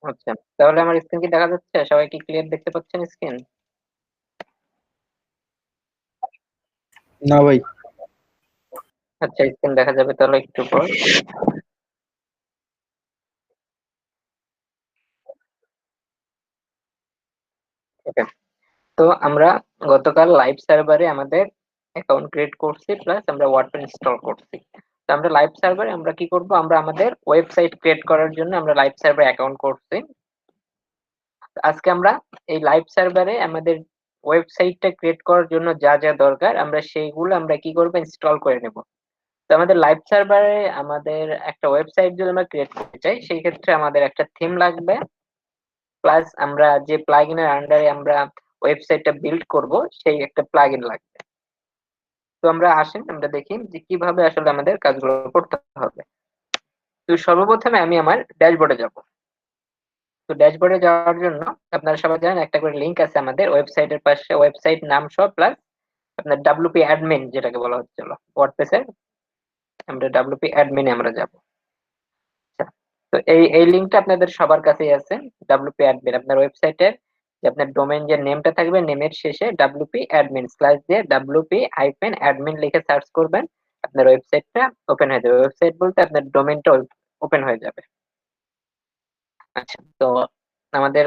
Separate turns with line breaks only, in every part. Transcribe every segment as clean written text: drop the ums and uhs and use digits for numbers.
আচ্ছা, তাহলে আমার স্ক্রিন কি দেখা যাচ্ছে? সবাই কি ক্লিয়ার দেখতে পাচ্ছেন স্ক্রিন?
না ভাই।
আচ্ছা, স্ক্রিন দেখা যাবে তাহলে একটু পর। ওকে। তো আমরা গতকাল লাইভ সার্ভারে আমাদের অ্যাকাউন্ট ক্রিয়েট করছি, প্লাস আমরা ওয়ার্ডপ্রেস ইনস্টল করছি। তো আমরা লাইভ সার্ভারে আমরা কি করব, আমরা আমাদের ওয়েবসাইট ক্রিয়েট করার জন্য আমরা লাইভ সার্ভার অ্যাকাউন্ট করছি। আজকে আমরা এই লাইভ সার্ভারে আমাদের ওয়েবসাইটটা ক্রিয়েট করার জন্য যা যা দরকার আমরা সেইগুলো আমরা কি করব, ইনস্টল করে নেব। তো আমাদের লাইভ সার্ভারে আমাদের একটা ওয়েবসাইট যদি আমরা ক্রিয়েট করতে চাই, সেই ক্ষেত্রে আমাদের একটা থিম লাগবে, প্লাস আমরা যে প্লাগইনের আন্ডারে আমরা ওয়েবসাইটটা বিল্ড করব সেই একটা প্লাগইন লাগবে। তো আমরা আসেন আমরা দেখি যে কিভাবে আসলে আমাদের কাজগুলো করতে হবে। তো সর্বপ্রথমে আমি আমার ড্যাশবোর্ডে যাব। তো ড্যাশবোর্ডে যাওয়ার জন্য আপনারা সবাই জানেন একটা করে লিংক আছে আমাদের ওয়েবসাইটের পাশে, ওয়েবসাইট নাম সহ প্লাস আপনার ডাব্লিউপি অ্যাডমিন যেটাকে বলা হচ্ছিল ওয়ার্ডপ্রেসের, আমরা ডাব্লিউপি অ্যাডমিনে আমরা যাব। আচ্ছা, তো এই লিংকটা আপনাদের সবার কাছেই আছে। ডাব্লিউপি অ্যাডমিন আপনার ওয়েবসাইটের যে আপনার ডোমেইন যে নেমটা থাকবে, নেমের শেষে ডাব্লিউপি অ্যাডমিন স্ল্যাশ দিয়ে ডাব্লিউপি হাইফেন অ্যাডমিন লিখে সার্চ করবেন, আপনার ওয়েবসাইটটা ওপেন হয়ে যাবে। ওয়েবসাইট বলতে আপনার ডোমেইনটা ওপেন হয়ে যাবে। আচ্ছা, তো আমাদের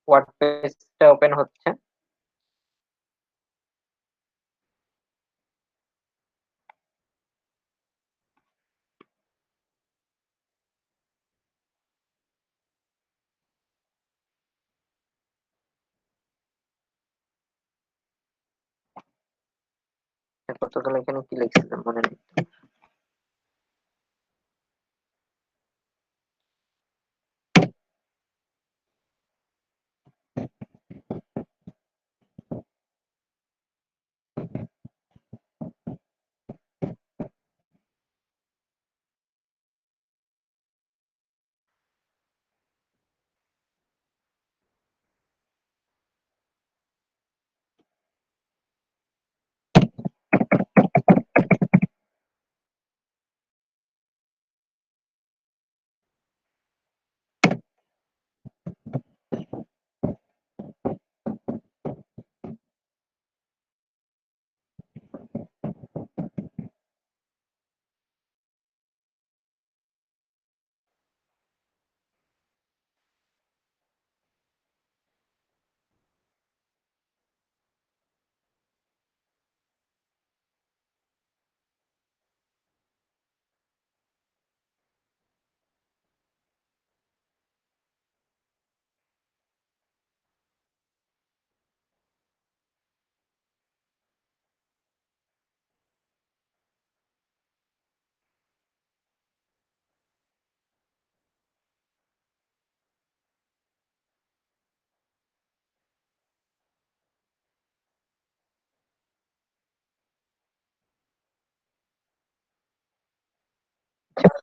ওয়ার্ডপ্রেসটা ওপেন হচ্ছে। গতকাল এখানে কি লিখছিলাম মনে নেই।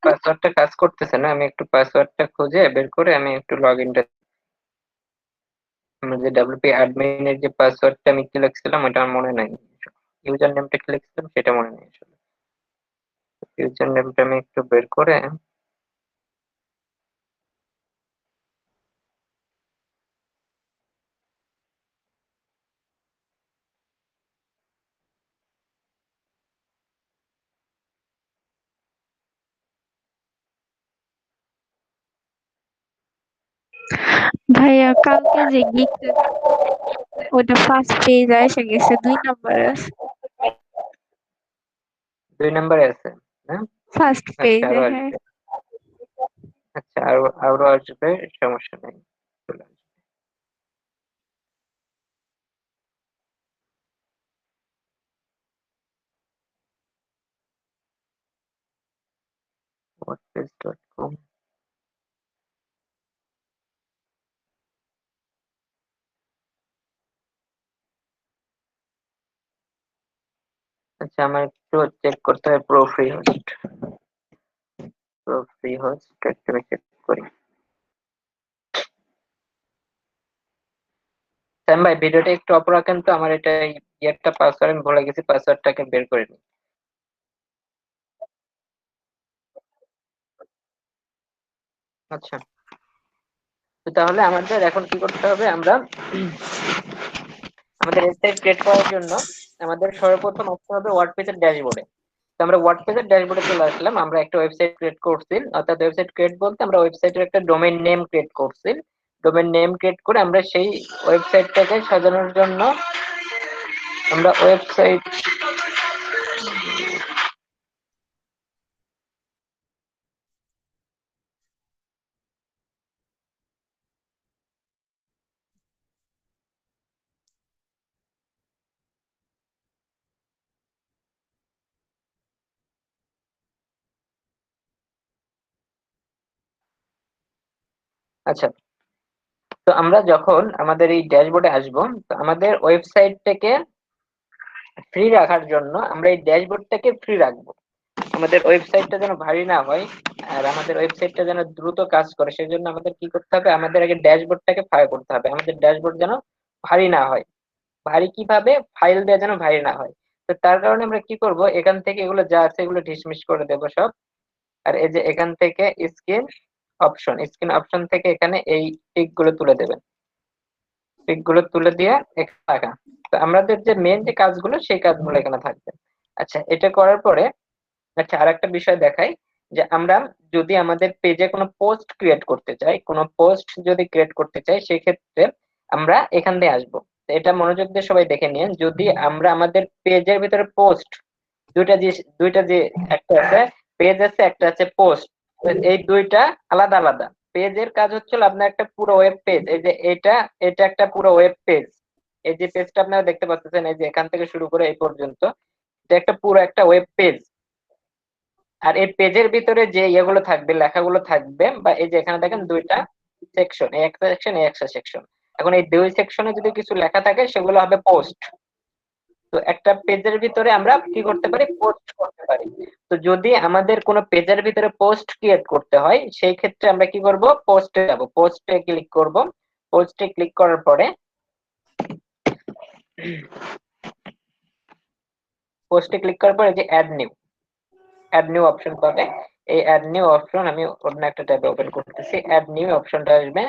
পাসওয়ার্ডটা কাজ করতেছে না, আমি একটু পাসওয়ার্ডটা খুঁজে বের করে আমি একটু লগ ইনটা, আমার যে ডাব্লিউপি অ্যাডমিনের যে পাসওয়ার্ডটা আমি কি লিখছিলাম ওটা আমার মনে নাই। ইউজার নেমটা কি লিখছিলাম সেটা মনে নেই আসলে। ইউজার নেমটা আমি একটু বের করে,
ভাইয়া কালকে যে গিগটা ওটা ফার্স্ট পেজ এসে গেছে, 2 নম্বরে আছে।
2 নম্বরে আছে না?
ফার্স্ট
আচ্ছা,
পেজে,
আরো
হ্যাঁ।
আসবে। আচ্ছা, আরো আরো আসবে, সমস্যা নেই, চলে আসবে। wordpress.com। আচ্ছা, আমার একটু চেক করতে হবে pro free host. Pro free host একটু চেক করি। স্যাম ভাই ভিডিওটা একটু অফ রাখেন তো, আমার এটা একটা পাসওয়ার্ড আমি ভুলে গেছি, পাসওয়ার্ডটাকে বের করে নিই। আচ্ছা, তো তাহলে আমাদের এখন কি করতে হবে, আমরা আমাদের ওয়েবসাইট ক্রিয়েট করার জন্য আমাদের সর্বপ্রথম আসতে হবে ওয়ার্ডপ্রেসের ড্যাশবোর্ডে। তো আমরা ওয়ার্ডপ্রেসের ড্যাশবোর্ডে চলে আসলাম, আমরা একটা ওয়েবসাইট ক্রিয়েট করছি, অর্থাৎ ওয়েবসাইট ক্রিয়েট বলতে আমরা ওয়েবসাইটের একটা ডোমেইন নেম ক্রিয়েট করছি। ডোমেইন নেম ক্রিয়েট করে আমরা সেই ওয়েবসাইটটাকে সাজানোর জন্য আমরা ওয়েবসাইট আচ্ছা, তো আমরা যখন আমাদের এই ড্যাশবোর্ডে আসবো, তো আমাদের ওয়েবসাইটটাকে ফ্রি রাখার জন্য আমরা এই ড্যাশবোর্ডটাকে ফ্রি রাখবো। আমাদের ওয়েবসাইটটা যেন ভারী না হয় আর আমাদের ওয়েবসাইটটা যেন দ্রুত কাজ করে, সেই জন্য আমাদের কি করতে হবে, আমাদের আগে ড্যাশবোর্ডটাকে ফায়ার করতে হবে। আমাদের ড্যাশবোর্ড যেন ভারী না হয়, ভারী কিভাবে, ফাইল দেওয়া যেন ভারী না হয়। তো তার কারণে আমরা কি করব, এখান থেকে এগুলো যা আছে এগুলো ডিসমিস করে দেবো সব। আর এই যে এখান থেকে স্ক্রিন অপশন থেকে এখানে এই টিক গুলো তুলে দেবেন, টিক গুলো তুলে দিয়ে এখানে থাকা। তো আমাদের যে মেন যে কাজগুলো সেই কাজগুলো এখানে থাকবে। আচ্ছা, এটা করার পরে আচ্ছা আরেকটা বিষয় দেখাই, যে আমরা যদি আমাদের পেজে কোনো পোস্ট ক্রিয়েট করতে চাই, কোনো পোস্ট যদি ক্রিয়েট করতে চাই, সেক্ষেত্রে আমরা এখান দিয়ে আসবো। তো এটা মনোযোগ দিয়ে সবাই দেখে নিন, যদি আমরা আমাদের পেজের ভিতরে পোস্ট দুইটা যে দুইটা যে একটা আছে পেজ আছে, একটা আছে পোস্ট, এই দুইটা আলাদা আলাদা। পেজের কাজ হচ্ছে আপনার একটা পুরো ওয়েব পেজ, এই যে এটা এটা একটা পুরো ওয়েব পেজ। এই যে পেজটা আপনারা দেখতে পাচ্ছেন, এই যে এখান থেকে শুরু করে এই পর্যন্ত, এটা একটা পুরো একটা ওয়েব পেজ। আর এই পেজের ভিতরে যে ইয়েগুলো থাকবে, লেখাগুলো থাকবে, বা এই যে এখানে দেখেন দুইটা সেকশন, এই একটা সেকশন এই একটা সেকশন। এখন এই দুই সেকশনে যদি কিছু লেখা থাকে সেগুলো হবে পোস্ট। তো একটা পেজের ভিতরে আমরা কি করতে পারি, পোস্ট করতে পারি। তো যদি আমাদের কোনো পেজের ভিতরে পোস্ট ক্রিয়েট করতে হয়, সেই ক্ষেত্রে আমরা কি করব, পোস্টে যাব, পোস্টে ক্লিক করব। পোস্টে ক্লিক করার পরে যে অ্যাড নিউ অপশন পাবে। এই অ্যাড নিউ অপশন আমি অন্য একটা ট্যাবে ওপেন করতেছি, অ্যাড নিউ অপশনটা আসবে।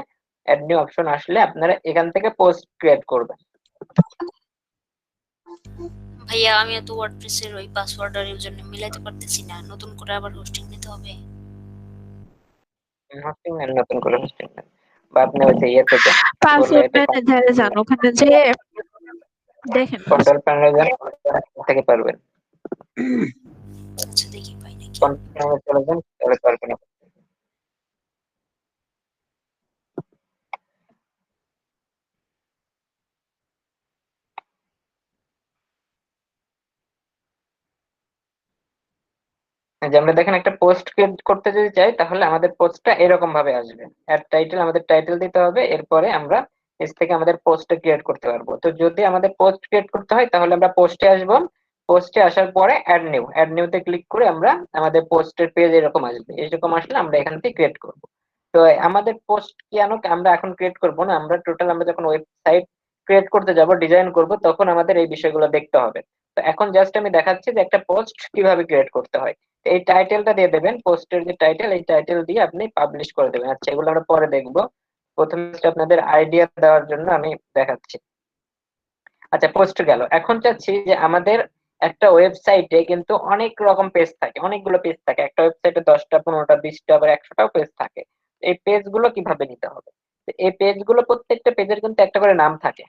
অ্যাড নিউ অপশন আসলে আপনারা এখান থেকে পোস্ট ক্রিয়েট করবেন।
ভাইয়া আমি তো ওয়ার্ডপ্রেসের ওই পাসওয়ার্ড আর ইউজার নেম মিলাইতে পারতেছি না, নতুন করে আবার হোস্টিং নিতে হবে।
হোস্টিং এর নতুন করে হোস্টিং বা আপনি ওই যে ইয়েতে যান, কি বলে
পাসওয়ার্ড
এটা,
ম্যানেজারে যান, ওখানে যে দেখেন
কন্ট্রোল প্যানেলে যান, থেকে পারবেন।
আচ্ছা দেখি পাই নাকি।
কন্ট্রোল প্যানেলে চলে যান, তাহলে পারবেন। যে আমরা দেখেন একটা পোস্ট ক্রিয়েট করতে যদি চাই, তাহলে আমাদের পোস্টটা এরকম ভাবে আসবে। এর টাইটেল, আমাদের টাইটেল দিতে হবে, এরপরে আমরা এস থেকে আমাদের পোস্টটা ক্রিয়েট করতে পারবো। তো যদি আমাদের পোস্ট ক্রিয়েট করতে হয় তাহলে আমরা পোস্টে আসবো। পোস্টে আসার পরে অ্যাড নিউতে ক্লিক করে আমরা আমাদের পোস্টের পেজ এরকম আসবে, এরকম আসলে আমরা এখান থেকে ক্রিয়েট করব। তো আমাদের পোস্ট কেন আমরা এখন ক্রিয়েট করব না, আমরা টোটাল আমরা যখন ওয়েবসাইট ক্রিয়েট করতে যাব, ডিজাইন করব, তখন আমাদের এই বিষয়গুলো দেখতে হবে। তো এখন জাস্ট আমি দেখাচ্ছি যে একটা পোস্ট কিভাবে ক্রিয়েট করতে হয়। এই টাইটেলটা দিয়ে দেবেন, পোস্টের যে টাইটেল, এই টাইটেল দিয়ে আপনি পাবলিশ করে দেবেন। আচ্ছা, এগুলো আমরা পরে দেখবো, প্রথমে আপনাদের আইডিয়া দেওয়ার জন্য আমি দেখাচ্ছি। আচ্ছা, পোস্ট গেল, এখন চাচ্ছি যে আমাদের একটা ওয়েবসাইটে কিন্তু অনেক রকম পেজ থাকে, অনেকগুলো পেজ থাকে, একটা ওয়েবসাইটে 10টা 15টা 20টা আবার 100টাও পেজ থাকে। এই পেজগুলো কিভাবে নিতে হবে, তো এই পেজগুলো প্রত্যেকটা পেজের কিন্তু একটা করে নাম থাকে।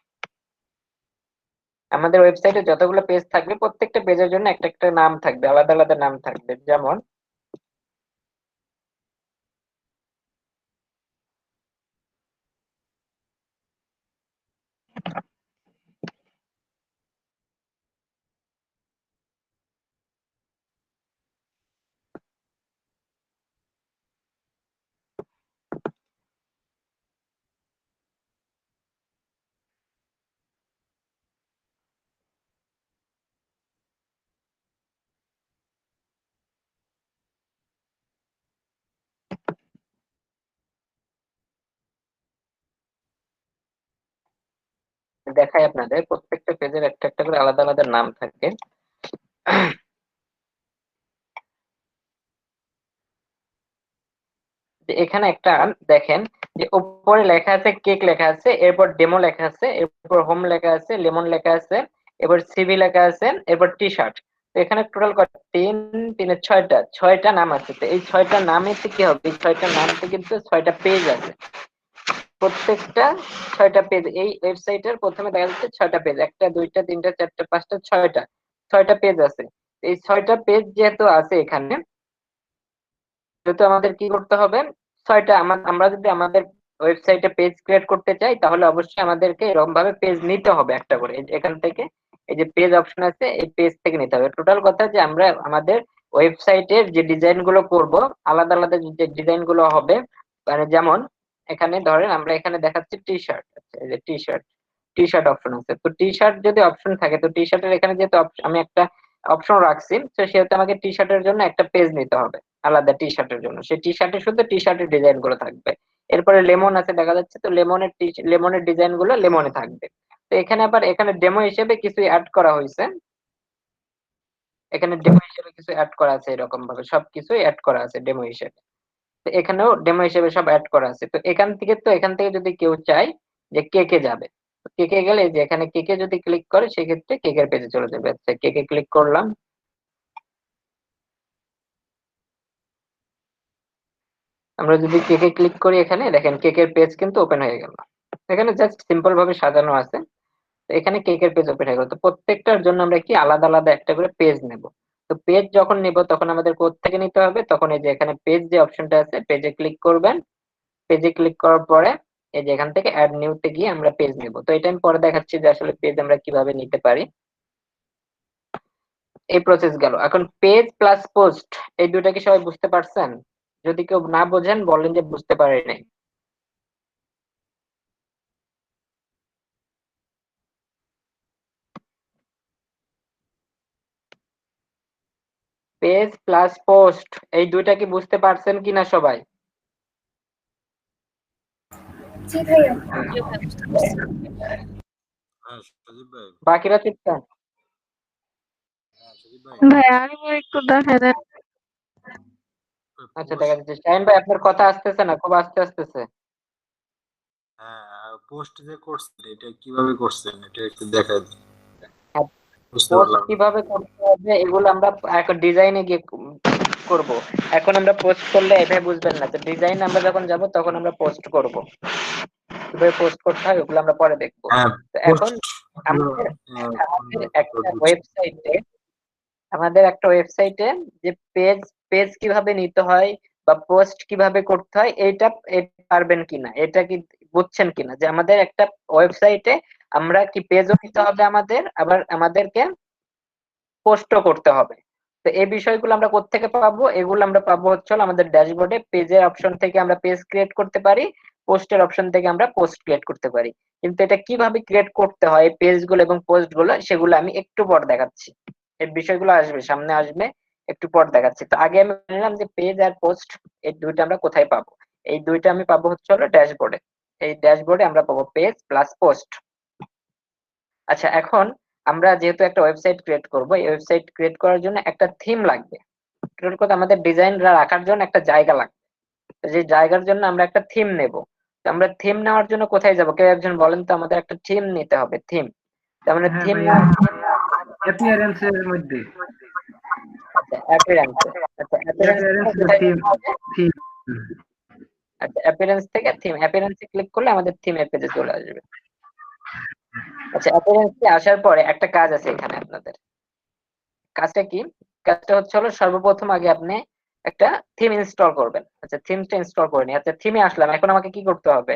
আমাদের ওয়েবসাইটে যতগুলো পেজ থাকবে প্রত্যেকটা পেজের জন্য একটা একটা নাম থাকবে, আলাদা আলাদা নাম থাকবে। যেমন দেখাই, আপনাদের প্রত্যেকটা পেজের একটা একটা করে আলাদা আলাদা নাম থাকে। যে এখানে একটা দেখেন, যে উপরে লেখা আছে কেক লেখা আছে, এরপর ডেমো লেখা আছে, এরপর হোম লেখা আছে, লেমন লেখা আছে, এরপর সিভি লেখা আছে, এরপর টি শার্ট। তো এখানে টোটাল কত, তিন তিনে ছয়টা নাম আছে। তো এই ছয়টা নামে কি হবে, এই ছয়টা নামতে কিন্তু ছয়টা পেজ আছে, প্রত্যেকটা ছয়টা পেজ। এই ওয়েবসাইটের প্রথমে দেখা যাচ্ছে ছয়টা পেজ, একটা দুইটা তিনটা চারটা পাঁচটা ছয়টা পেজ আছে। এই ছয়টা পেজ যেহেতু আছে এখানে, যেহেতু আমাদের কি করতে হবে, আমরা যদি আমাদের ওয়েবসাইটে পেজ ক্রিয়েট করতে চাই, তাহলে অবশ্যই আমাদেরকে এরকম ভাবে পেজ নিতে হবে একটা করে। এখান থেকে এই যে পেজ অপশন আছে, এই পেজ থেকে নিতে হবে। টোটাল কথা যে আমরা আমাদের ওয়েবসাইটের যে ডিজাইন গুলো করব, আলাদা আলাদা যে ডিজাইন গুলো হবে, মানে যেমন এখানে ধরেন আমরা এখানে দেখাচ্ছি টি শার্ট, এই যে টি শার্ট অপশন আছে। তো টি শার্ট যদি অপশন থাকে, তো টি শার্টের এখানে যেহেতু আমি একটা অপশন রাখছি, তো সেহেতু আমাকে টি শার্টের জন্য একটা পেজ নিতে হবে আলাদা। টি শার্টের জন্য সেই টি শার্টে শুধু টি শার্টের ডিজাইন গুলো থাকবে। এরপরে লেমন আছে দেখা যাচ্ছে, তো লেমনের ডিজাইন গুলো লেমনে থাকবে। তো এখানে আবার এখানে ডেমো হিসেবে কিছু অ্যাড করা হয়েছে, এখানে ডেমো হিসেবে কিছু অ্যাড করা আছে, এরকম ভাবে সবকিছু অ্যাড করা আছে ডেমো হিসেবে। তো এখানেও ডেমো হিসেবে সব অ্যাড করা আছে। তো এখান থেকে যদি কেউ চায় যে কেকে যাবে, কেকে গেলে যে এখানে কেকে যদি ক্লিক করে, সেক্ষেত্রে কেকের পেজে চলে যাবে। আচ্ছা, কেকে ক্লিক করলাম। আমরা যদি কেকে ক্লিক করি, এখানে দেখেন কেকের পেজ কিন্তু ওপেন হয়ে গেল। এখানে জাস্ট সিম্পল ভাবে সাজানো আছে। তো এখানে কেকের পেজ ওপেন হয়ে গেল। তো প্রত্যেকটার জন্য আমরা কি আলাদা আলাদা একটা করে পেজ নেব। তো পেজ যখন নেব, তখন আমাদের কোথা থেকে নিতে হবে, তখন এই যে এখানে পেজ যে অপশনটা আছে, পেজে ক্লিক করবেন। পেজে ক্লিক করার পরে এই যে এখান থেকে অ্যাড নিউতে গিয়ে আমরা পেজ নেব। তো এটা আমি পরে দেখাচ্ছি যে আসলে পেজ আমরা কিভাবে নিতে পারি। এই প্রসেস গেল। এখন পেজ প্লাস পোস্ট, এই দুটা কি সবাই বুঝতে পারছেন? যদি কেউ না বোঝেন বলেন যে বুঝতে পারি নাই। পেজ প্লাস পোস্ট, এই দুইটা কি বুঝতে পারছেন কিনা সবাই?
জি ভাইয়া।
জি ভাই, বুঝতে পারছি।
হ্যাঁ সজীব ভাই।
বাকিরা চুপ থাক।
হ্যাঁ সজীব ভাই।
ভাই আরেকবার একটু দেখা দেন।
আচ্ছা, দেখা যাচ্ছে। শাহিন ভাই, আপনার কথা আসতেছে না, খুব আস্তে আসতেছে।
হ্যাঁ পোস্ট যে করছেন এটা কিভাবে করছেন এটা একটু দেখাই দিন। বুঝতে
পোস্ট
পারলাম না।
কিভাবে করতে হবে এগুলো আমরা এখন ডিজাইনে গিয়ে করব। এখন আমরা পোস্ট করলে এভাবে বুঝবেন না। তো ডিজাইন আমরা যখন যাব, তখন আমরা পোস্ট করব। কিভাবে পোস্ট করতে হয় ওগুলো আমরা পরে দেখবো।
হ্যাঁ
তো এখন
পোস্ট
আমাদের আমাদের একটা ওয়েবসাইটে যে পেজ কিভাবে নিতে হয় বা পোস্ট কিভাবে করতে হয়, এটা পারবেন কিনা, এটা কি বুঝছেন কিনা, যে আমাদের একটা ওয়েবসাইটে আমরা কি পেজও নিতে হবে আমাদের, আবার আমাদেরকে পোস্টও করতে হবে। তো এই বিষয়গুলো আমরা কোত্থেকে পাবো, এগুলো আমরা পাবো হচ্ছে হলো আমাদের ড্যাশবোর্ডে পেজের অপশন থেকে আমরা পেজ ক্রিয়েট করতে পারি, পোস্টের অপশন থেকে আমরা পোস্ট ক্রিয়েট করতে পারি। কিন্তু এটা কিভাবে ক্রিয়েট করতে হয় পেজগুলো এবং পোস্টগুলো, সেগুলো আমি একটু পর দেখাচ্ছি। এই বিষয়গুলো আসবে, সামনে আসবে, একটু পর দেখাচ্ছি। তো আগে আমি বললাম যে পেজ আর পোস্ট এই দুইটা আমরা কোথায় পাবো। এই দুইটা আমি পাবো হচ্ছে হলো ড্যাশবোর্ডে। এই ড্যাশবোর্ডে আমরা পাবো পেজ প্লাস পোস্ট। আচ্ছা, এখন আমরা যেহেতু একটা ওয়েবসাইট ক্রিয়েট করব, এই ওয়েবসাইট ক্রিয়েট করার জন্য একটা থিম লাগবে। টোটাল কথা আমাদের ডিজাইন রাখার জন্য একটা জায়গা লাগবে। তো যে জায়গার জন্য আমরা একটা থিম নেব। তো আমরা থিম নেওয়ার জন্য কোথায় যাব, কেউ একজন বলেন তো? আমাদের একটা থিম নিতে হবে, থিম। তার মানে
হ্যাঁ
থিম
ভাইয়া, অ্যাপিয়ারেন্সের মধ্যে
আচ্ছা, অ্যাপিয়ারেন্স। আচ্ছা, অ্যাপিয়ারেন্স থেকে
অ্যাপিয়ারেন্স
কোথায়
থিম
যেতে হবে?
থিম
আচ্ছা, অ্যাপিয়ারেন্স থেকে থিম, অ্যাপিয়ারেন্সে ক্লিক করলে আমাদের থিমের পেজে চলে আসবে। আচ্ছা, অ্যাপিয়ারেন্সে আসার পরে একটা কাজ আছে এখানে আপনাদের। কাজটা কি? কাজটা হচ্ছে হলো সর্বপ্রথম আগে আপনি একটা থিম ইনস্টল করবেন। আচ্ছা, থিমটা ইনস্টল করে নি। আচ্ছা, থিমে আসলাম, এখন আমাকে কি করতে হবে?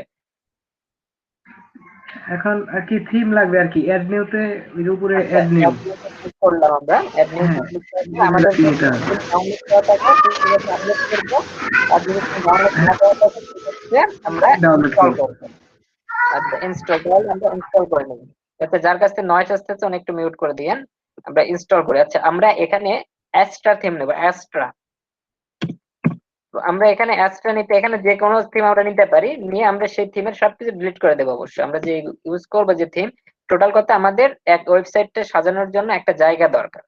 এখন আর কি থিম লাগবে আর কি, অ্যাড নিউতে এর উপরে
আচ্ছা,
অ্যাড নিউ।
add new তে click করলাম আমরা। add new তে
হ্যাঁ
click করার পরে আমাদের যে
এটা
থিম ডাউনলোড করা থাকে সেটা ডাউনলোড করব। আর যদি থিম ডাউনলোড না করা থাকে সেক্ষেত্রে আমরা
ডাউনলোড
ইনস্টল
করব।
করব। আচ্ছা, ইনস্টল করলে আমরা ইনস্টল করে নেব। আচ্ছা, যার কাছ থেকে নয়েজ আসতেছে উনি একটু মিউট করে দিয়েন। আমরা ইনস্টল করি। আচ্ছা, আমরা এখানে অ্যাস্ট্রা থিম নেব, অ্যাস্ট্রা। তো আমরা এখানে অ্যাস্ট্রা নিতে, এখানে যে কোনো থিম আমরা নিতে পারি, নিয়ে আমরা সেই থিমের সবকিছু ডিলিট করে দেবো। অবশ্যই আমরা যে ইউজ করবো যে থিম, টোটাল কথা আমাদের এক ওয়েবসাইটটা সাজানোর জন্য একটা জায়গা দরকার।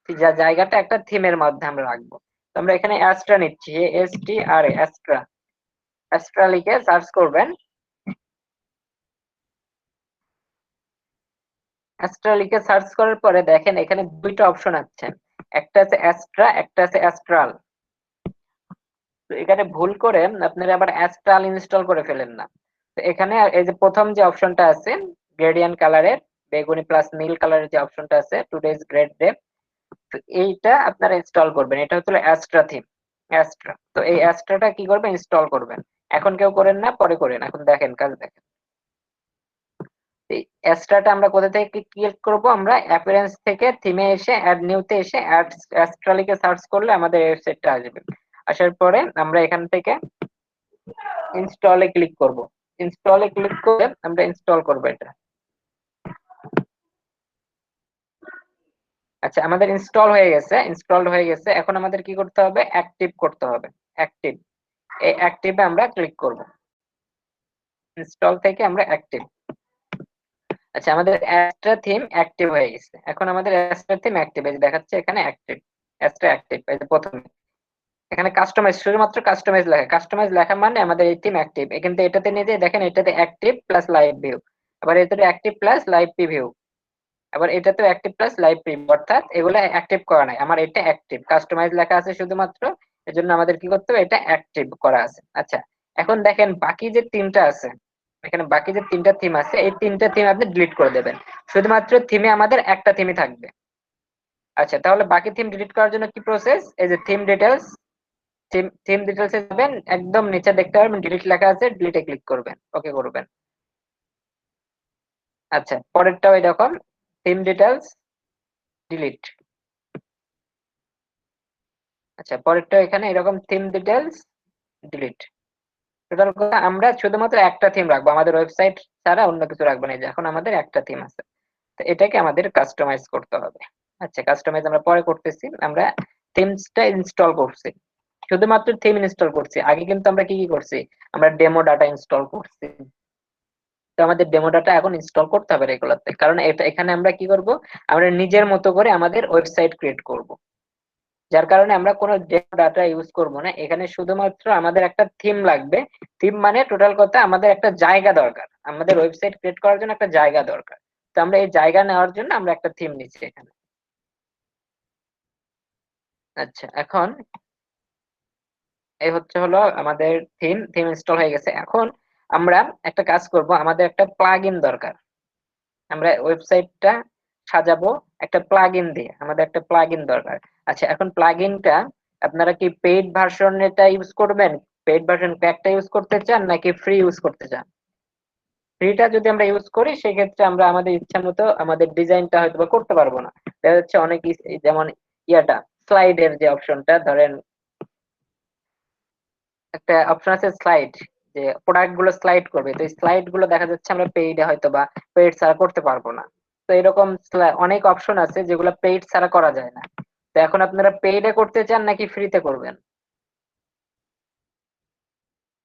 যা জায়গাটা একটা থিমের মধ্যে আমরা রাখবো। তো আমরা এখানে অ্যাস্ট্রা নিচ্ছি, ASTRA, অ্যাস্ট্রা। অ্যাস্ট্রা লিখে সার্চ করবেন। অ্যাস্ট্রা লিখে সার্চ করার পরে দেখেন এখানে দুইটা অপশন আছে, একটা আছে অ্যাস্ট্রা, একটা আছে অ্যাস্ট্রাল। তো এখানে ভুল করে আপনারা আবার অ্যাস্ট্রাল ইনস্টল করে ফেলেন না। তো এখানে এই যে প্রথম যে অপশনটা আছে গ্রেডিয়েন্ট কালারের বেগুনি প্লাস নীল কালারের যে অপশনটা আছে টুডেজ গ্রেড ডে, তো এইটা আপনারা ইনস্টল করবেন। এটা হচ্ছে অ্যাস্ট্রা থিম, অ্যাস্ট্রা। তো এই অ্যাস্ট্রাটা কি করবেন, ইনস্টল করবেন। এখন কেউ করেন না, পরে করেন। এখন দেখেন কাজ দেখেন। এই অ্যাস্ট্রাটা আমরা কোথা থেকে ক্লিক করব, আমরা অ্যাপিয়ারেন্স থেকে থিমে এসে অ্যাড নিউতে এসে অ্যাস্ট্রা লিখে সার্চ করলে আমাদের ওয়েবসাইটটা আসবে। আসার পরে আমরা এখান থেকে ইনস্টলে ক্লিক করব। ইনস্টলে ক্লিক করে আমরা ইনস্টল করব এটা। আচ্ছা, আমাদের ইনস্টল হয়ে গেছে, ইনস্টলড হয়ে গেছে। এখন আমাদের কি করতে হবে, অ্যাক্টিভ করতে হবে। অ্যাক্টিভ, এই অ্যাক্টিভে আমরা ক্লিক করব। ইনস্টল থেকে আমরা অ্যাক্টিভ। আচ্ছা, আমাদের অ্যাস্ট্রা থিম অ্যাক্টিভ হয়ে গেছে। এখন আমাদের অ্যাস্ট্রা থিম অ্যাক্টিভ, এই যে দেখাচ্ছে এখানে অ্যাক্টিভ, অ্যাস্ট্রা অ্যাক্টিভ। এই যে প্রথমে এখানে কাস্টমাইজ, শুধুমাত্র কাস্টমাইজ লেখা, কাস্টমাইজ লেখা মানে আমাদের এই থিম অ্যাক্টিভ। কিন্তু এটাতে নিয়ে যেয়ে দেখেন এটাতে অ্যাক্টিভ প্লাস লাইভ ভিউ, আবার এটাতে অ্যাক্টিভ প্লাস লাইভ প্রিভিউ, আবার এটাতেও অ্যাক্টিভ প্লাস লাইভ প্রিভিউ, অর্থাৎ এগুলো অ্যাক্টিভ করা নাই। আমার এটা অ্যাক্টিভ, কাস্টমাইজ লেখা আছে শুধুমাত্র, এজন্য আমাদের কি করতে হবে, এটা অ্যাক্টিভ করা আছে। আচ্ছা, এখন দেখেন বাকি যে তিনটা আছে, এখানে বাকি যে তিনটা থিম আছে, এই তিনটা থিম আপনি ডিলিট করে দেবেন। শুধুমাত্র থিমে আমাদের একটা থিমই থাকবে। আচ্ছা, তাহলে বাকি থিম ডিলিট করার জন্য কি প্রসেস, এই যে থিম ডিটেলস, থিম ডিটেলস এ যাবেন, একদম নিচে দেখতে পারবেন ডিলিট লেখা আছে, ডিলিটে ক্লিক করবেন, ওকে করবেন। আচ্ছা, পরেরটাও এরকম, থিম ডিটেলস ডিলিট। আচ্ছা, পরেরটা এখানে এরকম থিম ডিটেলস ডিলিট। টোটাল কথা আমরা শুধুমাত্র একটা থিম রাখবো, আমাদের ওয়েবসাইট ছাড়া অন্য কিছু রাখবো না। এই যে এখন আমাদের একটা থিম আছে, তো এটাকে আমাদের কাস্টমাইজ করতে হবে। আচ্ছা, কাস্টমাইজ আমরা পরে করতেছি। আমরা থিমসটা ইনস্টল করছি, শুধুমাত্র থিম ইনস্টল করছি। আগে কিন্তু আমরা কি কি করছি, আমরা ডেমো ডাটা ইনস্টল করছি। তো আমাদের ডেমো ডাটা এখন ইনস্টল করতে হবে রেগুলারতে, কারণ এটা এখানে আমরা কি করব, আমরা নিজের মতো করে আমাদের ওয়েবসাইট ক্রিয়েট করব। যার কারণে আমরা কোনো ডেমো ডাটা ইউজ করব না। এখানে শুধুমাত্র আমাদের একটা থিম লাগবে। থিম মানে টোটাল কথা আমাদের একটা জায়গা দরকার, আমাদের ওয়েবসাইট ক্রিয়েট করার জন্য একটা জায়গা দরকার। তো আমরা এই জায়গা নেওয়ার জন্য আমরা একটা থিম নিচ্ছি এখানে। আচ্ছা, এখন এই হচ্ছে হলো আমাদের থিম, থিম ইনস্টল হয়ে গেছে। এখন আমরা একটা কাজ করব, আমাদের একটা প্লাগইন দরকার। আমরা ওয়েবসাইটটা সাজাবো একটা প্লাগইন দিয়ে, আমাদের একটা প্লাগইন দরকার। আচ্ছা, এখন প্লাগইনটা আপনারা কি পেইড ভার্সন এটা ইউজ করবেন, পেইড ভার্সন প্যাকটা ইউজ করতে চান নাকি ফ্রি ইউজ করতে চান? ফ্রিটা যদি আমরা ইউজ করি সেক্ষেত্রে আমরা আমাদের ইচ্ছা মতো আমাদের ডিজাইনটা হয়তো বা করতে পারবো না। দেখা যাচ্ছে অনেক যেমন ইয়াটা স্লাইডের যে অপশনটা, ধরেন একটা অপশন আছে স্লাইড, যে প্রোডাক্ট গুলো স্লাইড করবে, তো স্লাইড গুলো দেখা যাচ্ছে আমরা পেইডে হয়তো বা পেইড ছাড়া করতে পারবো না। তো এরকম অনেক অপশন আছে যেগুলো পেইড ছাড়া করা যায় না। তো এখন আপনারা পেইডে করতে চান নাকি ফ্রিতে করবেন?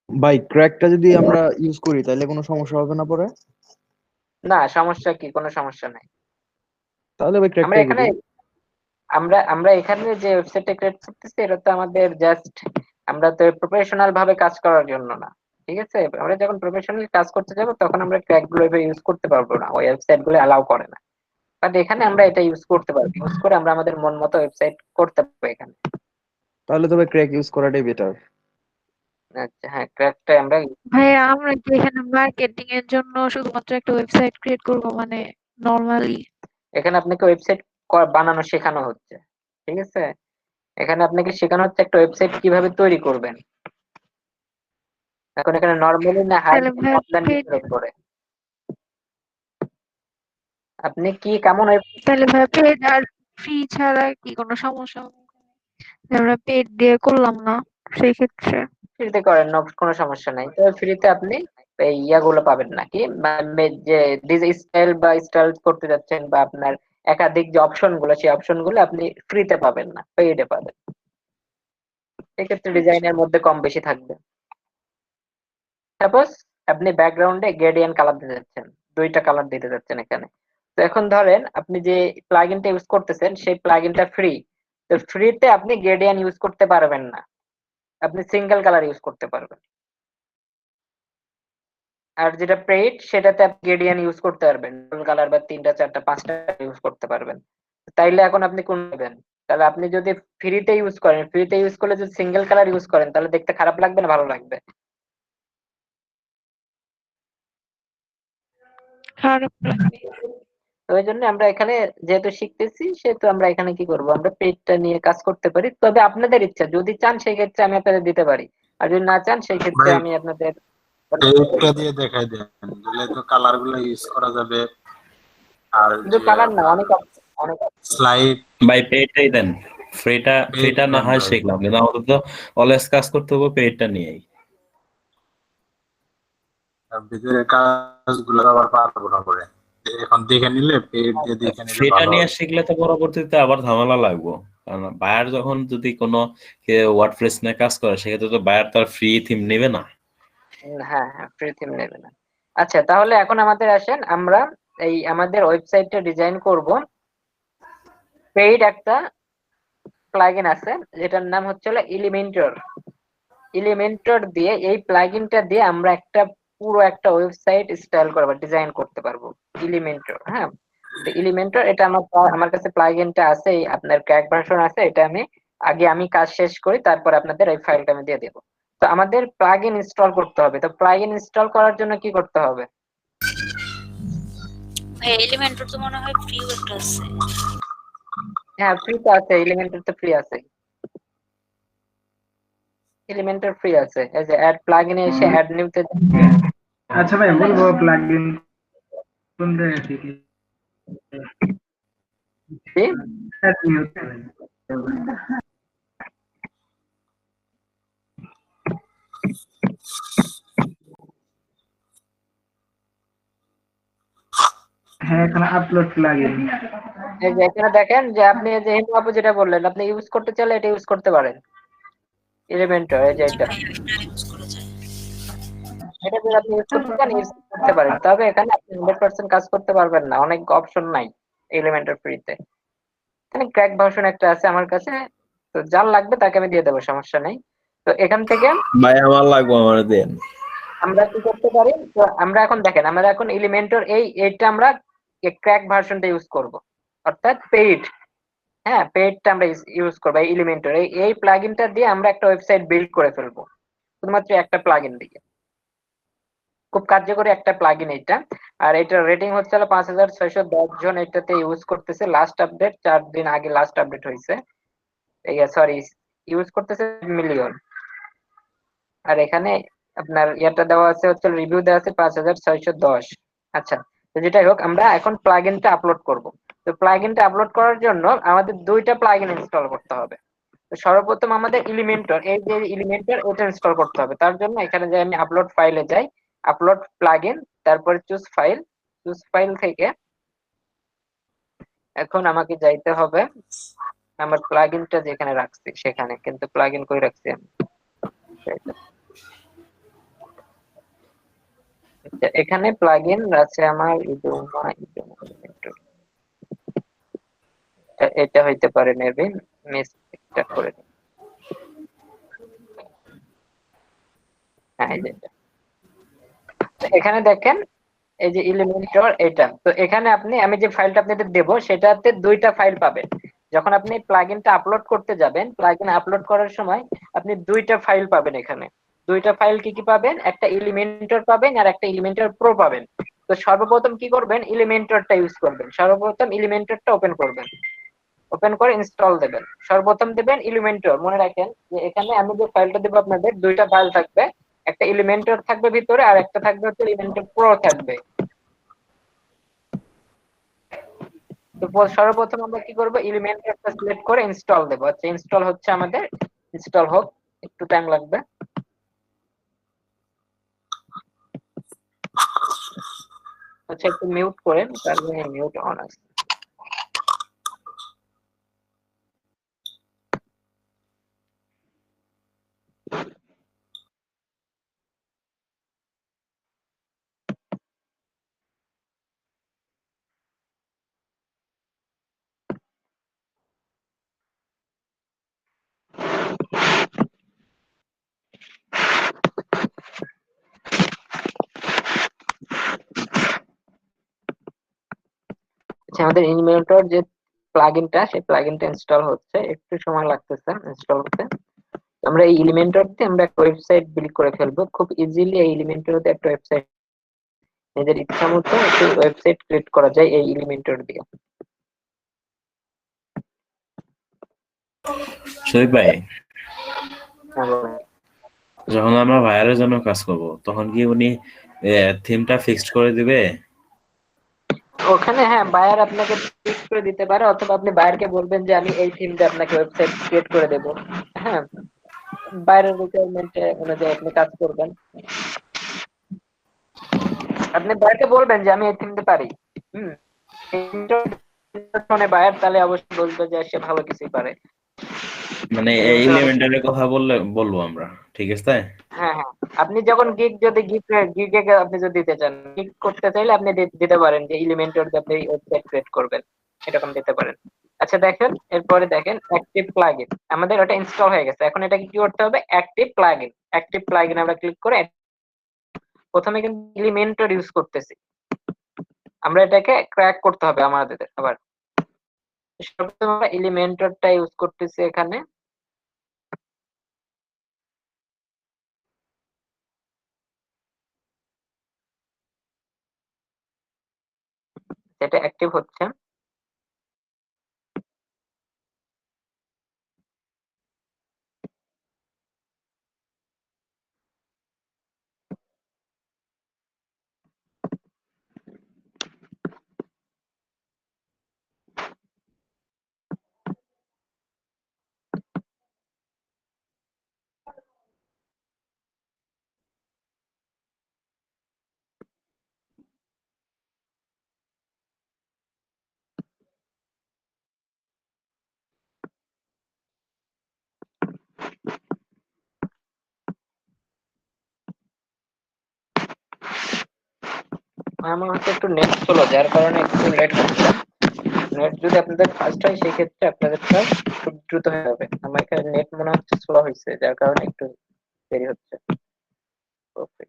ভাই ক্র্যাকটা যদি আমরা ইউজ করি তাহলে কোনো সমস্যা হবে না পরে?
না, সমস্যা কি, কোনো সমস্যা নাই।
তাহলে ভাই
আমরা
ক্র্যাকটাই
এখানে
করি।
আমরা এখানে যে ওয়েবসাইটটা ক্রিয়েট করতেছি এটা তো আমাদের জাস্ট, আমরা তো প্রফেশনাল ভাবে কাজ করার জন্য না। ঠিক আছে, আমরা যখন প্রফেশনাল কাজ করতে যাব তখন আমরা ক্র্যাক গুলো এভাবে ইউজ করতে পারবো না, ওই ওয়েবসাইট গুলো অ্যালাউ করে না। বাট এখানে আমরা এটা ইউজ করতে পারবো, ইউজ করে আমরা আমাদের মন মতো ওয়েবসাইট করতে পারবো এখানে।
তাহলে তো ভাই ক্র্যাক ইউজ করাটাই বেটার।
আচ্ছা, হ্যাঁ, ক্র্যাকটা আমরা
ভাইয়া আমরা কি এখানে মার্কেটিং এর জন্য শুধুমাত্র একটা ওয়েবসাইট ক্রিয়েট করব, মানে নরমালি?
এখানে আপনাকে ওয়েবসাইট বানানো শেখানো হচ্ছে। ঠিক আছে, এখানে আপনাকে শেখানো হচ্ছে একটা ওয়েবসাইট কিভাবে তৈরি করবেন। এখন এখানে নরমালি না হাই
তাহলে ভাইয়া
আপনার
পেড,
নিজের উপরে আপনি কি কেমন
তাহলে ভাইয়া পেড আর ফ্রি ছাড়া কি কোনো সমস্যা হবে? যে আমরা পেড দিয়ে করলাম না সেই ক্ষেত্রে?
ফ্রিতে করেন না, কোনো সমস্যা নাই। তো ফ্রিতে আপনি এই ইয়াগুলো পাবেন নাকি, মানে যে ডিজাইন স্টাইল বা স্টাইল করতে যাচ্ছেন বা আপনার একাধিক যে অপশন গুলো, সেই অপশন গুলো আপনি ফ্রিতে পাবেন না, পেইডে পাবেন। সেক্ষেত্রে
আচ্ছা।
ডিজাইনের মধ্যে কম বেশি থাকবে। সাপোজ আপনি ব্যাকগ্রাউন্ডে গ্রেডিয়েন্ট কালার দিতে যাচ্ছেন, দুইটা কালার দিতে যাচ্ছেন এখানে। তো এখন ধরেন আপনি যে প্লাগইনটা ইউজ করতেছেন সেই প্লাগইনটা ফ্রি, তো ফ্রিতে আপনি গ্রেডিয়েন্ট ইউজ করতে পারবেন না, আপনি সিঙ্গেল কালার ইউজ করতে পারবেন। আর যেটা পেইড সেটাতে আপনি গ্রেডিয়েন্ট ইউজ করতে পারবেন, কালার বা 3টা 4টা 5টা ইউজ করতে পারবেন। তাইলে এখন আপনি কোন নেবেন? তাহলে আপনি যদি ফ্রিতে ইউজ করেন, ফ্রিতে ইউজ করলে যদি সিঙ্গেল কালার ইউজ করেন তাহলে দেখতে খারাপ লাগবে না ভালো লাগবে?
খারাপ লাগবে।
তো ওই জন্য আমরা এখানে যেহেতু শিখতেছি সেহেতু আমরা এখানে কি করব, আমরা পেজটা নিয়ে কাজ করতে পারি। তবে আপনাদের ইচ্ছা, যদি চান সেই ক্ষেত্রে আমি আপনাদের দিতে পারি, আর যদি না চান সেই ক্ষেত্রে
ভাই
আমি আপনাদের
পেইডটা দিয়ে দেখাই দেন, দিলে তো কালার গুলো ইউজ করা যাবে। আর
শুধু
যে
কালার না,
আপনার
অনেক অনেক
স্লাইড
ভাই পেইডটাই দেন, ফ্রিটা
পেইড
না
দেন
হয়
ভাই।
শিখলাম, কিন্তু আমাদের তো অলওয়েজ কাজ করতে হবে পেইডটা নিয়েই।
আর ভিতরে কাজগুলো আবার পারবো না করে, এখন দেখে নিলে পেইড দিয়ে দেখে নিলে
ফ্রিটা
ভালো
নিয়ে
হবে।
শিখলে তো পরবর্তীতে আবার ঝামেলা লাগবো, কারণ বায়ার যখন যদি কোনো ওয়ার্ডপ্রেস নিয়ে কাজ করে সেক্ষেত্রে তো বায়ার তার ফ্রি থিম নেবে না।
হ্যাঁ হ্যাঁ, ফ্রি থিম নেবে না। আচ্ছা, তাহলে এখন আমাদের আসেন, আমরা এই আমাদের ওয়েবসাইটটা ডিজাইন করব। পেইড একটা প্লাগইন আছে যেটার নাম হচ্ছে হলো এলিমেন্টর। এলিমেন্টর দিয়ে, এই প্লাগইনটা দিয়ে আমরা একটা পুরো একটা ওয়েবসাইট স্টাইল করব, ডিজাইন করতে পারবো এলিমেন্টর। হ্যাঁ, তো এলিমেন্টর এটা আমার কাছে প্লাগইনটা আছে, আপনার ক্র্যাক ভার্সন আছে। এটা আমি কাজ শেষ করি, তারপর আপনাদের এই ফাইলটা আমি দিয়ে দেবো। তো আমাদের প্লাগইন ইনস্টল করতে হবে। তো প্লাগইন ইনস্টল করার জন্য কি করতে হবে?
ভাই এলিমেন্টর তো মনে হয় ফ্রি একটা আছে।
হ্যাঁ, ফ্রি তো আছে, এলিমেন্টর তো ফ্রি আছে, এলিমেন্টর ফ্রি আছে। এই যে অ্যাড প্লাগইনে এসে অ্যাড নিউতে
আচ্ছা ভাই, বলবো প্লাগইন কোন জায়গা থেকে add new তে? হ্যাঁ, এখানে আপলোড প্লাগইন।
এই যে এখানে দেখেন যে আপনি এই যে হেমু আপু যেটা বললেন, আপনি ইউজ করতে চাইলে এটা ইউজ করতে পারেন এলিমেন্টর। এই যে
জি
এটা
ভাই এটা ইউজ করা যায়।
এটা যদি আপনি ইউজ করতে চান ইউজ করতে পারেন, তবে এখানে আপনি 100% কাজ করতে পারবেন না, অনেক অপশন নাই এলিমেন্টর ফ্রিতে। এখানে ক্র্যাক ভার্সন একটা আছে আমার কাছে, তো যার লাগবে তাকে আমি দিয়ে দেবো, সমস্যা নেই। তো এখান থেকে
ভাই আমার লাগবো, আমার দেন।
আমরা কি করতে পারি, তো আমরা এখন দেখেন, আমরা এখন এলিমেন্টর এইটা আমরা ক্র্যাক ভার্সনটা ইউজ করব, অর্থাৎ পেইড। হ্যাঁ, পেইডটা আমরা ইউজ করবো এই এলিমেন্টর। এই প্লাগইনটা দিয়ে আমরা একটা ওয়েবসাইট বিল্ড করে ফেলবো, শুধুমাত্র একটা প্লাগইন দিয়ে। খুব কার্যকরী একটা প্লাগইন এটা। আর এটার রেটিং হচ্ছে 5610 জন এটাতে ইউজ করতেছে। লাস্ট আপডেট 4 দিন আগে লাস্ট আপডেট হয়েছে, সরি, ইউজ করতেছে মিলিয়ন। আর এখানে আপনার ইয়াটা দেওয়া আছে হচ্ছে, রিভিউ দেওয়া আছে 5610। আচ্ছা, তো যেটাই হোক, আমরা এখন প্লাগইনটা আপলোড করব। তো প্লাগইনটা আপলোড করার জন্য আমাদের দুইটা প্লাগইন ইনস্টল করতে হবে। তো সর্বপ্রথম আমাদের এলিমেন্টর, এই যে এলিমেন্টর ওটা ইনস্টল করতে হবে। তার জন্য এখানে যে আমি আপলোড ফাইলে যাই, আপলোড প্লাগইন, তারপরে চুজ ফাইল থেকে এখন আমাকে যাইতে হবে আমার প্লাগইনটা যেখানে রাখছি সেখানে, কিন্তু প্লাগইন কই রাখছি আমি? আচ্ছা, এখানে প্লাগইন আছে আমার ইডুমা এলিমেন্টর। এটা হইতে পারে মেবি, মিস্টেকটা করে দিই। হ্যাঁ, এই যে এটা। তো এখানে দেখেন এই যে এলিমেন্টর এটা। তো এখানে আমি যে ফাইলটা আপনাদের দেব সেটাতে দুইটা ফাইল পাবেন। যখন আপনি প্লাগইনটা আপলোড করতে যাবেন, প্লাগইন আপলোড করার সময় আপনি দুইটা ফাইল পাবেন। এখানে দুইটা ফাইল কি কি পাবেন? একটা এলিমেন্টর পাবেন আর একটা এলিমেন্টর প্রো পাবেন। তো সর্বপ্রথম কি করবেন, এলিমেন্টরটা ইউজ করবেন। সর্বপ্রথম এলিমেন্টরটা ওপেন করবেন, ওপেন করে ইনস্টল দেবেন। সর্বপ্রথম দেবেন এলিমেন্টর। মনে রাখেন যে এখানে আমি যে ফাইলটা দেবো আপনাদের, দুইটা ফাইল থাকবে, একটা এলিমেন্টর থাকবে ভিতরে আর একটা থাকবে হচ্ছে এলিমেন্টর প্রো থাকবে। তো সর্বপ্রথম আমরা কি করব, এলিমেন্টরটা সিলেক্ট করে ইনস্টল দেব। আচ্ছা, ইনস্টল হচ্ছে আমাদের, ইনস্টল হোক, একটু টাইম লাগবে। আচ্ছা, একটু মিউট করেন, কারণ মিউট অন আছে। আচ্ছা, আমাদের এলিমেন্টর যে প্লাগইনটা, সেই প্লাগইনটা ইনস্টল হচ্ছে, একটু সময় লাগতেছে ইনস্টল হতে। আমরা এই এলিমেন্টর দিয়ে আমরা একটা ওয়েবসাইট বিল্ড করে ফেলবো খুব ইজিলি। এই এলিমেন্টর দিয়ে একটা ওয়েবসাইট, নিজের ইচ্ছা মতো একটা ওয়েবসাইট ক্রিয়েট করা যায় এই এলিমেন্টর দিয়ে।
শরীফ ভাই,
হ্যাঁ, বলেন।
যখন আমরা ভাইয়ারের জন্য কাজ করব তখন কি উনি থিমটা ফিক্সড করে দিবে?
ওখানে হ্যাঁ, বায়ার আপনাকে ফিক্স করে দিতে পারে, অথবা আপনি বায়ারকে বলবেন যে আমি এই থিম দিয়ে আপনাকে ওয়েবসাইট ক্রিয়েট করে দেবো। হ্যাঁ, বায়ারের রিকোয়ারমেন্ট অনুযায়ী আপনি কাজ করবেন। আপনি বায়ারকে বলবেন যে আমি এই থিম দিয়ে পারি। হুম, শুনে বায়ার তাহলে অবশ্যই বলবে যে সে ভালো কিছুই পারে।
মানে এই এলিমেন্টারের কথা বলবো আমরা, ঠিক আছে?
হ্যাঁ হ্যাঁ, আপনি যখন গিগে আপনি যদি দিতে চান, গিগ করতে চাইলে আপনি দিতে পারেন যে এলিমেন্টর দিয়ে আপনি ওয়েবসাইট ক্রিয়েট করবেন, এরকম দিতে পারেন। আচ্ছা দেখেন, এরপরে দেখেন অ্যাক্টিভ প্লাগইন, আমাদের ওটা ইনস্টল হয়ে গেছে। এখন এটাকে কি করতে হবে? Active plugin. অ্যাক্টিভ প্লাগইন আমরা ক্লিক করে প্রথমে কিন্তু এলিমেন্টর ইউজ করতেছি, আমরা এটাকে ক্র্যাক করতে হবে আমাদের আবার। সর্বপ্রথম আমরা এলিমেন্টরটা ইউজ করতেছি এখানে। এটা অ্যাক্টিভ হচ্ছে। আমার হচ্ছে একটু নেট স্লো, যার কারণে একটু লেট হচ্ছে। নেট যদি আপনাদের ফাস্ট হয় সেই ক্ষেত্রে আপনাদেরটা খুব দ্রুত হয়ে যাবে। আমার এখানে নেট মনে হচ্ছে স্লো হয়েছে, যার কারণে একটু দেরি হচ্ছে। Okay.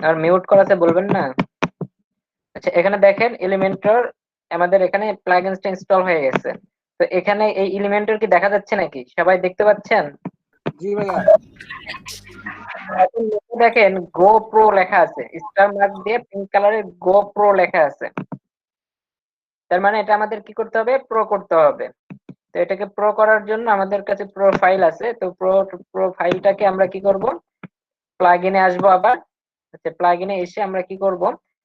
আর মিউট করাতে বলবেন না। আচ্ছা, এখানে দেখেন এলিমেন্টর আমাদের এখানে প্লাগইনসটা ইনস্টল হয়ে গেছে। তো এখানে এই এলিমেন্টর কি দেখা যাচ্ছে নাকি? সবাই দেখতে পাচ্ছেন?
জি ভাইয়া।
এখন নিচে দেখেন গো প্রো লেখা আছে, স্টার মার্ক দিয়ে পিঙ্ক কালারের গো প্রো লেখা আছে। তার মানে এটা আমাদের কি করতে হবে? প্রো করতে হবে। তো এটাকে প্রো করার জন্য আমাদের কাছে প্রো ফাইল আছে। তো প্রো ফাইলটাকে আমরা কি করব? প্লাগইনে আসবো আবার। আচ্ছা, প্লাগইনে এসে আমরা কি করব?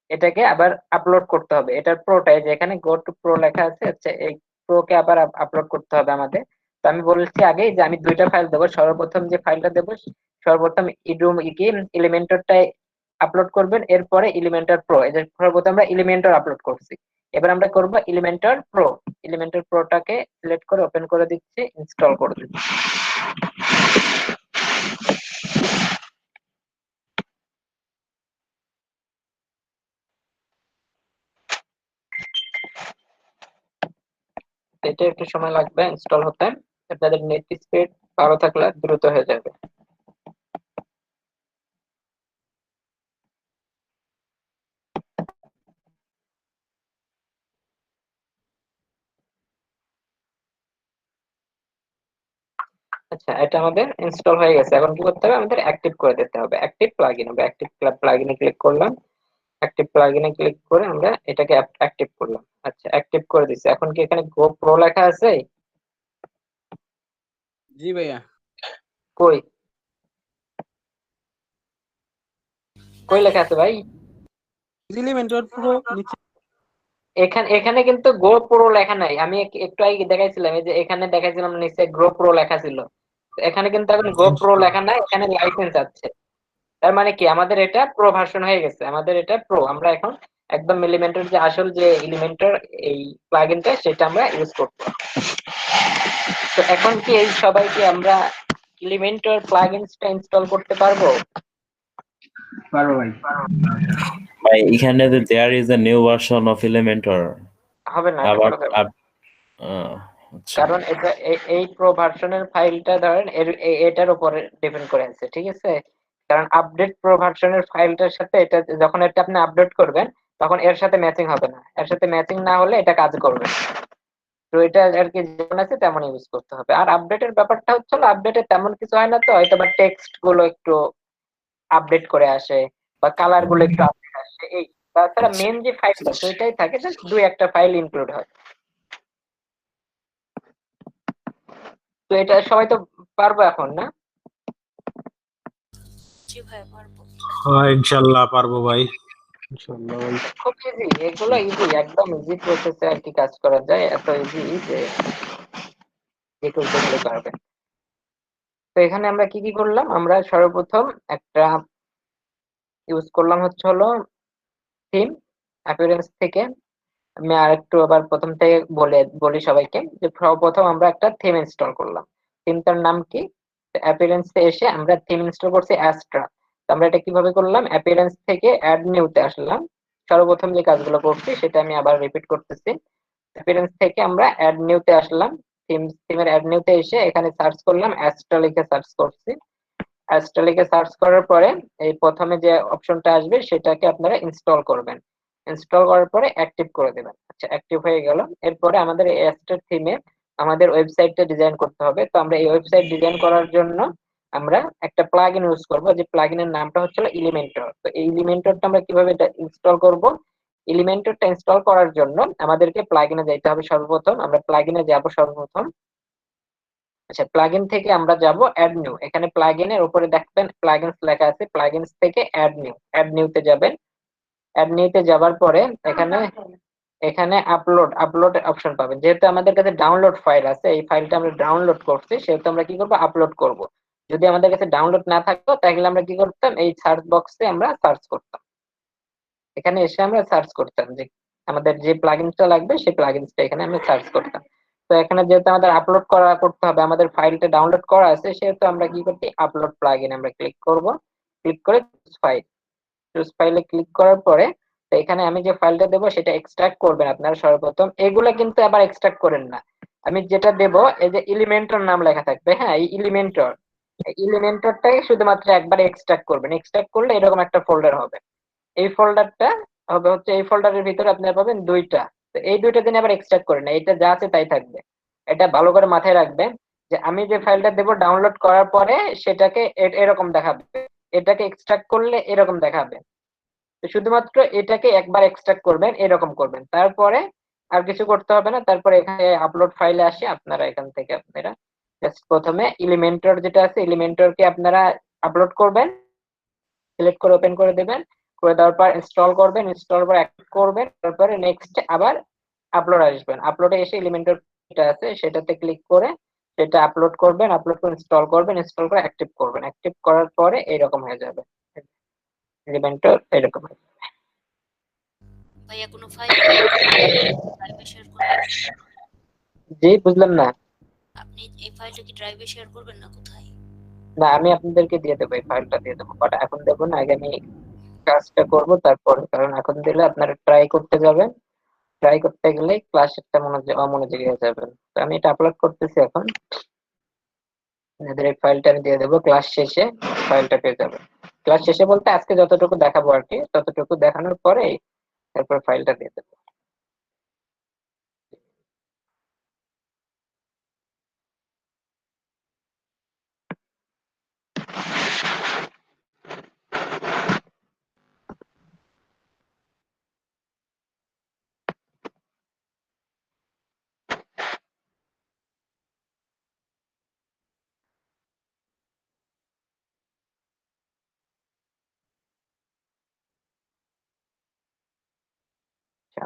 এটাকে আবার আপলোড করতে হবে। এটার প্রোটাই যে এখানে গো টু প্রো লেখা আছে, আচ্ছা এই প্রোকে আবার আপলোড করতে হবে আমাদের। তো আমি বলছি আগেই যে আমি দুইটা ফাইল দেবো। সর্বপ্রথম যে ফাইলটা দেবো, সর্বপ্রথম ইডুম কি এলিমেন্টরটাই আপলোড করবেন, এরপরে এলিমেন্টর প্রো। এই যে সর্বপ্রথম আমরা এলিমেন্টর আপলোড করছি, এবার আমরা করব এলিমেন্টর প্রো। এলিমেন্টর প্রোটাকে সিলেক্ট করে ওপেন করে দিচ্ছি, ইনস্টল করে দিচ্ছি। এটা একটু সময় লাগবে ইনস্টল হতে। আপনাদের নেট স্পিড ভালো থাকলে দ্রুত হয়ে যাবে। আচ্ছা, এটা আমাদের ইনস্টল হয়ে গেছে। এখন কি করতে হবে, আমাদের অ্যাক্টিভ করে দিতে হবে। অ্যাক্টিভ প্লাগইন হবে, অ্যাক্টিভ প্লাগইনে ক্লিক করলাম। অ্যাক্টিভ প্লাগইনে ক্লিক করে আমরা এটাকে অ্যাক্টিভ করলাম। আচ্ছা, অ্যাক্টিভ করে দিছি। এখন কি এখানে গো প্রো লেখা আছে?
জি ভাইয়া।
কই কই লেখা আছে ভাই?
এলিমেন্টর পুরো নিচে।
এখানে এখানে কিন্তু গো প্রো লেখা নাই। আমি একটু আগে দেখাইছিলাম, এই যে এখানে দেখাইছিলাম নিচে গো প্রো লেখা ছিল। তো এখানে কিন্তু এখন গো প্রো লেখা নাই, এখানে লাইসেন্স আছে। তার মানে কি আমাদের এটা প্রো ভার্সন হয়ে গেছে, আমাদের এটা প্রো। আমরা এখন একদম এলিমেন্টর যে আসল যে এলিমেন্টর এই প্লাগইনটা সেটা আমরা ইউজ করব। তো এখন কি এই সবাই কি আমরা এলিমেন্টর প্লাগইনসটা ইনস্টল করতে পারবো?
পারবো ভাই।
ভাই এখানে যে there is a new version of Elementor
হবে না,
আবার
এটা করা যাবে না।
আচ্ছা
কারণ এটা এই প্রো ভার্সনের ফাইলটা ধরেন এটার উপরে ডিপেন্ড করে আছে, ঠিক আছে? কারণ আপডেট প্রো ভার্সনের ফাইলটার সাথে এটা যখন এটা আপনি আপডেট করবেন তখন এর সাথে ম্যাচিং হবে না, এর সাথে ম্যাচিং না হলে এটা কাজ করবে না। তো এটা আর কি যেমন আছে তেমন ইউজ করতে হবে। আর আপডেটের ব্যাপারটা হচ্ছে আপডেটে তেমন কিছু হয় না, তো হয়তো বা টেক্সট গুলো একটু আপডেট করে আসে বা কালার গুলো একটু আপডেট আসে, এই তাছাড়া মেন যে ফাইলটা সেটাই থাকে, জাস্ট দুই একটা ফাইল ইনক্লুড হয়। তো এটা সবাই তো পারবো এখন, না?
জি ভাইয়া পারবো।
হ্যাঁ ইনশাল্লাহ পারবো ভাই।
ইনশাআল্লাহ ভাই।
খুব ইজি, এগুলো ইজি, একদম ইজি প্রসেসে আর কি কাজ করা যায়, এত ইজি যে যে কেউ দেখলে পারবে। তো এখানে আমরা কি কি করলাম, আমরা সর্বপ্রথম একটা ইউজ করলাম হলো থিম অ্যাপিয়ারেন্স থেকে। আমি আরেকটু আবার প্রথম থেকে বলি সবাইকে যে সর্বপ্রথম আমরা একটা থিম ইনস্টল করলাম। থিমটার নাম কি? অ্যাপিয়ারেন্সে এসে আমরা থিম ইনস্টল করছি অ্যাস্ট্রা। তো আমরা এটা কিভাবে করলাম, অ্যাপিয়ারেন্স থেকে অ্যাড নিউতে আসলাম। সর্বপ্রথম যে কাজগুলো করছি সেটা আমি আবার রিপিট করতেছি। অ্যাপিয়ারেন্স থেকে আমরা অ্যাড নিউতে আসলাম। থিমের অ্যাড নিউতে এসে এখানে সার্চ করলাম, অ্যাস্ট্রা লিখে সার্চ করছি। অ্যাস্ট্রা লিখে সার্চ করার পরে এই প্রথমে যে অপশনটা আসবে সেটাকে আপনারা ইনস্টল করবেন। ইনস্টল করার পরে অ্যাক্টিভ করে দেবেন। আচ্ছা, অ্যাক্টিভ হয়ে গেল। এরপরে আমাদের এই অ্যাস্ট্রা থিমে আমাদের ওয়েবসাইটটা ডিজাইন করতে হবে। তো আমরা এই ওয়েবসাইট ডিজাইন করার জন্য আমরা একটা প্লাগইন ইউজ করব, যে প্লাগইনের নামটা হচ্ছে এলিমেন্টর। তো এই এলিমেন্টরটা আমরা কিভাবে ইনস্টল করব, এলিমেন্টরটা ইনস্টল করার জন্য আমাদেরকে প্লাগইনে যাইতে হবে। সর্বপ্রথম আমরা প্লাগইনে যাব সর্বপ্রথম। আচ্ছা, প্লাগইন থেকে আমরা যাব অ্যাড নিউ। এখানে প্লাগইনের উপরে দেখবেন প্লাগইনস লেখা আছে, প্লাগইনস থেকে অ্যাড নিউতে যাবেন। অ্যাড নিউতে যাবার পরে এখানে এখানে আপলোড অপশন পাবেন। যেহেতু আমাদের কাছে ডাউনলোড ফাইল আছে, এই ফাইলটা আমরা ডাউনলোড করছি, সেহেতু আমরা কি করব, আপলোড করব। যদি আমাদের কাছে ডাউনলোড না থাকতো তাহলে আমরা কি করতাম, এই সার্চ বক্সে আমরা সার্চ করতাম, এখানে এসে আমরা সার্চ করতাম যে আমাদের যে প্লাগইনসটা লাগবে সেই প্লাগইনসটা এখানে আমরা সার্চ করতাম। তো এখানে যেহেতু আমাদের আপলোড করতে হবে, আমাদের ফাইলটা ডাউনলোড করা আছে, সেহেতু আমরা কি করতে, আপলোড প্লাগইন আমরা ক্লিক করব। ক্লিক করে চুজ ফাইলে ক্লিক করার পরে তো এখানে আমি যে ফাইলটা দেবো সেটা এক্সট্রাক্ট করবেন আপনারা সর্বপ্রথম। এগুলা কিন্তু আবার এক্সট্রাক্ট করেন না, আমি যেটা দেব এই যে এলিমেন্টর নাম লেখা থাকবে, হ্যাঁ এই এলিমেন্টরটাকে শুধুমাত্র একবার এক্সট্রাক্ট করবেন। এক্সট্রাক্ট করলে এরকম একটা ফোল্ডার হবে, এই ফোল্ডারটা হবে হচ্ছে, এই ফোল্ডারের ভিতরে আপনারা পাবেন দুইটা। তো এই দুইটা দিন আবার এক্সট্রাক্ট করে না, এটা যা আছে তাই থাকবে। এটা ভালো করে মাথায় রাখবেন যে আমি যে ফাইলটা দেবো ডাউনলোড করার পরে সেটাকে এরকম দেখাবে, এটাকে এক্সট্রাক্ট করলে এরকম দেখাবে। তো শুধুমাত্র এটাকে একবার এক্সট্রাক্ট করবেন, এরকম করবেন, তারপরে আর কিছু করতে হবে না। তারপরে এখানে আপলোড ফাইলে আসে, আপনারা এখান থেকে আপনারা জাস্ট প্রথমে এলিমেন্টর যেটা আছে এলিমেন্টরকে আপনারা আপলোড করবেন, সিলেক্ট করে ওপেন করে দেবেন। করে দেওয়ার পর ইনস্টল করবেন, ইনস্টল করে অ্যাক্টিভ করবেন, তারপরে নেক্সট আবার আপলোড আসবেন। আপলোডে এসে এলিমেন্টর যেটা আছে সেটাতে ক্লিক করে সেটা আপলোড করবেন, আপলোড করে ইনস্টল করবেন, ইনস্টল করে অ্যাক্টিভ করবেন। অ্যাক্টিভ করার পরে এরকম হয়ে যাবে এলিমেন্টর, এরকম হয়ে যাবে।
ভাইয়া কোনো ফাইল ড্রাইভে শেয়ার করবেন?
জি, বুঝলাম না।
আপনি এই ফাইলটা কি ড্রাইভে শেয়ার করবেন না কোথায়?
না, আমি আপনাদেরকে দিয়ে দেবো, এই ফাইলটা দিয়ে দেবো, বাট এখন দেবো না, আগে আমি কাজটা করবো তারপর। কারণ এখন দিলে আপনারা ট্রাই করতে যাবেন, ট্রাই করতে গেলে ক্লাস একটা অমনোযোগী হয়ে যাবে। তো আমি এটা আপলোড করতেছি এখন। আপনাদের এই ফাইলটা আমি দিয়ে দেবো, ক্লাস শেষে ফাইলটা পেয়ে যাবেন। ক্লাস শেষে বলতে আজকে যতটুকু দেখাবো আর কি, ততটুকু দেখানোর পরে তারপর ফাইলটা দিয়ে দেবো।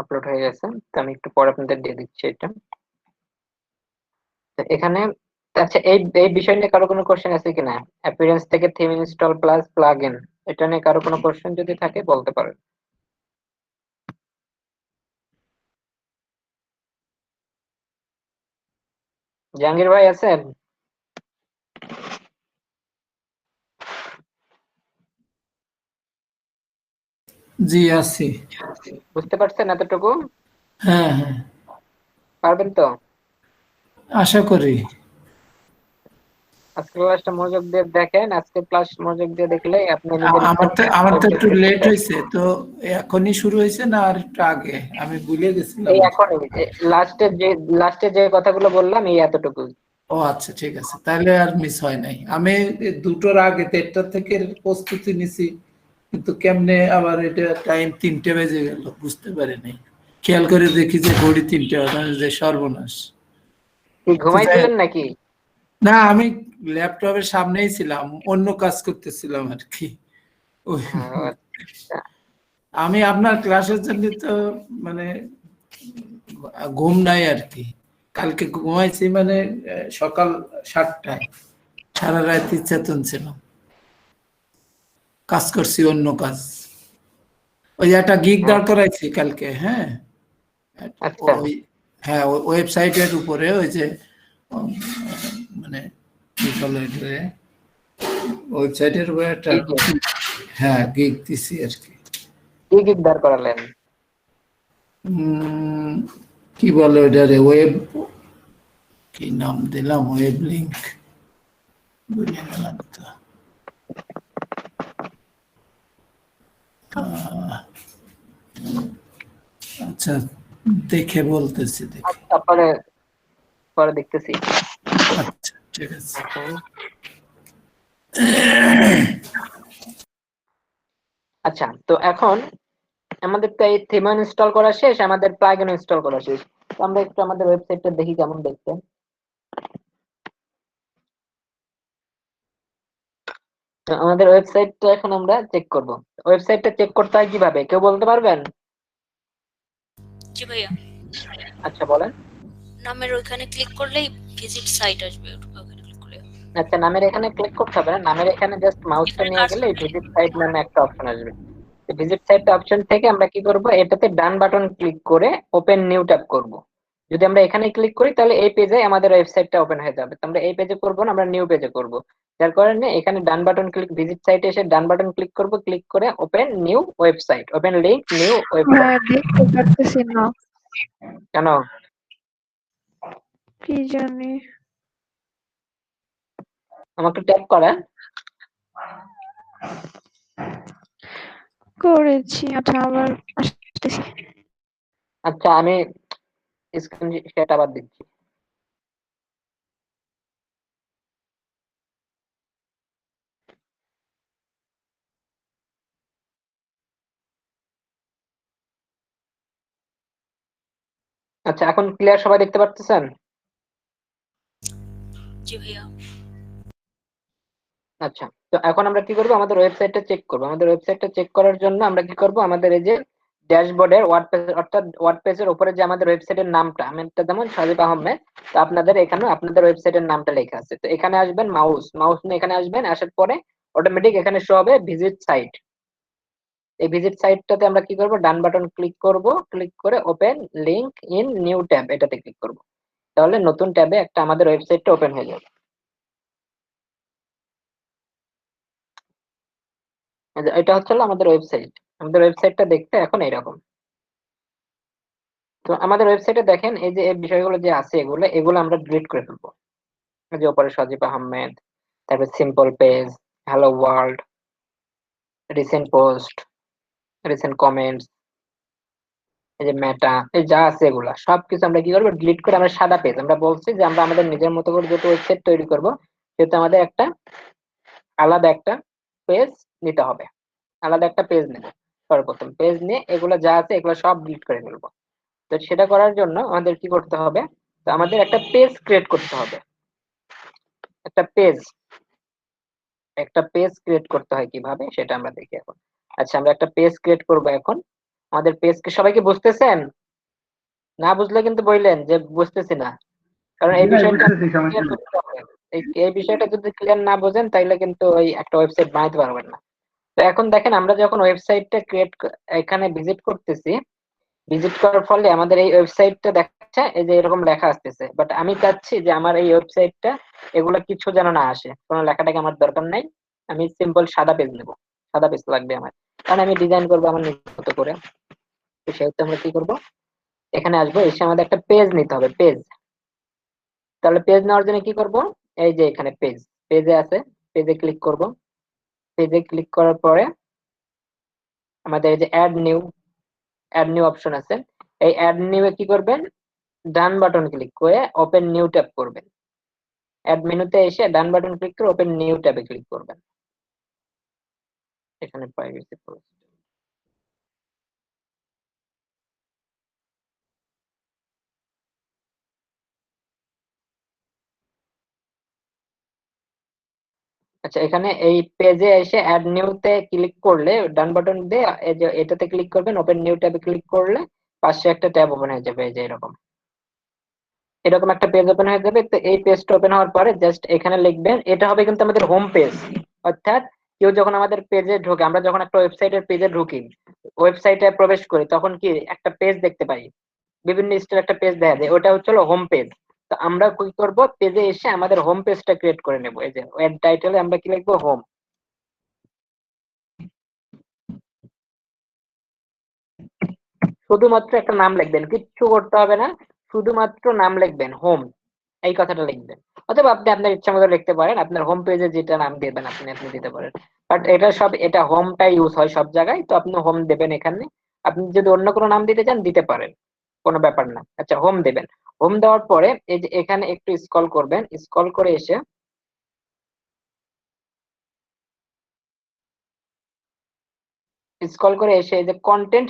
আপলোড হয়ে গেছে, তো আমি একটু পরে আপনাদের দিয়ে দিচ্ছি এটা। তো এখানে আচ্ছা, এই এই বিষয় নিয়ে কারো কোনো কোশ্চেন আছে কিনা? অ্যাপিয়ারেন্স থেকে থিম ইনস্টল প্লাস প্লাগইন, এটা নিয়ে কারো কোনো কোশ্চেন যদি থাকে বলতে পারেন। জাহাঙ্গীর ভাই আছেন?
জি আছি।
বুঝতে পারছেন এতটুকু?
হ্যাঁ হ্যাঁ,
পারবেন তো?
আশা করি।
আজকে ক্লাসটা মনোযোগ দিয়ে দেখেন, আজকে ক্লাস মনোযোগ দিয়ে দেখলে আপনি নিজের
আমার তো একটু লেট হয়েছে, তো এখনই শুরু হয়েছে না আর একটু আগে? আমি ভুলে গেছিলাম।
এই এখনই লাস্টে যে কথাগুলো বললাম এই এতটুকু।
ও আচ্ছা, ঠিক আছে, তাহলে আর মিস হয় নাই। আমি দুটোর আগে 1:30 থেকে প্রস্তুতি নিছি, কিন্তু কেমনে আবার এটা টাইম 3টে বেজে গেল বুঝতে পারি নাই। খেয়াল করে দেখি যে ঘড়ি 3টে, যে সর্বনাশ।
কি ঘুমাইছিলেন নাকি?
না, আমি ল্যাপটপের সামনেই ছিলাম, অন্য কাজ করতেছিলাম আর কি।
আচ্ছা।
আমি আপনার ক্লাসের জন্য তো মানে ঘুম নাই আর কি। কালকে ঘুমাইছি মানে সকাল 7টায়, সারা রাত চেতন ছিলাম, কাজ করছি অন্য কাজ। ওই যে একটা গিগ দাঁড় করাইছি কালকে। হ্যাঁ,
আচ্ছা।
ওই হ্যাঁ, ওয়েবসাইটের উপরে ওই যে মানে কি বলে, ওয়েবসাইটের উপরে একটা, হ্যাঁ, গিগ দিছি আর কি।
কি গিগ দাঁড় করালেন?
কি বলে ওইটারে, ওয়েব, কি নাম দিলাম, ওয়েব লিঙ্ক বুঝে গেলাম তো। আচ্ছা, দেখে বলতেছি, দেখি।
পরে পরে দেখতেছি।
আচ্ছা, ঠিক আছে।
আচ্ছা, তো এখন আমাদের তো এই থিম ইনস্টল করা শেষ, আমাদের প্লাগইন ইনস্টল করা শেষ। তো আমরা একটু আমাদের ওয়েবসাইটটা দেখি কেমন দেখতে। তো আমাদের ওয়েবসাইটটা এখন আমরা চেক করব। ওয়েবসাইটটা চেক করতে হয় কিভাবে, কেউ বলতে পারবেন?
জি ভাইয়া,
আচ্ছা বলেন।
নামের ওইখানে ক্লিক করলেই ভিজিট সাইট আসবে, ওখানে ক্লিক করলে।
আচ্ছা, নামের এখানে ক্লিক করতে হবে না, নামের এখানে জাস্ট মাউসটা
এখানে
নিয়ে
কাজ
গেলে ভিজিট সাইট নামে একটা অপশন আসবে। ভিজিট সাইট অপশন থেকে আমরা কি করব, এটাতে ডান বাটন ক্লিক করে ওপেন নিউ ট্যাব করব। যদি আমরা এখানে ক্লিক করি তাহলে এই পেজে আমাদের ওয়েবসাইটটা ওপেন হয়ে যাবে। তো আমরা এই পেজে করব না, আমরা নিউ পেজে করব। যার কারণে এখানে ডান বাটন ক্লিক, ভিজিট সাইটে এসে ডান বাটন ক্লিক করব, ক্লিক করে open new website, open link new website.
দেখতে পারতেছি না
কেন?
কি জানি।
আমাকে ট্যাপ করেন।
করেছি, আচ্ছা আবার আসতেছি।
আচ্ছা, আমি স্ক্রিন শেয়ারটা আবার দিচ্ছি। আচ্ছা, এখন ক্লিয়ার, সবাই দেখতে পাচ্ছেন?
জি ভাইয়া।
আচ্ছা, তো এখন আমরা কি করব, আমাদের ওয়েবসাইটটা চেক করব। আমাদের ওয়েবসাইটটা চেক করার জন্য আমরা কি করব, আমাদের এই যে ড্যাশবোর্ডের ওয়ার্ডপেজ, অর্থাৎ ওয়ার্ডপেজের উপরে যে আমাদের ওয়েবসাইটের নামটা, আমি একটা যেমন সাজিব আহমেদ, তো আপনাদের এখানে আপনাদের ওয়েবসাইটের নামটা লেখা আছে। তো এখানে আসবেন, মাউস নিয়ে এখানে আসবেন, আসার পরে অটোমেটিক এখানে শো হবে ভিজিট সাইট। এই ভিজিট সাইটটাতে আমরা কি করব, ডান বাটন ক্লিক করব, ক্লিক করে open link in new tab এটাতে ক্লিক করব। তাহলে নতুন ট্যাবে একটা আমাদের ওয়েবসাইটটা ওপেন হয়ে যাবে। এটা হচ্ছে আমাদের ওয়েবসাইট। আমাদের ওয়েবসাইটটা দেখতে এখন এইরকম। তো আমাদের ওয়েবসাইটে দেখেন এই যে এই বিষয়গুলো যে আছে এগুলো আমরা ডিলিট করে ফেলবো। এই যে উপরে সজীব আহমেদ, তারপর simple page, hello world, recent post, recent comments, এই যে মেটা, এই যা আছে এগুলা সবকিছু আমরা কি করবো ডিলিট করে আমরা সাদা পেজ, আমরা বলছি যে আমরা আমাদের নিজের মতো করে যেহেতু ওয়েবসাইট তৈরি করব সেহেতু আমাদের একটা আলাদা একটা পেজ নিতে হবে, আলাদা একটা পেজ নেব। সর্বপ্রথম পেজ নিয়ে এগুলো যা আছে এগুলো সব ডিলিট করে ফেলবো। তো সেটা করার জন্য আমাদের কি করতে হবে, তো আমাদের একটা পেজ ক্রিয়েট করতে হবে। একটা পেজ ক্রিয়েট করতে হয় কিভাবে সেটা আমরা দেখি এখন। আচ্ছা, আমরা একটা পেজ ক্রিয়েট করব এখন। আমাদের পেজকে সবাইকে বুঝতেছেন? না বুঝলে কিন্তু বললেন যে বুঝতেছি না, কারণ এই
জি ভাই,
বিষয়টা
বুঝতেছি, সমস্যা
ক্লিয়ার
নেই।
করতে হবে। এই বিষয়টা যদি ক্লিয়ার না বোঝেন তাইলে কিন্তু ওই একটা ওয়েবসাইট বানাতে পারবেন না। তো এখন দেখেন আমরা যখন ওয়েবসাইটটা ক্রিয়েট এখানে ভিজিট করতেছি, ভিজিট করার ফলে আমাদের এই ওয়েবসাইটটা দেখাচ্ছে এই যে এরকম লেখা আসতেছে, বাট আমি চাচ্ছি যে আমার এই ওয়েবসাইটটা এগুলো কিছু যেন না আসে, কোনো লেখাটাকে আমার দরকার নাই। আমি সিম্পল সাদা পেজ নেব, সাদা পেজ লাগবে আমার, কারণ আমি ডিজাইন করবো আমার নিজের মতো করে। তো সেহেতু আমরা কি করব, এখানে আসবো, এসে আমাদের একটা পেজ নিতে হবে, পেজ। তাহলে পেজ নেওয়ার জন্য কি করব, এই যে এখানে পেজে আছে, পেজে ক্লিক করব। পেজে ক্লিক করার পরে আমাদের এই যে অ্যাড নিউ অপশন আছে, এই অ্যাড নিউ এ কি করবেন, ডান বাটন ক্লিক করে ওপেন নিউ ট্যাব করবেন। অ্যাড মেনুতে এসে ডান বাটন ক্লিক করে ওপেন নিউ ট্যাবে ক্লিক করবেন। এখানে প্রাইভেসি পোস্ট, আচ্ছা এখানে এই পেজে এসে অ্যাড নিউতে ক্লিক করলে ডান বাটন দিয়ে এই যে এটাতে ক্লিক করবেন, ওপেন নিউ ট্যাবে ক্লিক করলে পাশে একটা ট্যাব ওপেন হয়ে যাবে, এই যে এরকম এরকম একটা পেজ ওপেন হয়ে যাবে। তো এই পেজটা ওপেন হওয়ার পরে জাস্ট এখানে লিখবেন, এটা হবে কিন্তু আমাদের হোম পেজ। অর্থাৎ কেউ যখন আমাদের পেজে ঢোকে, আমরা যখন একটা ওয়েবসাইটের পেজে ঢুকি, ওয়েবসাইটে প্রবেশ করি, তখন কি একটা পেজ দেখতে পাই, বিভিন্ন স্টাইল একটা পেজ দেখা যায়, ওটা হচ্ছে হোম পেজ। তো আমরা কি করব, পেজে এসে আমাদের হোম পেজটা ক্রিয়েট করে নেব। এই যে ওয়েব টাইটেলে আমরা কি লিখবো, হোম। শুধুমাত্র একটা নাম লিখবেন, কিচ্ছু করতে হবে না, শুধুমাত্র নাম লিখবেন হোম, এই কথাটা লিখবেন। অথবা আপনি আপনার ইচ্ছা মতো লিখতে পারেন, আপনার হোম পেজে যেটা নাম দেবেন আপনি দিতে পারেন। বাট এটা হোমটা ইউজ হয় সব জায়গায়, তো আপনি হোম দেবেন এখানে। আপনি যদি অন্য কোনো নাম দিতে চান দিতে পারেন, কোনো ব্যাপার না। আচ্ছা, হোম দেবেন। হোম দেওয়ার পরে এই যে এখানে একটু স্ক্রল করবেন, স্ক্রল করে এসে এই যে কন্টেন্ট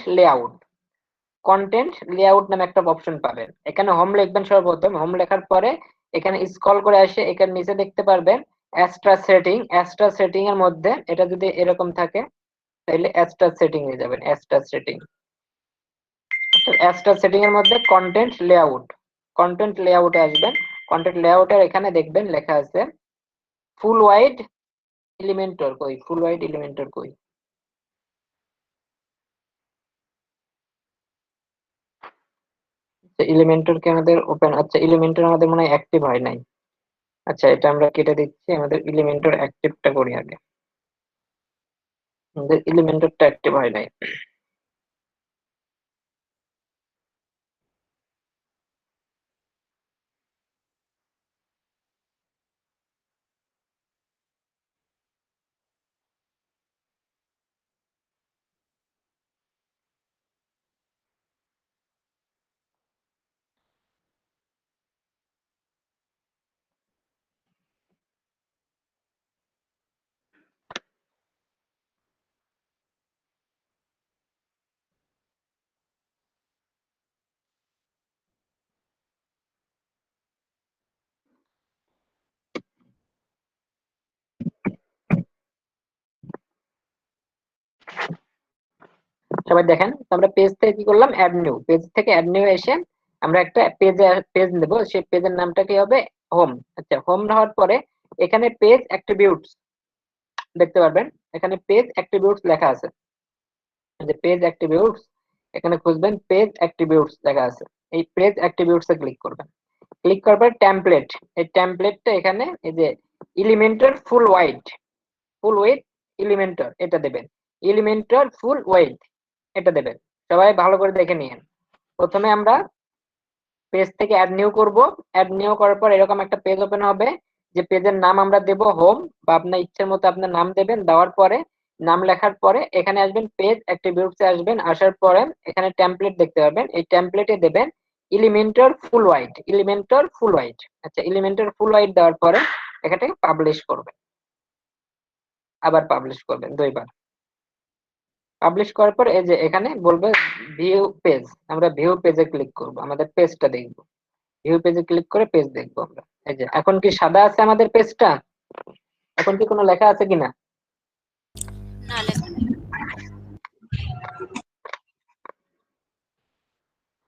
লেআউট নামে একটা অপশন পাবেন। এখানে হোম লিখবেন সর্বপ্রথম, হোম লেখার পরে এখানে স্ক্রল করে আসে এখানে নিচে দেখতে পারবেন এক্সট্রা সেটিং এর মধ্যে এটা যদি এরকম থাকে তাহলে এক্সট্রা সেটিং এ যাবেন, এক্সট্রা সেটিং এর মধ্যে কন্টেন্ট লেআউটে আসবেন। কন্টেন্ট লেআউটের এখানে দেখবেন লেখা আছে ফুল ওয়াইড এলিমেন্টর কই, এলিমেন্টর কি আমাদের ওপেন, আচ্ছা এলিমেন্টর আমাদের মনে হয় অ্যাক্টিভ হয় নাই। আচ্ছা, এটা আমরা কেটে দিচ্ছি, আমাদের এলিমেন্টর অ্যাক্টিভটা করি আগে, আমাদের এলিমেন্টরটা অ্যাক্টিভ হয় নাই। সবাই দেখেন, তো আমরা পেজ থেকে কি করলাম, পেজ থেকে অ্যাড নিউ এসে আমরা একটা পেজ নেব, সেই পেজের নামটা কি হবে, হোম। আচ্ছা, হোম হওয়ার পরে এখানে পেজ অ্যাট্রিবিউটস দেখতে পারবেন, এখানে পেজ অ্যাট্রিবিউটস লেখা আছে, যে পেজ অ্যাট্রিবিউটস, এখানে খুঁজবেন পেজ অ্যাট্রিবিউটস লেখা আছে, এই পেজ অ্যাট্রিবিউটস এ ক্লিক করবেন। ক্লিক করার পর টেমপ্লেট, এই টেমপ্লেটটা এখানে এই যে এলিমেন্টর ফুল ওয়েট এলিমেন্টর এটা দেবেন, এলিমেন্টর ফুল ওয়েট এটা দেবেন। সবাই ভালো করে দেখে নিয়েন, প্রথমে আমরা পেজ থেকে অ্যাড নিউ করব। অ্যাড নিউ করার পর এরকম একটা পেজ ওপেন হবে, যে পেজের নাম আমরা দেব হোম, বা আপনার ইচ্ছের মতো আপনার নাম দেবেন। দেওয়ার পরে নাম লেখার পরে এখানে আসবেন, পেজ অ্যাট্রিবিউটসে আসবেন। আসার পরে এখানে টেমপ্লেট দেখতে পাবেন, এই টেমপ্লেটে দেবেন এলিমেন্টর ফুল হোয়াইট। এলিমেন্টর ফুল হোয়াইট, আচ্ছা এলিমেন্টর ফুল হোয়াইট দেওয়ার পরে এখানে পাবলিশ করবেন, আবার পাবলিশ করবেন 2বার। পাবলিশ করার পর এই যে এখানে বলবে ভিউ পেজ, আমরা ভিউ পেজে ক্লিক করব, আমাদের পেজটা দেখব। ভিউ পেজে ক্লিক করে পেজ দেখবো আমরা। এই যে এখন কি সাদা আছে আমাদের পেজটা? এখন কি কোনো লেখা আছে কিনা?
না লেখা নেই।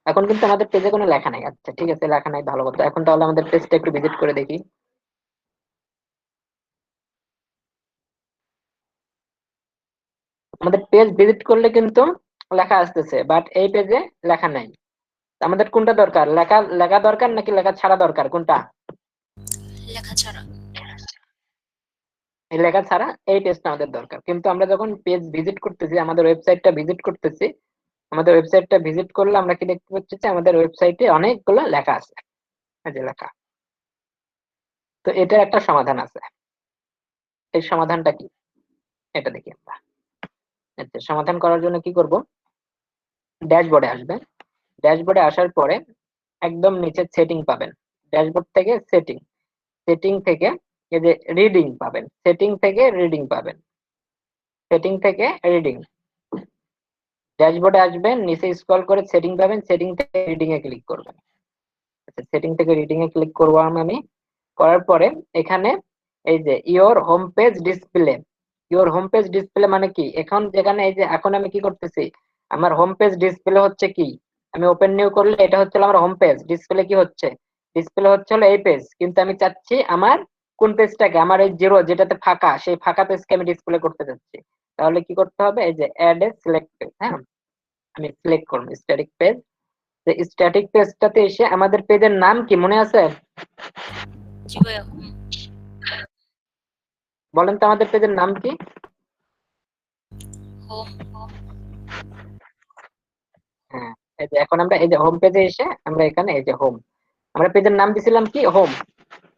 এখন কিন্তু আমাদের পেজে কোনো লেখা নাই। আচ্ছা ঠিক আছে, লেখা নাই, ভালো কথা। এখন তাহলে আমাদের পেজটা একটু ভিজিট করে দেখি। আমাদের পেজ ভিজিট করলে কিন্তু লেখা আসতেছে, বাট এই পেজে লেখা নাই। আমাদের কোনটা দরকার? লেখা লেখা দরকার নাকি লেখা ছাড়া দরকার, কোনটা?
লেখা ছাড়া।
এই লেখা ছাড়া এই পেজটা আমাদের দরকার। কিন্তু আমরা যখন পেজ ভিজিট করতেছি, আমাদের ওয়েবসাইটটা ভিজিট করতেছি, আমাদের ওয়েবসাইটটা ভিজিট করলে আমরা কি দেখতে পাচ্ছি যে আমাদের ওয়েবসাইটে অনেকগুলো লেখা আছে, এই যে লেখা। তো এটার একটা সমাধান আছে। এই সমাধানটা কি, এটা দেখি আমরা। আচ্ছা, সমাধান করার জন্য কি করব? ড্যাশবোর্ডে আসবেন। ড্যাশবোর্ডে আসার পরে একদম নিচে সেটিং পাবেন। ড্যাশবোর্ড থেকে সেটিং, সেটিং থেকে এই যে রিডিং পাবেন, সেটিং থেকে রিডিং পাবেন, সেটিং থেকে রিডিং। ড্যাশবোর্ডে আসবেন, নিচে স্ক্রল করে সেটিং পাবেন, সেটিং থেকে রিডিং এ ক্লিক করবেন। আচ্ছা, সেটিং থেকে রিডিং এ ক্লিক করব আমি। করার পরে এখানে এই যে your home page display, your home page display মানে কি? এখন যেখানে এই যে এখন আমি কি করতেছি, আমার হোম পেজ ডিসপ্লে হচ্ছে কি, আমি ওপেন নিউ করলে এটা হচ্ছে আমার হোম পেজ। ডিসপ্লে কি হচ্ছে? ডিসপ্লে হচ্ছে হলো এই পেজ, কিন্তু আমি চাচ্ছি আমার কোন পেজটাকে, আমার এই জিরো যেটাতে ফাঁকা, সেই ফাঁকা পেজকে আমি ডিসপ্লে করতে চাচ্ছি। তাহলে কি করতে হবে? এই যে অ্যাড এ সিলেক্ট পেজ, হ্যাঁ আমি সিলেক্ট করব স্ট্যাটিক পেজ। স্ট্যাটিক পেজটাতে এসে আমাদের পেজের নাম কি মনে আছে?
জি ভাইয়া।
বলেন তো আমাদের পেজের নাম কি?
হোম।
হ্যাঁ, এই যে এখন আমরা এই যে হোম পেজে এসে আমরা এখানে এই যে হোম, আমরা পেজের নাম দিছিলাম কি হোম,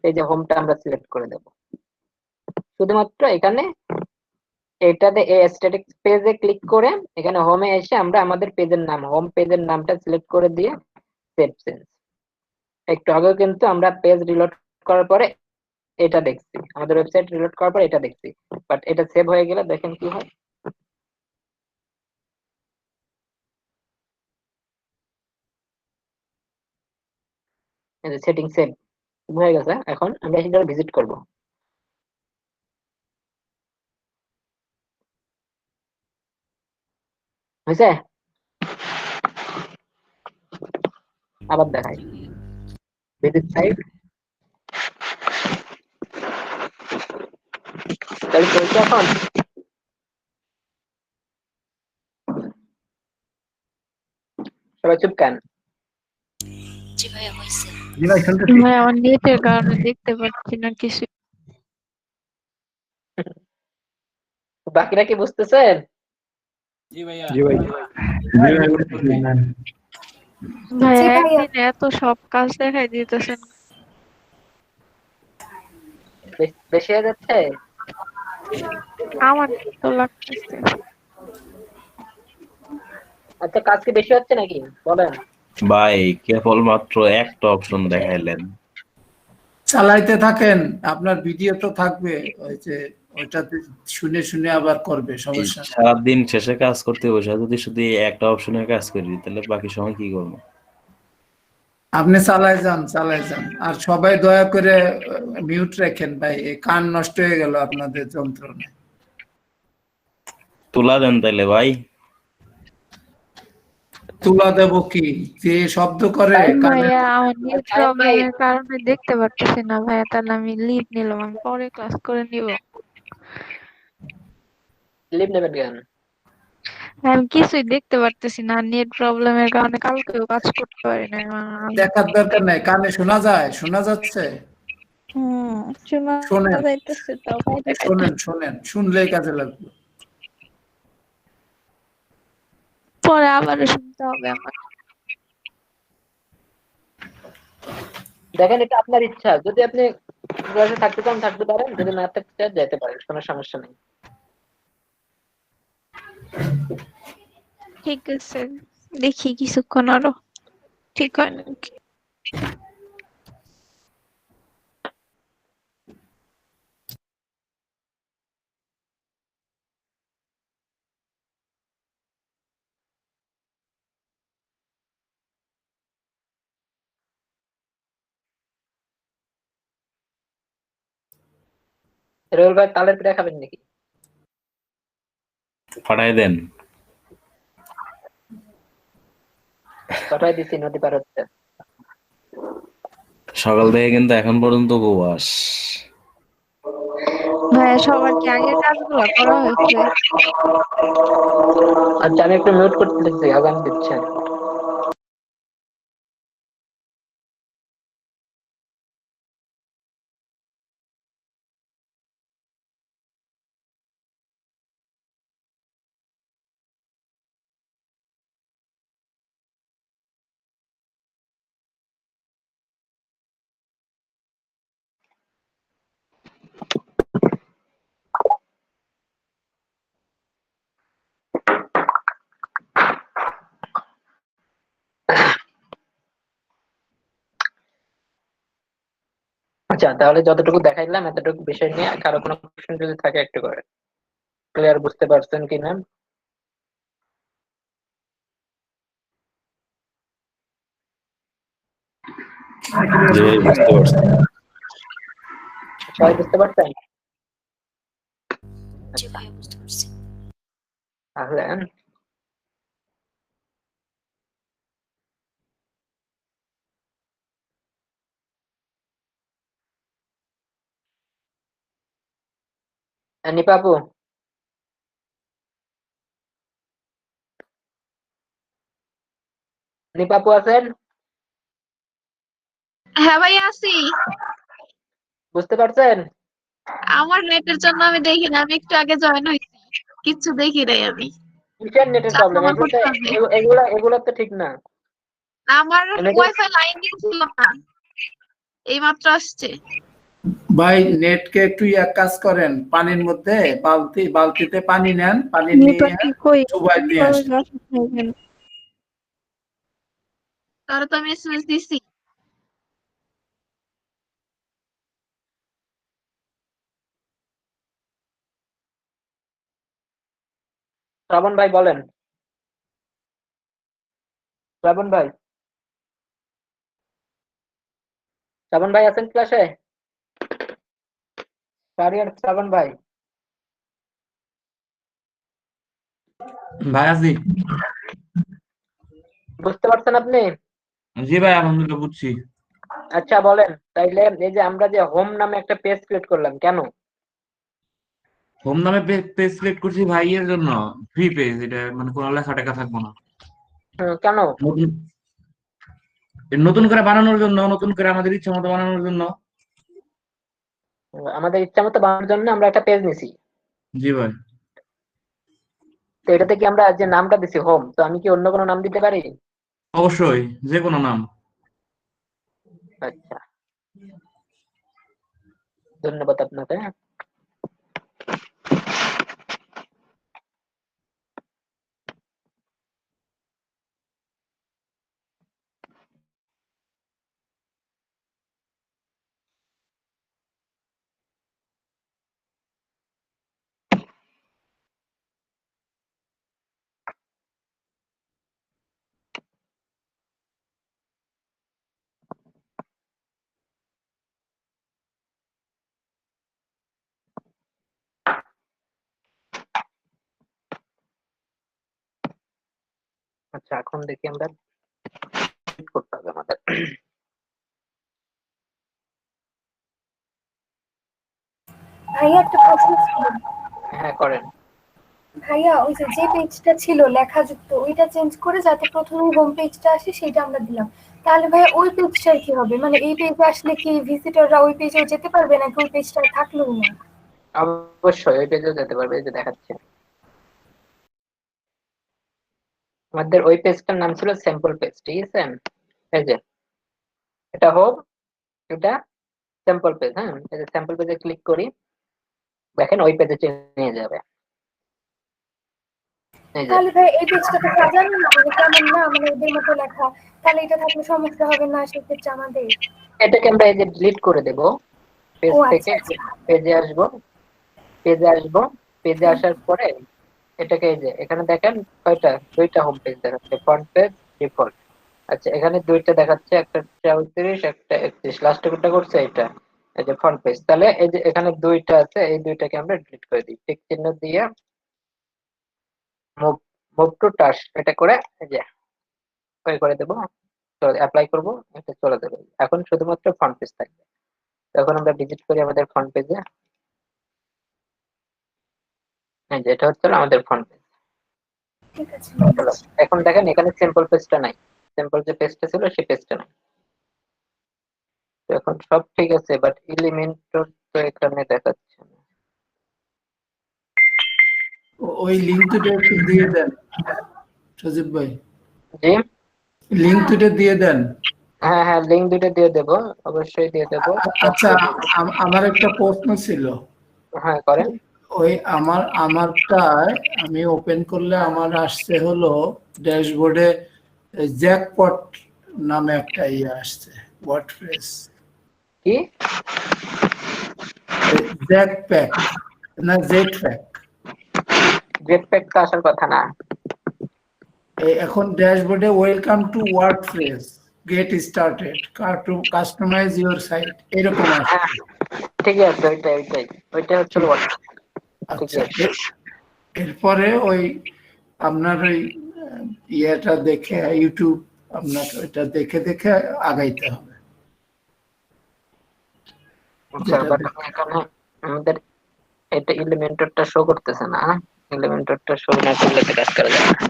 এই যে হোমটা আমরা সিলেক্ট করে দেব। শুধুমাত্র এখানে এটাতে এই স্ট্যাটিক পেজে ক্লিক করে এখানে হোমে এসে আমরা আমাদের পেজের নাম, হোম পেজের নামটা সিলেক্ট করে দিয়ে সেভ চেঞ্জ। একটু আগে কিন্তু আমরা পেজ রিলোড করার পরে এটা দেখছি, আমাদের ওয়েবসাইট রিলোড করার পর এটা দেখছি, বাট এটা সেভ হয়ে গেলে দেখেন কি হয়। এই যে সেটিং সেভ হয়ে গেছে। এখন আমরা সেটা ভিজিট করব। হয়েছে? আবার দেখাই ভিজিট সাইট, তাহলে চলছে এখন। সবাই চুপ কেন?
জি ভাইয়া হয়েছে।
জি ভাই শুনতেছি।
ভাই আমার নেটের কারণে দেখতে পাচ্ছি না কিছু।
বাকিরা কি বুঝতেছেন?
জি ভাইয়া।
জি ভাই।
ভাই
জি ভাইয়া।
একদিনে এত সব কাজ দেখাই দিতেছেন।
বেশি হয়ে যাচ্ছে?
আমার তো লাগতেছে।
আচ্ছা, কাজ কি বেশি হচ্ছে নাকি বলেন?
ভাই কেবল মাত্র একটা অপশন দেখাইলেন।
চালাইতে থাকেন, আপনার ভিডিও তো থাকবে, ওই যে ওইটাতে শুনে শুনে আবার করবে, সমস্যা নেই।
সারাদিন শেষে কাজ করতে বসে যদি শুধু এই একটা অপশনের কাজ করি তাহলে বাকি সময় কি করবো?
আপনি চালাই যান, চালাই যান। আর সবাই দয়া করে মিউট রাখেন ভাই, এই কান নষ্ট হয়ে গেল আপনাদের যন্ত্রণায়।
তুলা দেন তাইলে ভাই।
তুলা দেব কি, যে শব্দ করে কানে।
ভাইয়া আমার নেট প্রবলেমের কারণে দেখতে পারতেছি না ভাইয়া, তাহলে আমি লিভ নিলাম, আমি পরে ক্লাস করে নিব।
লিভ নেবেন কেন?
আমি কিছুই দেখতে পারতেছি না, নেট প্রবলেমের কারণে কালকেও কাজ করতে পারি না।
দেখার দরকার নাই, কানে শোনা যায়, শোনা যাচ্ছে।
শোনা
শোনেন,
যাইতেছে তো বাইরে
শোনেন, শোনেন, শুনলেই কাজে লাগবে।
পরে আবার শুনতে হবে আমার।
দেখেন এটা আপনার ইচ্ছা, যদি আপনি ক্লাসে থাকতে চান থাকতে পারেন, যদি না থাকতে চান যেতে পারেন, কোনো সমস্যা নেই।
ঠিক আছে, দেখি কিছুক্ষণ আরো ঠিক হয় নাকি।
রোল ভাই তালের পিঠা খাবেন নাকি?
পাঠাই দেন।
পাঠাই দিছি, নদী পার হচ্ছে।
সকাল থেকে কিন্তু এখন পর্যন্ত উপবাস।
ভাইয়া সবার কি আগের কাজগুলো করা হয়েছে?
আচ্ছা আমি একটু মিউট করতে দিচ্ছি, আগাম দিচ্ছেন। আচ্ছা তাহলে যতটুকু দেখাইলাম এতটুকু বিষয় নিয়ে কারো কোনো প্রশ্ন যদি থাকে একটু করে ক্লিয়ার, বুঝতে পারছেন কিনা?
জি ভাই, বুঝতে পারছি।
সবাই বুঝতে পারছেন?
জি ভাইয়া বুঝতে পারছি।
তাহলে নিপা আপু, নিপা আপু আছেন?
হ্যাঁ ভাই আছি।
বুঝতে পারছেন?
আমার নেটের জন্য আমি দেখি না, আমি একটু আগে জয়েন হয়েছি, কিচ্ছু দেখি নাই আমি।
কিসের নেটের
চাপ
প্রবলেম?
আমার
এগুলো তো
করতে হবে।
এগুলো তো ঠিক না।
আমার
এনেকে
ওয়াইফাই লাইন ছিল না, এইমাত্র আসছে।
ভাই নেটকে একটু এক কাজ করেন, পানির মধ্যে বালতিতে পানি নেন, পানি নিয়ে চুবাই দিয়ে আসেন।
তাহলে তো আমি এসএমএস দিছি।
শ্রাবণ ভাই বলেন। শ্রাবণ ভাই, শ্রাবণ ভাই আছেন ক্লাসে? কারিয়ার শ্রাবণ ভাই
ভাই আছি।
বুঝতে পারছেন আপনি?
জি ভাই, আলহামদুলিল্লাহ বুঝছি।
আচ্ছা বলেন তাইলে, এই যে আমরা যে হোম নামে একটা পেজ ক্রিয়েট করলাম কেন?
হোম নামে পেজ সিলেক্ট করছি ভাইয়ের জন্য, ফ্রি পেজ, এটা মানে কোনো লেখা টেখা থাকবো না।
কেন?
নতুন নতুন করে বানানোর জন্য, নতুন করে আমাদের ইচ্ছা মতো বানানোর জন্য।
আমাদের ইচ্ছা মতো বানানোর জন্য আমরা একটা পেজ নিছি।
জি ভাই।
তো এটাতে কি আমরা যে নামটা দিছি হোম, তো আমি কি অন্য কোনো নাম দিতে পারি?
অবশ্যই, যে কোনো নাম।
আচ্ছা, ধন্যবাদ আপনাকে। আচ্ছা এখন দেখি আমরা করতে হবে আমাদের।
ভাইয়া একটা প্রশ্ন ছিল।
হ্যাঁ করেন।
ভাইয়া ওই যে পেজটা ছিল লেখাযুক্ত, ওইটা চেঞ্জ করে যাতে প্রথমে হোম পেজটা আসে সেটা আমরা দিলাম। তাহলে ভাইয়া ওই পেজটার কি হবে? মানে এই পেজে আসলে কি ভিজিটররা ওই পেজেও যেতে পারবে নাকি ওই পেজটা থাকলেও না?
অবশ্যই ওই পেজেও যেতে পারবে, এই যে দেখাচ্ছে। আমাদের ওই পেজটার নাম ছিল স্যাম্পল পেজ, ঠিক আছে? এই যে এটা হোম, এটা স্যাম্পল পেজ। হ্যাঁ, এই যে স্যাম্পল পেজে ক্লিক করি, দেখেন ওই পেজে নিয়ে যাবে। এই যে
তাহলে ভাই এই পেজটা তো সাজানো না, মানে কেমন না, মানে ওদের মতো লেখা, তাহলে এটা থাকলে সমস্যা হবে না সেক্ষেত্রে আমাদের?
এটাকে আমরা এই যে ডিলিট করে দেব, পেজ
ও
থেকে
আচ্ছা আচ্ছা।
পেজে আসবো, পেজে আসার পরে এটাকে এই যে এখানে দেখেন কয়টা, দুইটা হোম পেজ দেখাচ্ছে, ফ্রন্ট পেজ, ডিফল্ট। আচ্ছা, এখানে দুইটা দেখাচ্ছে, একটা 34, একটা 31, লাস্টে কোনটা করছে এটা, এই যে ফ্রন্ট পেজ। তাহলে এই যে এখানে দুইটা আছে, এই দুইটাকে আমরা ডিলিট করে দিই, টিক চিহ্ন দিয়ে মুভ মুভ টু টাস্ক এটা করে এই যে ওই করে দেবো, তো অ্যাপ্লাই করব, এটা চলে যাবে। এখন শুধুমাত্র ফ্রন্ট পেজ থাকবে। এখন আমরা ভিজিট করি আমাদের ফ্রন্ট পেজে, এই যে এটা হচ্ছে আমাদের ফ্রন্ট পেজ।
ঠিক আছে।
এখন দেখেন এখানে সিম্পল পেজটা নাই, সিম্পল যে পেজটা ছিল সেই পেজটা নাই। তো এখন সব ঠিক আছে, বাট এলিমেন্টর তো এখানে দেখাচ্ছে না।
ওই লিঙ্ক দুটো একটু দিয়ে দেন সজীব ভাই,
জি,
লিঙ্ক দুটো দিয়ে দেন।
হ্যাঁ হ্যাঁ, লিঙ্ক দুটো দিয়ে দেবো, অবশ্যই দিয়ে দেবো।
আচ্ছা, আমার একটা প্রশ্ন ছিল।
হ্যাঁ করেন।
ওই আমারটায় আমি ওপেন করলে আমার আসছে হলো ড্যাশবোর্ডে জ্যাকপট নামে একটা ইয়ে আসছে, ওয়ার্ডপ্রেস
কি
জ্যাকপ্যাক না জেটপ্যাক।
জেটপ্যাক তো আসার কথা না।
এখন ড্যাশবোর্ডে welcome to WordPress, get started, customize your site এরকম আছে।
হ্যাঁ, ঠিক আছে, ওইটাই হচ্ছে WordPress। ঠিক
আচ্ছা,
আছে,
এরপরে ওই আপনার ওই ইয়েটা দেখে ইউটিউব আপনার ওইটা দেখে দেখে আগাইতে হবে।
আচ্ছা, বাট এখানে আমাদের এটা এলিমেন্টরটা শো করতেছে না। এলিমেন্টরটা শো না করলে তো কাজ করা যাবে না।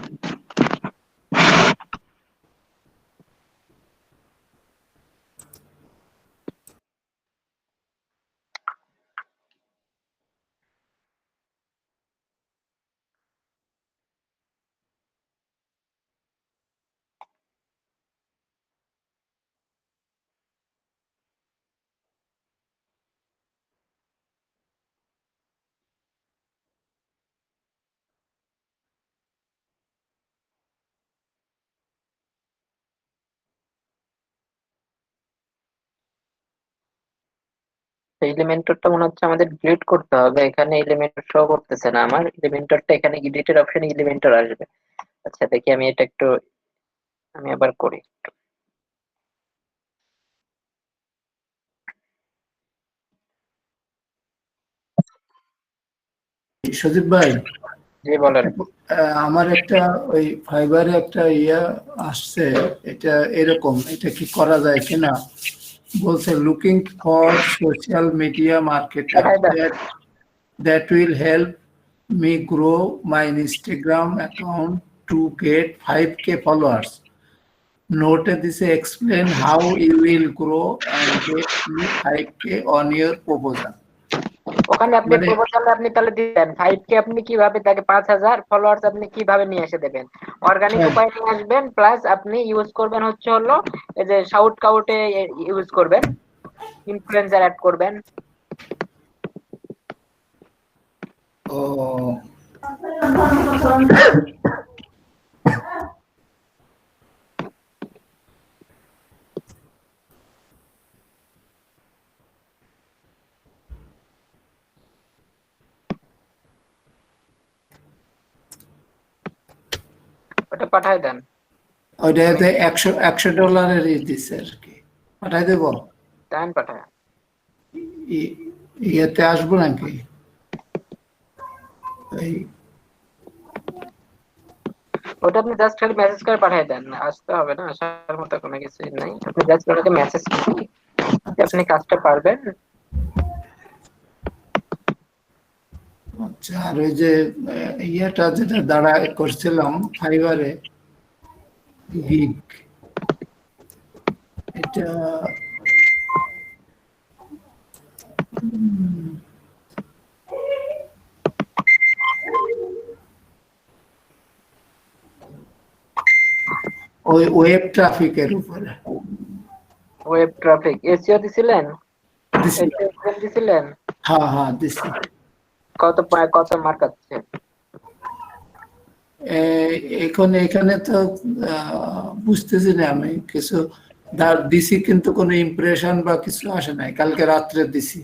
এলিমেন্টরটা মনে হচ্ছে আমাদের ডিলিট করতে হবে, এখানে এলিমেন্টর শো করতেছে না আমার। এলিমেন্টরটা এখানে এডিটের অপশনে এলিমেন্টর আসবে। আচ্ছা দেখি, আমি এটা একটু, আমি আবার করি।
সজীব ভাই,
জি বলেন।
আমার একটা ওই ফাইবারে একটা ইয়ে আসছে, এটা এরকম, এটা কি করা যায় কিনা বলছে, looking for social media marketer that will help me grow my Instagram account to get 5K followers. Note this explain how you will grow and get me 5K on your proposal.
ওখানে আপনি প্রপোজালে আপনি তাহলে দিবেন 5K, আপনি কিভাবে তাকে 5000 followers আপনি কিভাবে নিয়ে এসে দেবেন, অর্গানিক উপায়ে নিয়ে আসবেন, প্লাস আপনি ইউজ করবেন হচ্ছে হলো এই যে শাউট কাউটে ইউজ করবেন, ইনফ্লুয়েন্সার অ্যাড করবেন।
ও
ওটা পাঠায় দেন।
ওইটাতে $100 দিচ্ছে আর কি, পাঠাই দেবো?
দেন পাঠায়।
ইয়েতে আসবো নাকি
ওটা আপনি জাস্ট খালি মেসেজ করে পাঠিয়ে দেন, আসতে হবে না, আসার মতো কোনো কিছু নাই। আপনি জাস্ট ওনাকে মেসেজ করুন যে আপনি কাজটা পারবেন।
আচ্ছা, আর ওই যে ইয়েটা যেটা দাঁড়া করছিলাম ফাইবারে গিগ, এটা ওই ওয়েব ট্রাফিকের উপরে
ওয়েব ট্রাফিক এসইও দিছিলেন,
দিছি।
এসইও এক্সাম দিছিলেন,
হ্যাঁ দিছি।
কত মার্ক আছে?
এখন এখানে তো বুঝতেছি না আমি কিছু দিছি, কিন্তু কোনো ইমপ্রেশন বা কিছু আসে নাই। কালকে রাত্রে দিছি,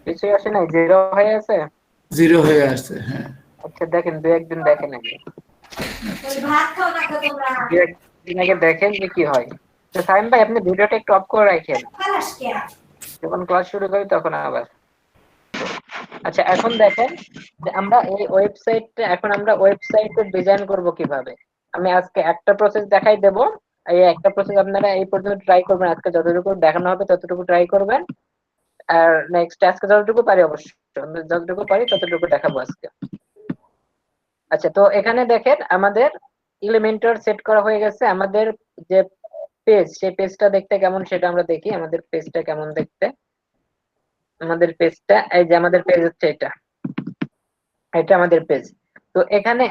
কিছুই আসে নাই, জিরো হয়ে আছে।
0 হয়ে আসছে। হ্যাঁ
আচ্ছা দেখেন, দু একদিন দেখেন আগে, দু একদিন আগে দেখেন যে কি হয়। তো সাইম ভাই আপনি ভিডিওটা একটু অফ করে রাখেন, যখন ক্লাস শুরু করি তখন আবার। আচ্ছা এখন দেখেন যে আমরা এই ওয়েবসাইটটা, এখন আমরা ওয়েবসাইটে ডিজাইন করব কিভাবে। আমি আজকে একটা প্রসেস দেখাই দেব, এই একটা প্রসেস আপনারা এই পর্যন্ত ট্রাই করবেন, আজকে যতটুকু দেখানো হবে ততটুকু ট্রাই করবেন। আর নেক্সট আজকে যতটুকু পারি, অবশ্যই আমরা যতটুকু পারি ততটুকু দেখাবো আজকে। আচ্ছা তো এখানে দেখেন আমাদের এলিমেন্টর সেট করা হয়ে গেছে। আমাদের যে পেজ, সেই পেজটা দেখতে কেমন সেটা আমরা দেখি। আমাদের পেজটা কেমন দেখতে, আমাদের পেজটা এই যে আমাদের পেজ হচ্ছে এটা, এটা আমাদের পেজ। তো এখানে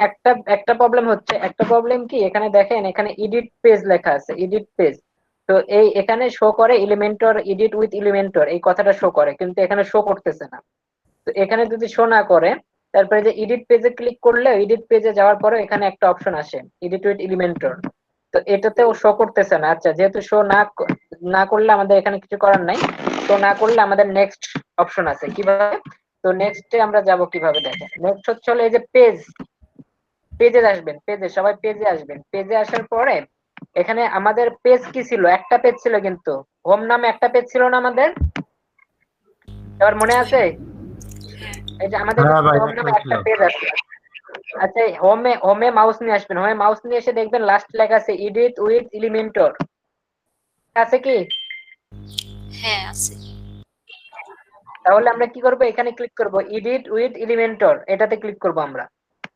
একটা প্রবলেম হচ্ছে, একটা প্রবলেম কি, এখানে দেখেন এখানে এডিট পেজ লেখা আছে, এডিট পেজ। তো এই এখানে শো করে এলিমেন্টর, এডিট উইথ এলিমেন্টর এই কথাটা শো করে, কিন্তু এখানে শো করতেছে না। তো এখানে যদি শো না করে, তারপরে যে এডিট পেজে ক্লিক করলে, এডিট পেজে যাওয়ার পরে এখানে একটা অপশন আসে এডিট উইথ এলিমেন্টর, তো এটাতেও শো করতেছে না। আচ্ছা যেহেতু শো না করলে আমাদের এখানে কিছু করার নাই। শো না করলে আমাদের নেক্সট অপশন আছে, কিভাবে, তো নেক্সটে আমরা যাব কিভাবে দেখেন। নেক্সট হচ্ছে হলো এই যে পেজ, পেজে আসবেন, পেজে সবাই পেজে আসবেন। পেজে আসার পরে এখানে আমাদের পেজ কি ছিল, একটা পেজ ছিল, কিন্তু হোম নামে একটা পেজ ছিল না আমাদের, এবার মনে আছে? এই যে আমাদের
হ্যাঁ ভাই,
হোম নামে
একটাই
একটা
ছিল।
পেজ আছে। আচ্ছা হোমে মাউস নিয়ে আসবেন, হোমে মাউস নিয়ে এসে দেখবেন লাস্ট লেখা আছে এডিট উইথ এলিমেন্টর, আছে কি?
হ্যাঁ আছে।
তাহলে আমরা কি করব, এখানে ক্লিক করব এডিট উইথ এলিমেন্টর, এটাতে ক্লিক করব আমরা।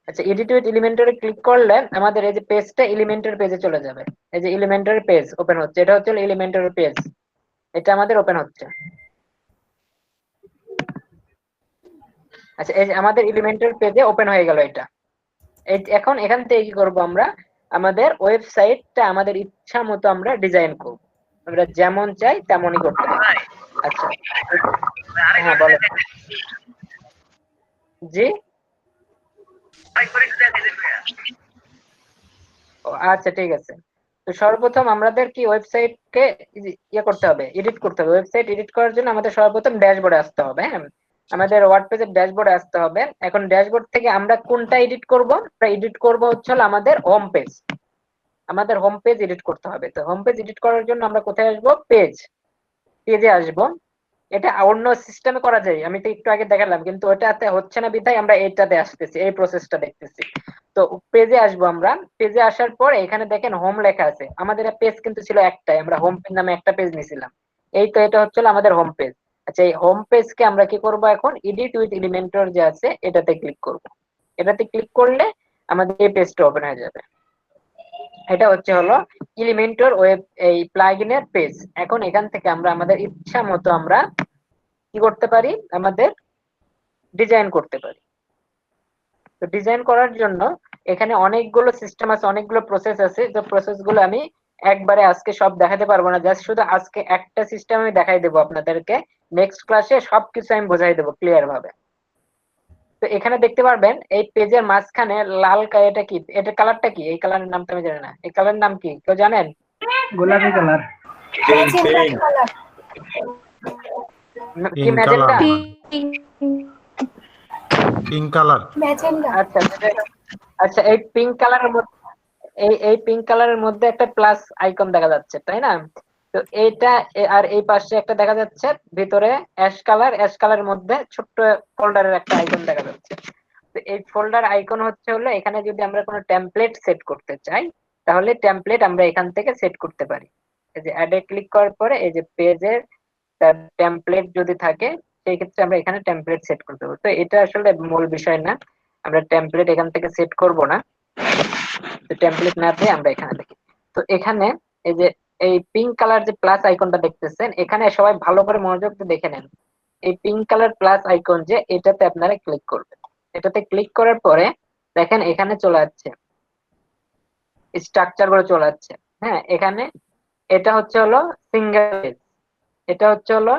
আচ্ছা এডিট উইথ এলিমেন্টরে ক্লিক করলে আমাদের এই যে পেজটা এলিমেন্টর পেজে চলে যাবে। এই যে এলিমেন্টর পেজ ওপেন হচ্ছে, এটা হচ্ছে এলিমেন্টর পেজ, এটা আমাদের ওপেন হচ্ছে। আচ্ছা এই যে আমাদের এলিমেন্টর পেজে ওপেন হয়ে গেল এটা। এখন এখান থেকে কি করব, আমরা আমাদের ওয়েবসাইটটা আমাদের ইচ্ছা মতো আমরা ডিজাইন করব, আমরা যেমন চাই তেমনই করতে পারি। আচ্ছা হ্যাঁ বলেন। জি আচ্ছা ঠিক আছে। তো সর্বপ্রথম আমাদের কি ওয়েবসাইটকে ইয়ে করতে হবে, এডিট করতে হবে। ওয়েবসাইট এডিট করার জন্য আমাদের সর্বপ্রথম ড্যাশবোর্ডে আসতে হবে। হ্যাঁ আমাদের ওয়ার্ডপ্রেসের ড্যাশবোর্ডে আসতে হবে। এখন ড্যাশবোর্ড থেকে আমরা কোনটা এডিট করব, আমরা এডিট করব হচ্ছে আমাদের হোম পেজ, আমাদের হোম পেজ এডিট করতে হবে। তো হোম পেজ এডিট করার জন্য আমরা কোথায় আসবো, পেজে আসবো। এটা অন্য সিস্টেমে করা যায়, আমি তো একটু আগে দেখালাম, কিন্তু ওটাতে হচ্ছে না বিধায় আমরা এইটাতে আসতেছি, এই প্রসেসটা দেখতেছি। তো পেজে আসবো আমরা। পেজে আসার পর এখানে দেখেন হোম লেখা আছে, আমাদের পেজ কিন্তু ছিল একটাই, আমরা হোম পেজ নামে একটা পেজ নিয়েছিলাম। এই তো এটা হচ্ছে আমাদের হোম পেজ। আচ্ছা এই হোম পেজকে আমরা কি করব, এখন এডিট উইথ এলিমেন্টর যে আছে এটাতে ক্লিক করব। এটাতে ক্লিক করলে আমাদের এই পেজটা ওপেন হয়ে যাবে। এটা হচ্ছে হলো এলিমেন্টর ওয়েব এই প্লাগইনের পেজ। এখন এখান থেকে আমরা আমাদের ইচ্ছা মতো আমরা কি করতে পারি, আমাদের ডিজাইন করতে পারি। তো ডিজাইন করার জন্য এখানে অনেকগুলো সিস্টেম আছে, অনেকগুলো প্রসেস আছে, যে প্রসেস গুলো আমি একবারে আজকে সব দেখাতে পারবো না, জাস্ট শুধু আজকে একটা সিস্টেম আমি দেখাই দেবো আপনাদেরকে। নেক্সট ক্লাসে সবকিছু আমি বোঝাই দেবো ক্লিয়ার ভাবে। তো এখানে দেখতে পারবেন এই পেজের মাঝখানে লাল এটা কি, এটা কালারটা কি, এই কালারের নামটা আমি জানি না, এই কালারের নাম কি কেউ জানেন?
গোলাপি কালার,
কি ম্যাজেন্টা?
Pink colour.
আচ্ছা আচ্ছা এই পিঙ্ক কালারের মধ্যে, এই পিঙ্ক কালারের মধ্যে একটা প্লাস আইকন দেখা যাচ্ছে তাই না? তো এইটা আর এই পাশে একটা দেখা যাচ্ছে ভিতরে অ্যাশ কালারের মধ্যে ছোট্ট ফোল্ডারের একটা আইকন দেখা যাচ্ছে। তো এই ফোল্ডার আইকন হচ্ছে হলো, এখানে যদি আমরা কোনো টেমপ্লেট সেট করতে চাই তাহলে টেমপ্লেট আমরা এখান থেকে সেট করতে পারি। এই যে অ্যাডে ক্লিক করার পরে এই যে পেজের টেমপ্লেট যদি থাকে সেই ক্ষেত্রে আমরা এখানে টেমপ্লেট সেট করতে পারবো। তো এটা আসলে মূল বিষয় না, আমরা টেমপ্লেট এখান থেকে সেট করব না। তো টেমপ্লেট না দিয়ে আমরা এখানে দেখি। তো এখানে এই যে এই পিঙ্ক কালার যে প্লাস আইকনটা দেখতেছেন, এখানে সবাই ভালো করে মনোযোগ দিয়ে দেখে নেন। এই পিঙ্ক কালার প্লাস আইকন যে এটাতে আপনারা ক্লিক করবেন। এটাতে ক্লিক করার পরে দেখেন এখানে চলে যাচ্ছে স্ট্রাকচার গুলো চলে যাচ্ছে। হ্যাঁ এখানে এটা হচ্ছে হলো সিঙ্গেল পেজ, এটা হচ্ছে হলো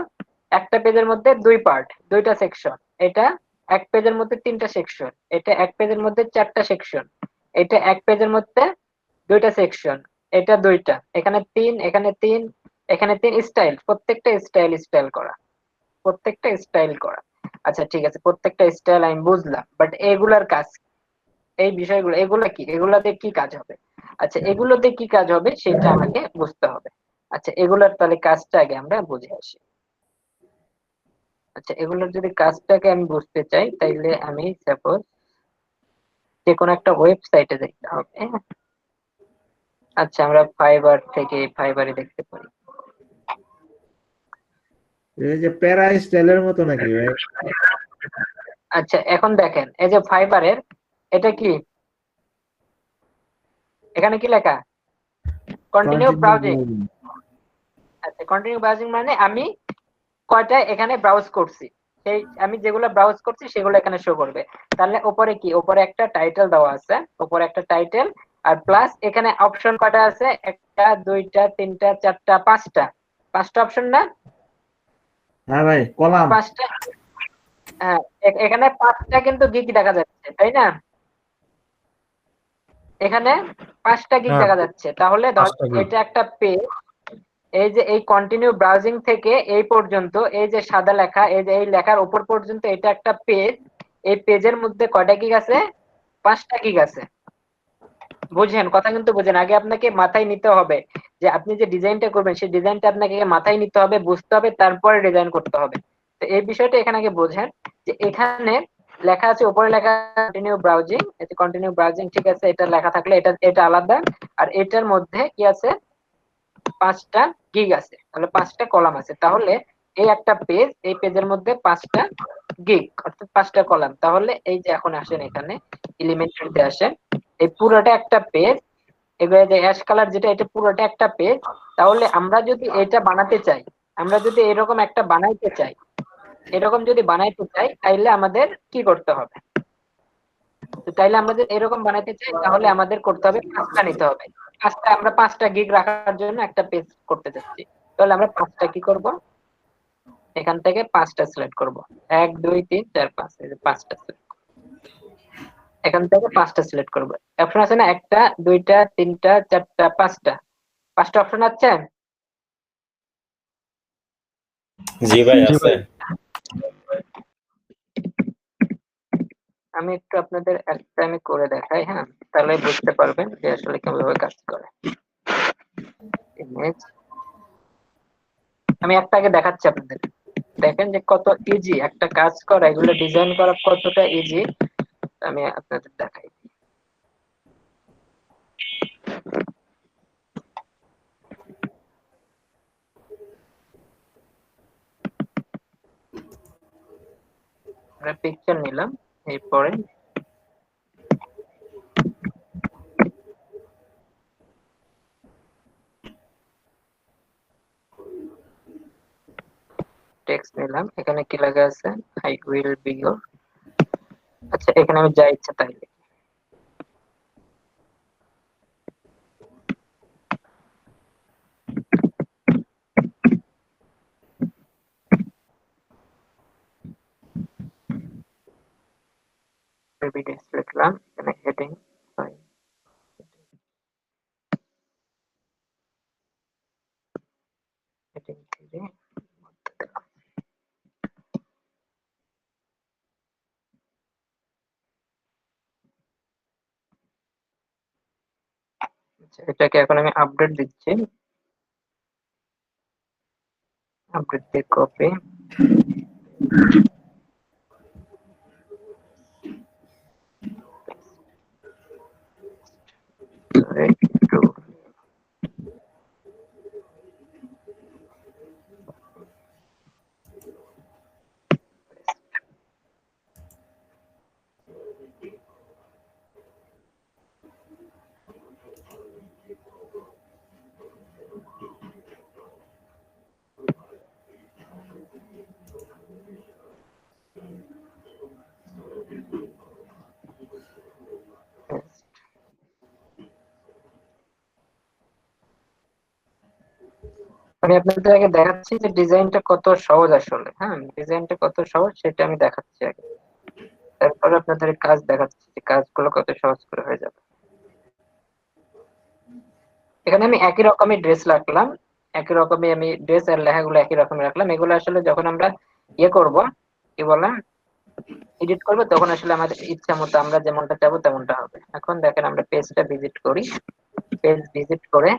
একটা পেজের মধ্যে দুই পার্ট, দুইটা সেকশন। এটা এক পেজের মধ্যে তিনটা সেকশন, এটা এক পেজের মধ্যে চারটা সেকশন, এটা এক পেজের মধ্যে দুইটা সেকশন, এটা দুইটা, এখানে তিন, এখানে তিন, এখানে তিন। স্টাইল, প্রত্যেকটা স্টাইল স্টাইল করা, প্রত্যেকটা স্টাইল করা। আচ্ছা ঠিক আছে, প্রত্যেকটা স্টাইল আমি বুঝলাম, বাট এগুলার কাজ, এই বিষয়গুলো, এগুলা কি, এগুলাতে কি কাজ হবে? আচ্ছা এগুলোতে কি কাজ হবে সেটা আমাকে বুঝতে হবে। আচ্ছা এগুলার তাহলে কাজটা আগে আমরা বুঝে আসি। আচ্ছা এগুলোর যদি কাজটাকে আমি বুঝতে চাই, তাইলে আমি সাপোজ যে কোনো একটা ওয়েবসাইটে দেখতে হবে। আচ্ছা আমরা ফাইবার থেকে, ফাইবারে দেখতে পারি।
এই যে প্যারা স্টাইলের মতো নাকি ভাই?
আচ্ছা এখন দেখেন, এই যে ফাইবারের, এটা কি, এখানে কি লেখা? Continue browsing. আচ্ছা কন্টিনিউ ব্রাউজিং মানে আমি কয়টা এখানে ব্রাউজ করছি, সেই আমি যেগুলো ব্রাউজ করছি সেগুলো এখানে শো করবে। তাহলে উপরে কি, উপরে একটা টাইটেল দেওয়া আছে, উপরে একটা টাইটেল, আর প্লাস এখানে অপশন কয়টা আছে? একটা, দুইটা, তিনটা, চারটা, পাঁচটা, পাঁচটা অপশন না?
হ্যাঁ ভাই, কলাম।
পাঁচটা। হ্যাঁ, এখানে পাঁচটা কিন্তু গিগ দেখা যাচ্ছে, তাই না? এখানে পাঁচটা গিগ
হ্যাঁ,
দেখা যাচ্ছে। তাহলে ধর
5টা gig।
এটা একটা পেজ, এই যে এই কন্টিনিউ ব্রাউজিং থেকে এই পর্যন্ত, এই যে সাদা লেখা, এই যে এই লেখার উপর পর্যন্ত, এটা একটা পেজ। এই পেজের মধ্যে কয়টা গিগ আছে? পাঁচটা গিগ আছে। বুঝেন কথা, কিন্তু বুঝেন, আগে আপনাকে মাথায় নিতে হবে যে আপনি যে ডিজাইনটা করবেন সেই ডিজাইনটা আপনাকে মাথায় নিতে হবে, বুঝতে হবে, তারপরে ডিজাইন করতে হবে। তো এই বিষয়টা এখানে আগে বোঝেন যে এখানে লেখা আছে, উপরে লেখা কন্টিনিউ ব্রাউজিং, এই কন্টিনিউ ব্রাউজিং, ঠিক আছে, এটা লেখা থাকলে এটা এটা আলাদা। আর এটার মধ্যে কি আছে? পাঁচটা গিগ আছে, তাহলে পাঁচটা কলাম আছে। তাহলে এই একটা পেজ, এই পেজের মধ্যে পাঁচটা গিগ, অর্থাৎ পাঁচটা কলাম। তাহলে এই যে এখন আসেন এখানে এলিমেন্টারিতে আসেন, এই পুরোটা একটা পেজ, এবারে যে অ্যাশ কালার যেটা, এটা পুরোটা একটা পেজ। তাহলে আমরা যদি এটা বানাতে চাই, আমরা যদি এরকম একটা বানাইতে চাই, এরকম যদি বানাইতে চাই, তাইলে আমাদের কি করতে হবে? তো তাইলে আমাদের এরকম বানাইতে চাই, তাহলে আমাদের করতে হবে পাঁচটা নিতে হবে। পাঁচটা, আমরা পাঁচটা গিগ রাখার জন্য একটা পেজ করতে যাচ্ছি। তাহলে আমরা পাঁচটা কি করব? এখান থেকে পাঁচটা সিলেক্ট করব। 1 2 3 4 5, এই যে পাঁচটা select করব। এখান থেকে পাঁচটা সিলেক্ট করব। অপশন আছে না, একটা, দুইটা, তিনটা, চারটা, পাঁচটা, পাঁচটা অপশন আছে।
জি ভাই আছে।
আমি একটু আপনাদের একটা আমি করে দেখাই, হ্যাঁ, তাহলে বুঝতে পারবেন যে আসলে কিভাবে কাজ করে। Image, আমি একটা আগে দেখাচ্ছি আপনাদের, দেখেন যে কত ইজি একটা কাজ করা, এগুলো ডিজাইন করা কতটা ইজি। আমি আপনাদের দেখাই। আমরা পিকচার নিলাম, এরপরে টেক্সট নিলাম, এখানে কি লেখা আছে? I will be your. আচ্ছা এখানে আমি যা ইচ্ছা তাই লিখি। এভিডেন্স লিখলাম, এখানে হেডিং, সরি, হেডিং থেকে মধ্যে দিলাম। আচ্ছা, এটাকে এখন আমি আপডেট দিচ্ছি, আপডেট দিয়ে কপি, একটু আমি আপনাদের আগে দেখাচ্ছি যে ডিজাইনটা কত সহজ আসলে। হ্যাঁ, ডিজাইনটা কত সহজ সেটা আমি দেখাচ্ছি আগে, তারপর আপনাদের কাজ দেখাচ্ছি যে কাজগুলো কত সহজ করে হয়ে যাবে। এখানে আমি একই রকমের ড্রেস রাখলাম, একই রকমই আমি ড্রেস আর লেখাগুলো একই রকমের রাখলাম। এগুলো আসলে যখন আমরা ইয়ে করব, কি বলেন, এডিট করবো, তখন আসলে আমাদের ইচ্ছা মতো আমরা যেমনটা চাবো তেমনটা হবে। এখন দেখেন আমরা পেজটা ভিজিট করি, পেজ ভিজিট করে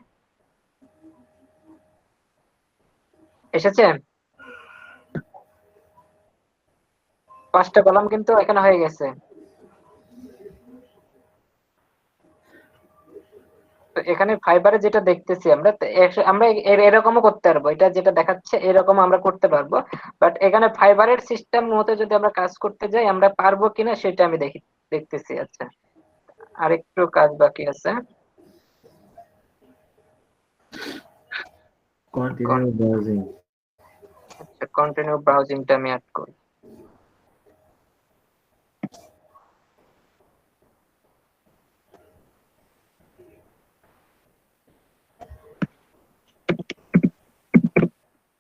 এসেছে 5টা কলাম কিন্তু এখানে হয়ে গেছে। তো এখানে ফাইবারে যেটা দেখতেছি আমরা, তো আমরা এরকমও করতে পারবো, এটা যেটা দেখাচ্ছে এরকম আমরা করতে পারবো। বাট এখানে ফাইবারের সিস্টেম মতো যদি আমরা কাজ করতে যাই আমরা পারবো কিনা সেটা আমি দেখতেছি। আচ্ছা, আরেকটু কাজ বাকি আছে।
Continue browsing.
আচ্ছা, কন্টিনিউ ব্রাউজিংটা আমি অ্যাড করি।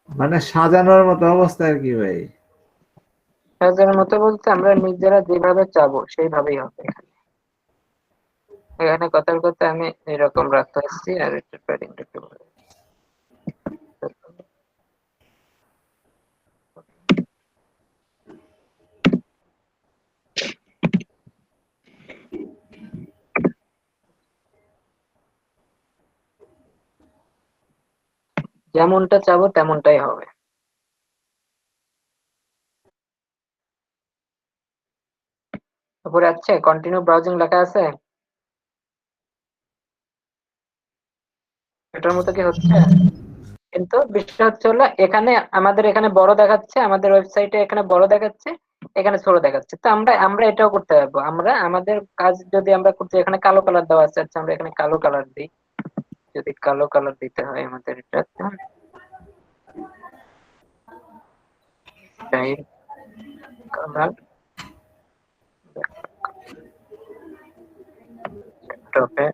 মানে সাজানোর মতো অবস্থা আর কি ভাই।
সাজানোর মতো বলতে আমরা নিজেরা যেভাবে চাবো সেইভাবেই হবে। এখানে কথার কথা আমি এরকম রাখতে আসছি, আর একটু প্যাডিংটা একটু বলে দিচ্ছি। যেমনটা চাবো তেমনটাই হবে। তারপরে আছে কন্টিনিউ ব্রাউজিং লেখা আছে, এটার মতো কি হচ্ছে? কিন্তু বিষয় হচ্ছে হলো এখানে আমাদের এখানে বড় দেখাচ্ছে, আমাদের ওয়েবসাইটে এখানে বড় দেখাচ্ছে, এখানে ছোট দেখাচ্ছে। তো আমরা আমরা এটাও করতে পারবো। আমরা আমাদের কাজ যদি আমরা করতে, এখানে কালো কালার দেওয়া আছে, আচ্ছা আমরা এখানে কালো কালার দিই। যদি কালো কালার দিতে হয় আমাদের এটা স্টাইল কালার, টপে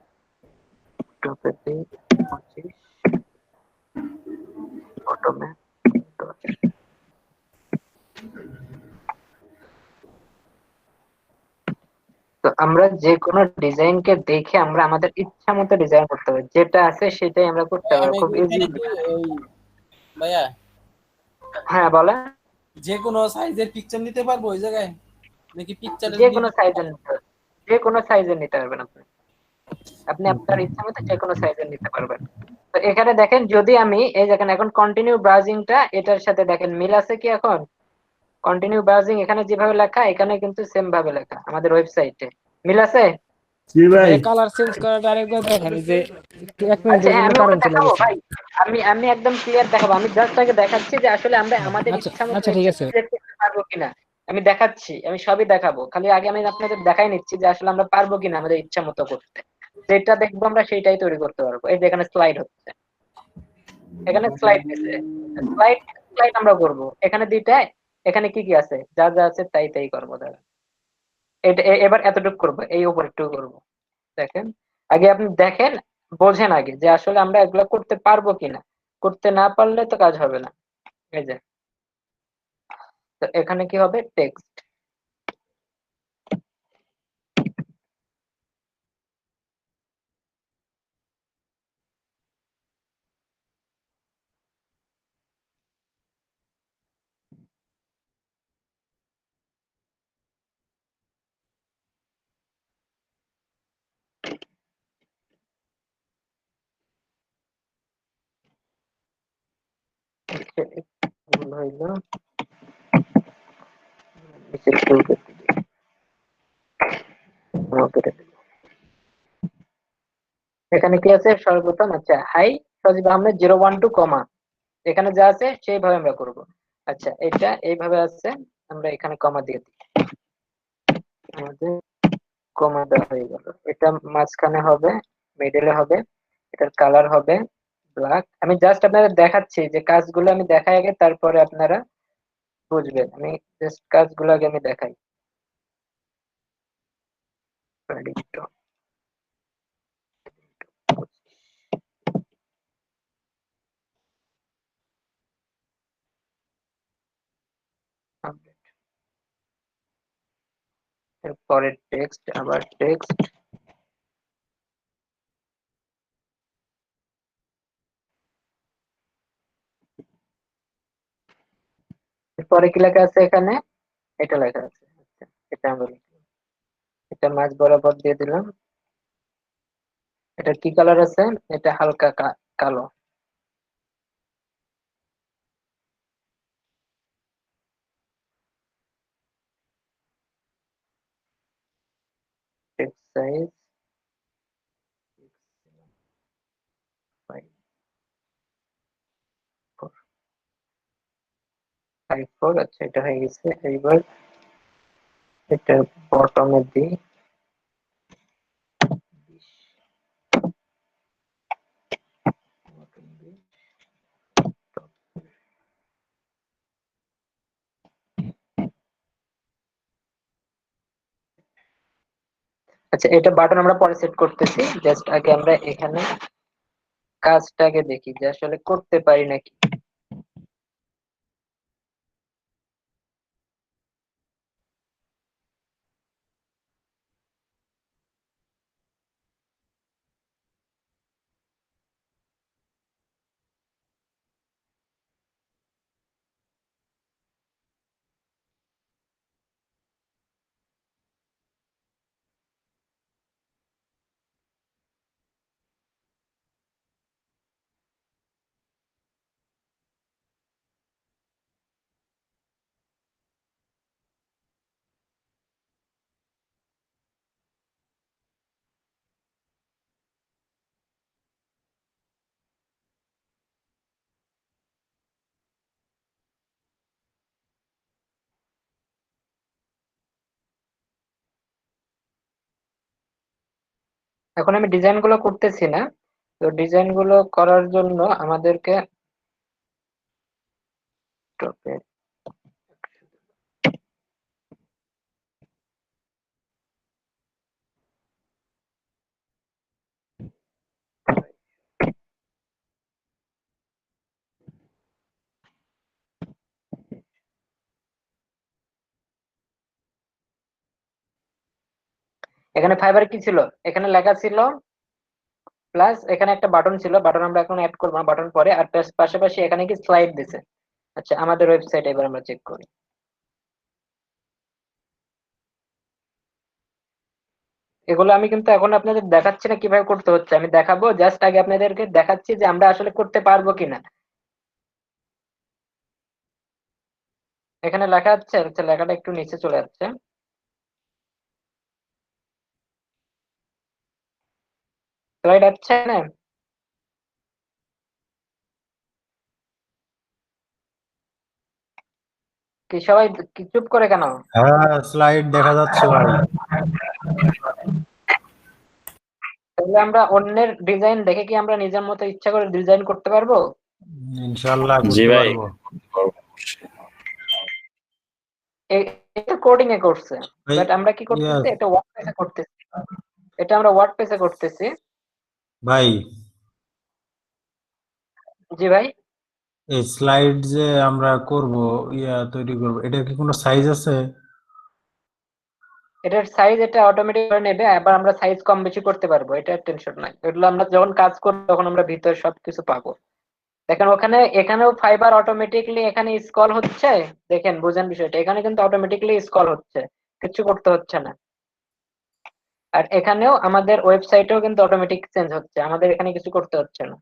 টপে দিই 25, বটমে 10। তো আমরা যে কোনো ডিজাইনকে দেখে আমরা আমাদের ইচ্ছা মতো ডিজাইন করতে পারি, যেটা আছে সেটাই আমরা করতে পারবো খুব ইজি।
ভাইয়া
হ্যাঁ বলেন।
যে কোনো সাইজের পিকচার নিতে পারবো ওই জায়গায়, নাকি পিকচারের
যে কোনো সাইজের যে কোনো সাইজের নিতে পারবেন আপনি, আপনি আপনার ইচ্ছা মতো যে কোনো সাইজের নিতে পারবেন। তো এখানে দেখেন, যদি আমি এই দেখেন এখন কন্টিনিউ ব্রাউজিংটা এটার সাথে দেখেন মিল আছে কি? এখন কন্টিনিউ ব্রাউজিং এখানে যেভাবে লেখা এখানে কিন্তু সেম ভাবে লেখা আমাদের ওয়েবসাইটে, মিল আছে?
জি ভাই।
কালার চেঞ্জ করাটা আরেকবার দেখেন যে এক
আচ্ছা
মিনিটের
হ্যাঁ,
জন্য
আমি ওটা
কারেন্ট চলে
দেখাবো
গেছে।
ভাই। আমি একদম ক্লিয়ার দেখাবো। আমি জাস্ট আগে দেখাচ্ছি যে আসলে আমরা আমাদের
আচ্ছা
ইচ্ছা মতো
আচ্ছা ঠিক আছে।
create করতে পারবো কিনা। আমি দেখাচ্ছি, আমি সবই দেখাবো, খালি আগে আমি আপনাদের দেখাই নিচ্ছি যে আসলে আমরা পারবো কিনা আমাদের ইচ্ছা মতো করতে। যেটা দেখবো আমরা সেটাই তৈরি করতে পারবো। এই যে এখানে স্লাইড হচ্ছে, এখানে স্লাইড দিছে, স্লাইড স্লাইড আমরা করবো। এখানে দুইটায়, এখানে কি কি আছে, যা যা আছে তাই তাই করবো। দাঁড়া, এটা এবার এতটুকু করবো, এই উপর একটু করবো। দেখেন, আগে আপনি দেখেন, বোঝেন আগে যে আসলে আমরা এগুলো করতে পারবো কিনা। করতে না পারলে তো কাজ হবে না। এই যে, তো এখানে কি হবে, টেক্সট। ভুল হইলো, নিচে ভুল করে দিই। কেটে দিই। এখানে কি আছে সর্বপ্রথম, আচ্ছা হাই সজীব আহমেদ 012 কমা, এখানে যা আছে সেইভাবে আমরা করব। আচ্ছা এটা এইভাবে আছে, আমরা এখানে কমা দিয়ে দিই। আমাদের কমা দেওয়া হয়ে গেল। এটা মাঝখানে হবে, মিডলে হবে, এটার কালার হবে ব্ল্যাক। আমি জাস্ট আপনাদের দেখাচ্ছি যে কাজগুলো আমি দেখাই আগে, তারপরে আপনারা বুঝবেন। আমি জাস্ট কাজগুলো আগে আমি দেখাই। পরে টেক্সট, আবার টেক্সট, পরে কি লেখা আছে এখানে, এটা লেখা আছে। আচ্ছা, এটা আমরা লিখলাম, এটা মাঝ বরাবর দিয়ে দিলাম। এটা কি কালার আছে, এটা হালকা কালো। টেক্সট সাইজ 54, আচ্ছা এটা হয়ে গেছে। এইবার এটা বটমে দিই, bottom দিই। আচ্ছা, এটা বাটন আমরা পরে সেট করতেছি, জাস্ট আগে আমরা এখানে কাজটাকে দেখি যে আসলে করতে পারি নাকি। এখন আমি ডিজাইন গুলো করতেছি না, তো ডিজাইন গুলো করার জন্য আমাদেরকে এখানে ফাইবার কি ছিল, এখানে লেখা ছিল প্লাস, এখানে একটা বাটন ছিল, বাটন আমরা এখন অ্যাড করবো না, বাটন পরে। আর পাশাপাশি এখানে কি স্লাইড দিছে। আচ্ছা, আমাদের ওয়েবসাইট এবার আমরা চেক করি। এগুলো আমি কিন্তু এখন আপনাদের দেখাচ্ছি না কিভাবে করতে হচ্ছে, আমি দেখাবো, জাস্ট আগে আপনাদেরকে দেখাচ্ছি যে আমরা আসলে করতে পারবো কিনা। এখানে লেখা আছে, আচ্ছা লেখাটা একটু নিচে চলে যাচ্ছে। স্লাইড আছে না, কি সবাই কি চুপ করে কেন?
হ্যাঁ, স্লাইড দেখা যাচ্ছে ভাই।
তাহলে আমরা অন্যের ডিজাইন দেখে কি আমরা নিজের মতো ইচ্ছা করে ডিজাইন করতে পারবো?
ইনশাআল্লাহ
জি
করতে
ভাই,
পারবো।
এটা কোডিং এ করছে,
ভাই,
বাট আমরা কি করতেছি,
yes,
এটা ওয়ার্ডপ্রেসে করতেছি। এটা আমরা ওয়ার্ডপ্রেসে করতেছি।
ভাই
জি ভাই,
এই স্লাইড যে আমরা করব, তৈরি করব, এটা কি কোনো সাইজ আছে?
এটার সাইজ এটা অটোমেটিক করে নেবে, আবার আমরা সাইজ কম বেশি করতে পারবো, এটা টেনশন নাই। এগুলো আমরা যখন কাজ করব তখন আমরা ভিতরে সবকিছু পাবো। দেখেন ওখানে, এখানেও ফাইবার অটোমেটিকলি এখানে স্ক্রল হচ্ছে, দেখেন বুঝেন বিষয়টা, এখানে কিন্তু অটোমেটিকলি স্ক্রল হচ্ছে, কিছু করতে হচ্ছে না। আর এখানেও আমাদের ওয়েবসাইটেও কিন্তু অটোমেটিক চেঞ্জ হচ্ছে, আমাদের এখানে কিছু করতে হচ্ছে না।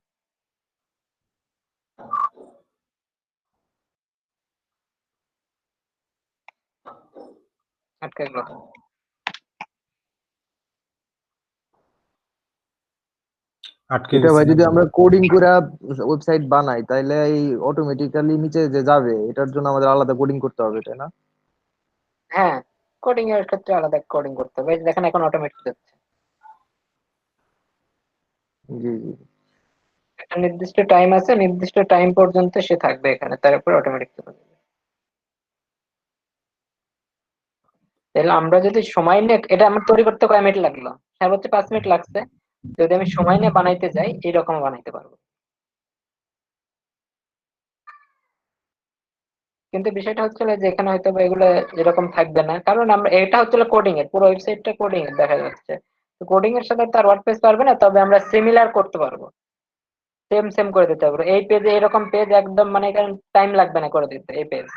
আটকে গেল।
আটকে
এটা
গেছে
ভাই যদি
নাকি?
আমরা কোডিং করে ওয়েবসাইট বানাই তাহলে এই অটোমেটিক্যালি নিচে যে যাবে এটার জন্য আমাদের আলাদা কোডিং করতে হবে, তাই না?
হ্যাঁ, কোডিং এর ক্ষেত্রে আলাদা কোডিং করতে হবে। এই যে দেখেন এখন অটোমেটিক হচ্ছে,
জি জি।
একটা নির্দিষ্ট টাইম আছে, নির্দিষ্ট টাইম পর্যন্ত সে থাকবে এখানে, তারপর অটোমেটিক চলে যাবে। তাহলে আমরা যদি সময় নিয়ে, এটা আমার তৈরি করতে কয় মিনিট লাগলো, সর্বোচ্চ 5 মিনিট লাগছে। যদি আমি সময় নিয়ে বানাইতে যাই, এইরকম বানাইতে পারবো। কিন্তু বিষয়টা হচ্ছে যে এখানে হয়তো বা এগুলো এরকম থাকবে না, কারণ আমরা এটা হচ্ছে কোডিং এর পুরো ওয়েবসাইটটা কোডিং এর দেখা যাচ্ছে। তো কোডিং এর সাথে তো আর ওয়ার্ডপ্রেস পারবে না, তবে আমরা সিমিলার করতে পারবো, সেম সেম করে দিতে পারবো। এই পেজে এরকম পেজ একদম মানে এখানে টাইম লাগবে না করে দিতে এই পেজ।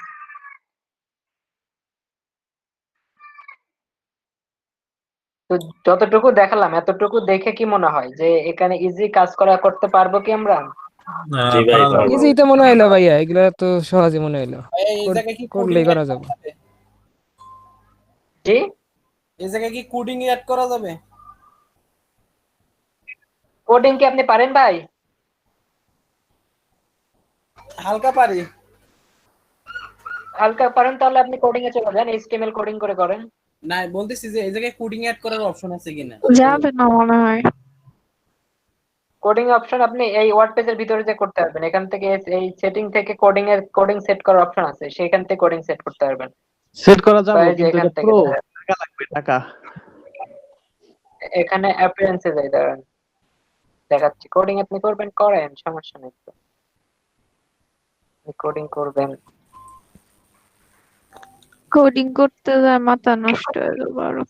তো যতটুকু দেখালাম এতটুকু দেখে কি মনে হয় যে এখানে ইজি কাজ করতে পারবো কি আমরা?
জি ভাই পারবো।
ইজি তো মনে হইলো ভাইয়া, এগুলা তো সহজে মনে হইলো,
ভাইয়া এই জায়গায় কি
করলেই করা যাবে।
জি
এই জায়গায় কি কোডিং অ্যাড করা যাবে?
কোডিং কি আপনি পারেন ভাই?
হালকা পারি।
হালকা পারেন তাহলে আপনি কোডিং এ চলে যান, এইচটিএমএল কোডিং করে করেন।
না বলতেছি যে এই জায়গায় কোডিং অ্যাড করার অপশন আছে কিনা।
যাবে না মনে হয়।
কোডিং অপশন আপনি এই ওয়ার্ডপ্রেস এর ভিতরে যে করতে পারবেন, এখান থেকে এই সেটিং থেকে কোডিং সেট করার অপশন আছে, সেখান থেকে কোডিং সেট করতে পারবেন।
সেট করা যাবে
বা এই যে
কিন্তু
এখান
এটা
থেকে
প্রো টাকা লাগবে, টাকা।
এখানে অ্যাপিয়ারেন্সে যাই, দাঁড়ান দেখাচ্ছি। কোডিং আপনি করবেন, করেন, সমস্যা নেই তো। কোডিং করবেন,
কোডিং করতে যায় মাথা নষ্ট হয়ে যাবে আরো।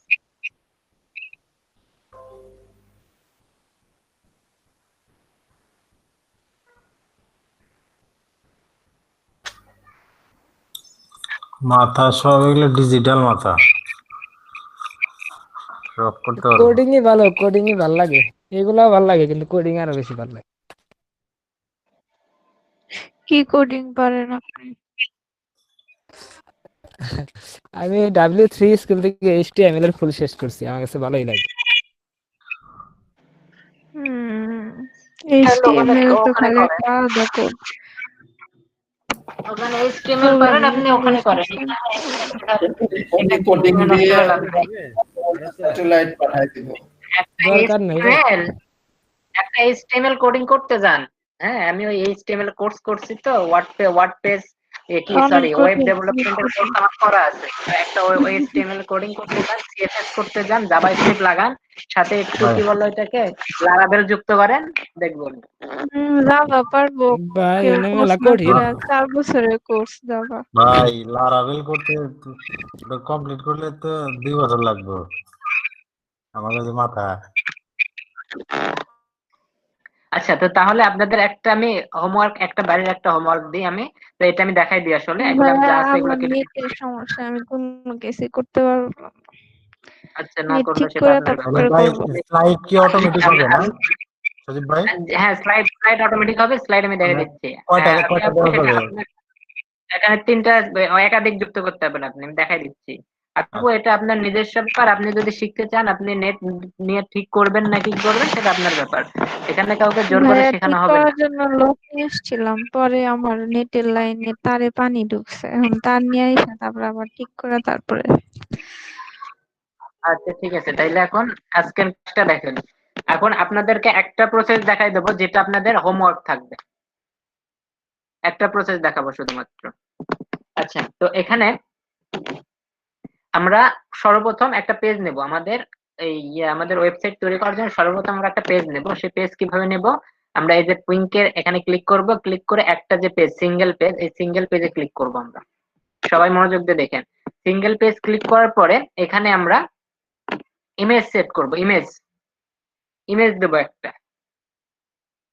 মাথা সব এগুলো ডিজিটাল মাথা, সব করতে পারবো।
কোডিং ই ভালো, কোডিং ই ভালো লাগে, এগুলাও ভালো লাগে কিন্তু কোডিং আরো বেশি ভালো লাগে।
কি কোডিং পারেন আপনি?
আমি W3 স্কুল থেকে HTML এর ফুল শেষ করছি, আমার কাছে ভালোই লাগে।
HTML তো খালি একটা আলাদা কোড।
ওখানে এইচটিএমএল পারেন আপনি, ওখানে করেন।
এটা কোডিং দিয়ে স্যাটেলাইট পাঠাই দিব।
দরকার নেই ভাই।
একটা এইচটিএমএল কোডিং করতে যান। হ্যাঁ, আমি ওই এইচটিএমএল কোর্স করছি তো, ওয়ার্ডপ্রেস কি সরি ওয়েব ডেভেলপমেন্টের কোর্স আমার করা আছে। তো একটা এইচটিএমএল কোডিং করতে যান, সিএসএস করতে যান, জাভাস্ক্রিপ্ট লাগান, সাথে একটু কি বলে এটাকে লারাভেল যুক্ত করেন, দেখবেন।
জাভা পারবো।
ভাই
কেউ
এনে
কোর্স
মেলা
না
কঠিন।
করে 4 বছরের কোর্স জাভা।
ভাই লারাভেল করতে কমপ্লিট করলে তো 2 বছর লাগবে, আমার কাছে মাথা।
আচ্ছা, তো তাহলে আপনাদের একটা আমি হোমওয়ার্ক, একটা বাড়ির একটা হোমওয়ার্ক দিই আমি, তো এটা আমি দেখাই দিই আসলে এগুলো যা আছে এগুলো
আমার
কেটে।
নেটের সমস্যা, আমি কোনো কিছুই করতে পারবো না।
আচ্ছা, না
নেট
করলে
ঠিক
সেটা
করে
আপনার ব্যাপার।
তারপরে
ভাই
করবো।
স্লাইড কি অটোমেটিক হবে না সজীব ভাই?
হ্যাঁ, স্লাইড অটোমেটিক হবে, স্লাইড আমি দেখাই দিচ্ছি।
কয়টা দেওয়া যাবে?
এখানে 3টা একাধিক যুক্ত করতে হবে না, আপনি আমি দেখাই দিচ্ছি। আপু এটা আপনার নিজস্ব ব্যাপার, আপনি যদি শিখতে চান আপনি নেট নিয়ে ঠিক করবেন না কি করবেন সেটা আপনার ব্যাপার, এখানে কাউকে জোর করে
ভাইয়া
শেখানো
ঠিক
হবে না।
করার জন্য লোক নিয়ে এসেছিলাম, পরে আমার নেটের লাইনে তারে পানি ঢুকছে, এখন তার নিয়ে এসে তারপরে আবার ঠিক করে তারপরে।
আচ্ছা ঠিক আছে, তাইলে এখন আজকের কাজটা দেখেন। এখন আপনাদেরকে একটা প্রসেস দেখাই দেবো যেটা আপনাদের হোমওয়ার্ক থাকবে, একটা প্রসেস দেখাবো শুধুমাত্র। আচ্ছা, তো এখানে আমরা সর্বপ্রথম একটা পেজ নেব, আমাদের আমাদের ওয়েবসাইট তৈরি করার জন্য সর্বপ্রথম আমরা একটা পেজ নেব। সেই পেজ কিভাবে নেব? আমরা এই যে পিঙ্কের এখানে ক্লিক করব, ক্লিক করে একটা যে পেজ সিঙ্গেল পেজ, এই সিঙ্গেল পেজে ক্লিক করব আমরা। সবাই মনোযোগ দিয়ে দেখেন। সিঙ্গেল পেজ ক্লিক করার পরে এখানে আমরা ইমেজ সেট করব, ইমেজ দেব একটা।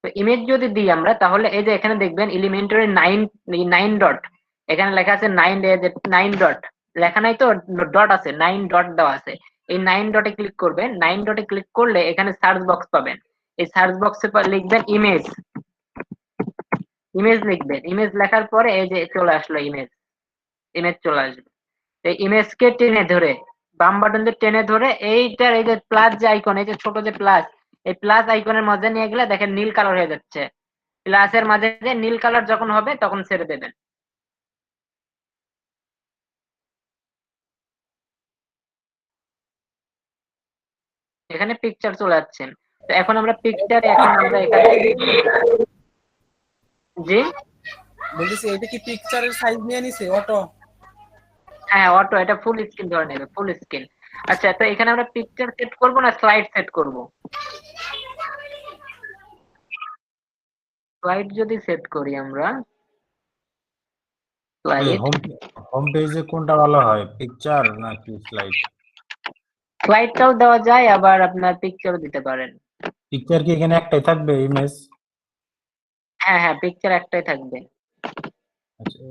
তো ইমেজ যদি দিই আমরা, তাহলে এই যে এখানে দেখবেন এলিমেন্টারি 9 ডট, এখানে লেখা আছে 9 ডট লেখা নাই তো, ডট আছে, 9 ডট দেওয়া আছে। এই 9 ডটে ক্লিক করবেন। 9 ডটে ক্লিক করলে এখানে সার্চ বক্স পাবেন। এই সার্চ বক্সে লিখবেন ইমেজ লিখবেন। ইমেজ লেখার পরে এই যে চলে আসলো ইমেজ চলে আসবে। এই ইমেজকে টেনে ধরে বাম বাটন দিয়ে টেনে ধরে এইটার এই যে প্লাস যে আইকন, এই যে ছোট যে প্লাস, এই প্লাস আইকনের মাঝে নিয়ে গেলে দেখেন নীল কালার হয়ে যাচ্ছে। প্লাসের মাঝে যে নীল কালার যখন হবে তখন ছেড়ে দেবেন। এখানে পিকচার চলে যাচ্ছে। তো এখন আমরা পিকচারে এখানে জি
বলতেছি এটা কি পিকচারের সাইজ নিয়ে নিছে অটো?
হ্যাঁ, অটো, এটা ফুল স্ক্রিন ধরে নেবে, ফুল স্ক্রিন। আচ্ছা, তো এখানে আমরা পিকচার সেট করব না স্লাইড সেট করব? স্লাইড যদি সেট করি আমরা, স্লাইড
হোম পেজে কোনটা ভালো হয়, পিকচার নাকি স্লাইড?
স্লাইডটাও দেওয়া যায়, আবার আপনার পিকচারও দিতে পারেন।
পিকচার কি এখানে একটাই থাকবে ইমেজ?
হ্যাঁ হ্যাঁ, পিকচার একটাই থাকবে।
আচ্ছা,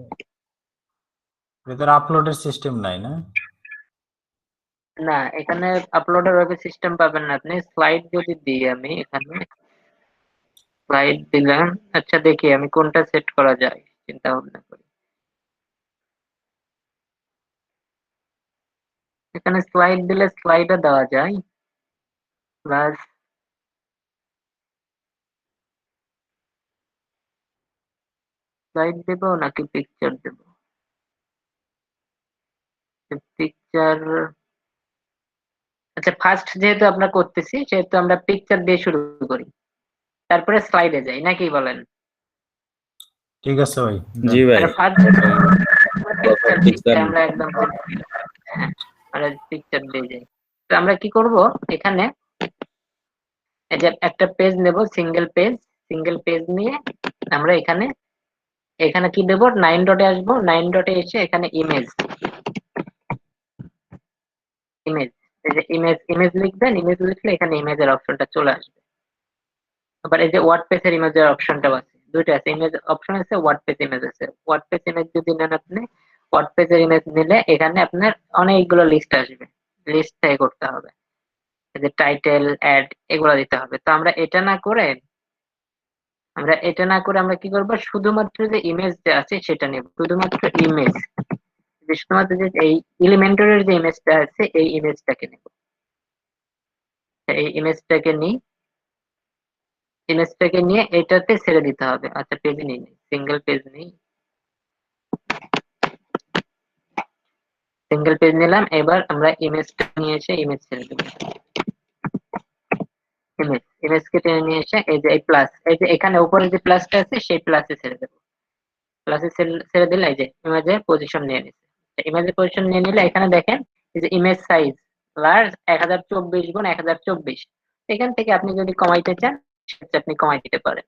ভিতরে আপলোডের সিস্টেম নাই না?
না, এখানে আপলোডের ওয়েব সিস্টেম পাবেন না আপনি। স্লাইড যদি দিই আমি এখানে, স্লাইড দিলাম। আচ্ছা দেখি আমি কোনটা সেট করা যায়, চিন্তা ভাবনা করি। এখানে স্লাইড দিলে স্লাইডও দেওয়া যায়, প্লাস স্লাইড দেবো নাকি পিকচার দেব? পিকচার, আচ্ছা ফার্স্ট যেহেতু আমরা করতেছি সেহেতু আমরা পিকচার দিয়ে শুরু করি, তারপরে স্লাইডে যাই, নাকি বলেন?
ঠিক আছে ভাই।
জি ভাই,
ফার্স্ট পিকচার দিই,
পিকচার
আমরা একদম হ্যাঁ, আমরা পিকচার দিয়ে যাই। তো আমরা কি করব, এখানে এই যে একটা পেজ নেব, সিঙ্গেল পেজ নিয়ে আমরা এখানে এখানে কি দেব, 9 ডটে আসবো। 9 ডটে এসে এখানে ইমেজ, এই যে ইমেজ লিখবেন। ইমেজ লিখলে এখানে ইমেজের অপশনটা চলে আসবে। আবার এই যে ওয়ার্ডপ্রেস এর ইমেজের অপশনটাও আছে, দুইটা আছে, ইমেজ অপশন আছে, ওয়ার্ডপ্রেস ইমেজ আছে। ওয়ার্ডপ্রেস ইমেজ যদি নেন আপনি, ওয়ার্ডপ্রেস এর ইমেজ নিলে এখানে আপনার অনেকগুলো লিস্ট আসবে, লিস্ট থেকে করতে হবে। এই যে টাইটেল, অ্যাড, এগুলো দিতে হবে। তো আমরা এটা না করে আমরা কি করব, শুধুমাত্র যে ইমেজটা আছে সেটা নেব, শুধুমাত্র ইমেজ, শুধুমাত্র যে এই এলিমেন্টরের যে ইমেজটা আছে এই ইমেজটাকে নেব। এই ইমেজটাকে নিয়ে এটাতে ছেড়ে দিতে হবে। আচ্ছা পেজ নেই, সিঙ্গেল পেজ নেই, সিঙ্গেল পেজ নিলাম। এবার আমরা ইমেজটা নিয়ে এসে ইমেজ ছেড়ে দেবো। ইমেজকে টেনে নিয়ে এসে এই যে এই প্লাস, এই যে এখানে উপরে যে প্লাসটা আছে সেই প্লাসে ছেড়ে দেবো। প্লাসে ছেড়ে দিলে এই যে ইমেজের পজিশন নিয়ে নিচ্ছে। ইমেজের পজিশন নিয়ে নিলে এখানে দেখেন এই যে ইমেজ সাইজ লার্জ 1024 x 1024। এখান থেকে আপনি যদি কমাইতে চান সেটা আপনি কমাই দিতে পারেন,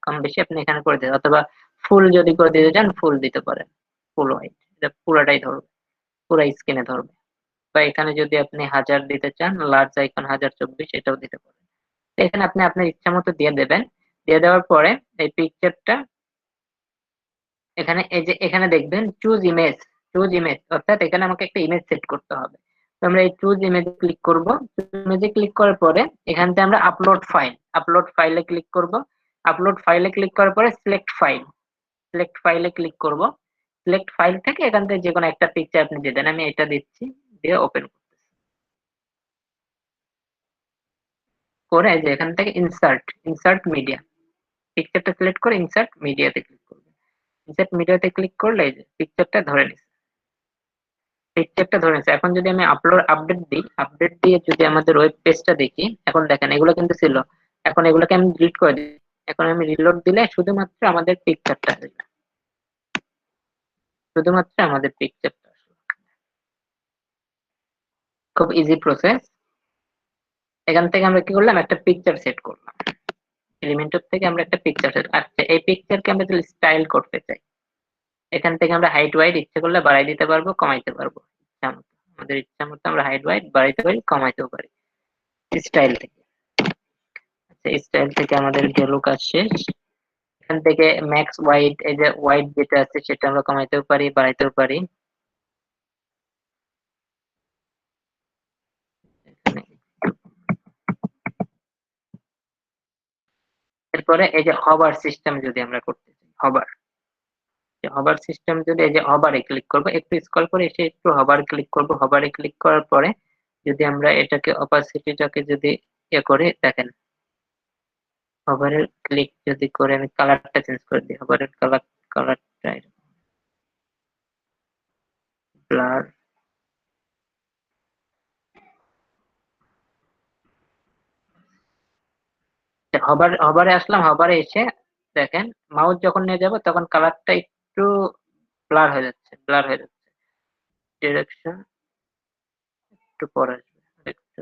কম বেশি আপনি এখানে করে দিতে, অথবা ফুল যদি করে দিতে চান ফুল দিতে পারেন, ফুল হোয়াইট, এটা পুরোটাই ধরবে, পুরো স্ক্রিনে ধরবে। বা এখানে যদি আপনি 1000 দিতে চান, লার্জ আইকন 1024, এটাও দিতে পারেন। তো এখানে আপনি আপনার ইচ্ছা মতো দিয়ে দেবেন। দিয়ে দেওয়ার পরে এই পিকচারটা এখানে, এই যে এখানে দেখবেন চুজ ইমেজ, অর্থাৎ এখানে আমাকে একটা ইমেজ সেট করতে হবে। তো আমরা এই চুজ ইমেজে ক্লিক করব। ইমেজে ক্লিক করার পরে এখান থেকে আমরা আপলোড ফাইলে ক্লিক করব। আপলোড ফাইলে ক্লিক করার পরে সিলেক্ট ফাইলে ক্লিক করব। সিলেক্ট ফাইল থেকে এখান থেকে যে কোনো একটা পিকচার আপনি দিয়ে দেন, আমি এটা দিচ্ছি, দিয়ে ওপেন করে যে এখান থেকে ইনসার্ট মিডিয়া, পিকচারটা সিলেক্ট করে ইনসার্ট মিডিয়াতে ক্লিক করব। ইনসার্ট মিডিয়াতে ক্লিক করলে এই যে পিকচারটা ধরে নিচ্ছে। এখন যদি আমি আপডেট দিয়ে যদি আমাদের ওয়েব পেজটা দেখি, এখন দেখেন এগুলো কিন্তু ছিল, এখন এগুলোকে আমি ডিলিট করে দিই। এখন আমি রিলোড দিলে শুধুমাত্র আমাদের পিকচারটা আসবে, খুব ইজি প্রসেস। এখান থেকে আমরা কি করলাম, একটা পিকচার সেট করলাম, এলিমেন্টর থেকে আমরা একটা পিকচার সেট। আচ্ছা এই পিকচারকে আমরা যদি স্টাইল করতে চাই, এখান থেকে আমরা হাইট ওয়াইড ইচ্ছে করলে বাড়াই দিতে পারবো, কমাইতে পারবো, আমাদের ইচ্ছা মতো আমরা হাইট ওয়াইড বাড়াইতে পারি, কমাইতেও পারি স্টাইল থেকে। আচ্ছা স্টাইল থেকে আমাদের গেল কাজ শেষ। এখান থেকে ম্যাক্স ওয়াইড, এই যে ওয়াইড যেটা আছে সেটা আমরা কমাইতেও পারি, বাড়াইতেও পারি। এরপরে এই যে হবার সিস্টেম যদি আমরা করতে চাই, হবার সিস্টেম যদি, এই যে হবারে ক্লিক করব, একটু স্ক্রল করে এসে একটু হবার ক্লিক করব। হবারে ক্লিক করার পরে যদি আমরা এটাকে অপাসিটিটাকে যদি করে দেখেন, হবারের ক্লিক যদি করে আমি কালারটা চেঞ্জ করে দিই, হবারের কালারটা ব্লার। হবারে আসলাম, হবারে এসে দেখেন মাউস যখন নিয়ে যাব তখন কালারটা একটু ব্লার হয়ে যাচ্ছে, ডিরেকশন একটু পরে আসবে একটু।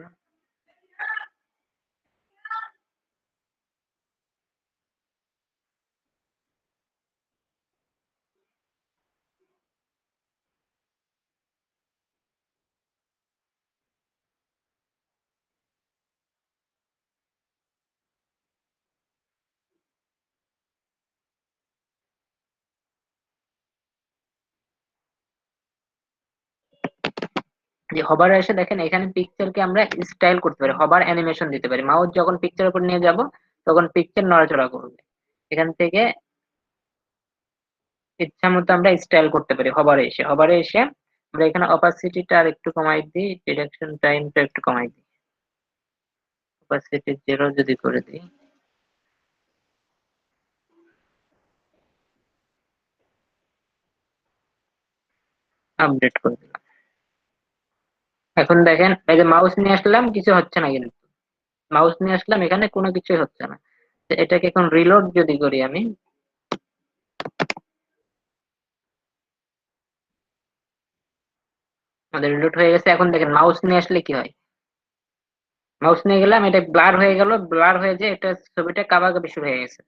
যে হবারে এসে দেখেন এখানে পিকচারকে আমরা স্টাইল করতে পারি, হবার অ্যানিমেশন দিতে পারি। মাউস যখন পিকচারের উপর নিয়ে যাব তখন পিকচার নড়াচড়া করবে। এখান থেকে ইচ্ছা মতো আমরা স্টাইল করতে পারি হবারে এসে আমরা এখানে অপাসিটিটা আর একটু কমাই দিই, ডিরেকশন টাইমটা একটু কমাই দিই, অপাসিটি 0 যদি করে দিই, আপডেট করে দিলাম। এখন দেখেন এই যে মাউস নিয়ে আসলাম, কিছু হচ্ছে না, কিন্তু মাউস নিয়ে আসলাম এখানে কোনো কিছুই হচ্ছে না। তো এটাকে এখন রিলোড যদি করি আমি, আমাদের রিলোড হয়ে গেছে। এখন দেখেন মাউস নিয়ে আসলে কি হয়, মাউস নিয়ে গেলাম, এটা ব্লার হয়ে গেল, ব্লার হয়ে যে এটা ছবিটা কাবাকাবি শুরু হয়ে গেছে।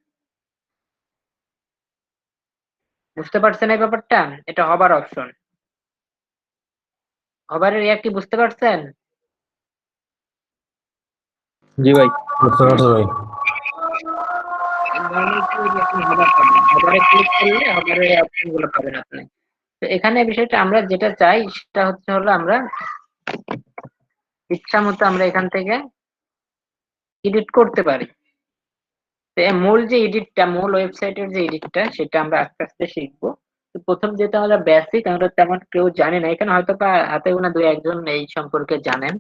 বুঝতে পারছেন এই ব্যাপারটা? এটা হবার অপশন, হবারের ইয়া কি বুঝতে পারছেন?
জি ভাই।
বুঝতে পারছো ভাই?
নরমাল কি যে আপনি হবার পাবেন, হবারে ক্লিক করলে হবারের অপশন গুলো পাবেন আপনি। তো এখানে বিষয়টা আমরা যেটা চাই সেটা হচ্ছে হলো আমরা ইচ্ছা মতো আমরা এখান থেকে এডিট করতে পারি। তো মূল যে এডিটটা, মূল ওয়েবসাইটের যে এডিটটা সেটা আমরা আস্তে আস্তে শিখবো। তো প্রথম যেটা আমরা বেসিক, আমরা তেমন কেউ জানি না এখানে, হয়তো বা হাতে গোনা 2-1 জন এই সম্পর্কে জানেন।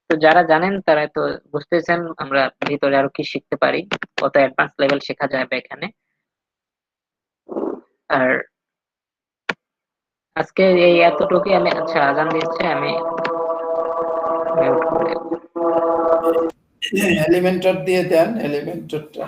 তো যারা জানেন তারা তো বুঝতেছেন আমরা ভিতরে আরো কি শিখতে পারি, কত অ্যাডভান্স লেভেল শেখা যাবে এখানে। আর আজকে এই এতটুকুই আমি, আচ্ছা আজান দিচ্ছে, আমি মিউট করে দেব।
এলিমেন্টর দিয়ে দেন, এলিমেন্টরটা।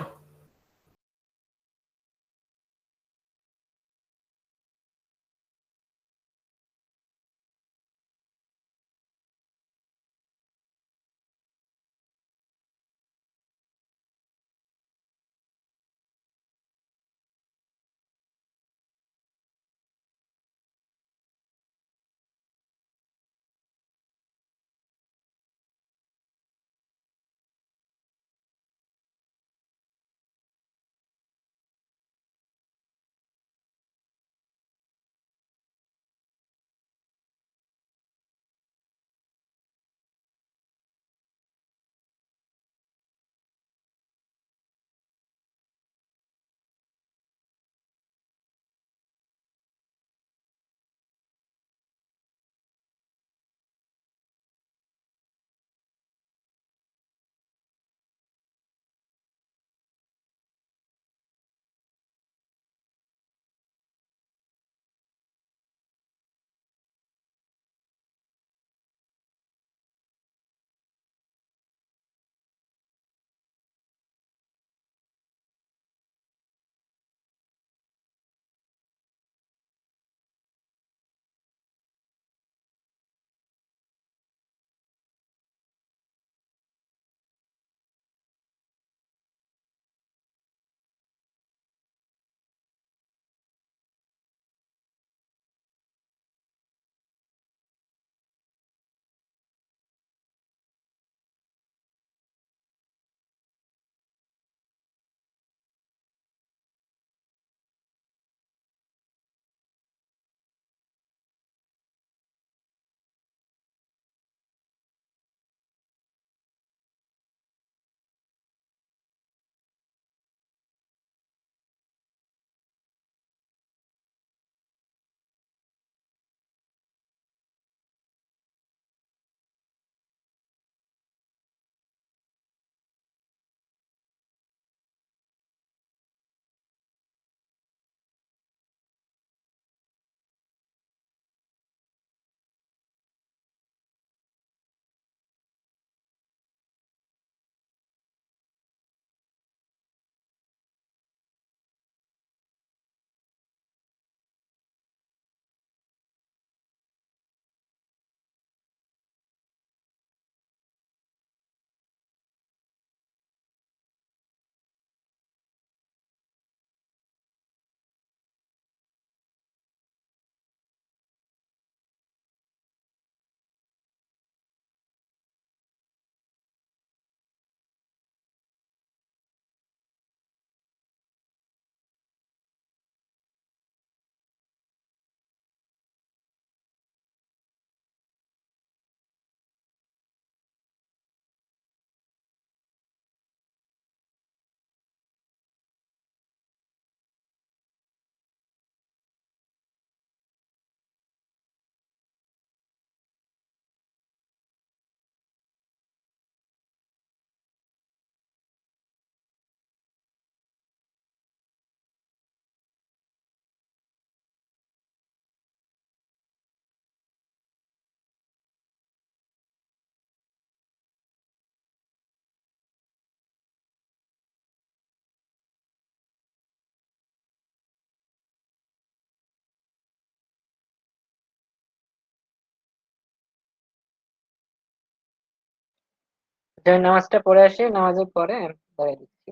আমি নামাজটা পড়ে আসি, নামাজের পরে দেখাই দিচ্ছি।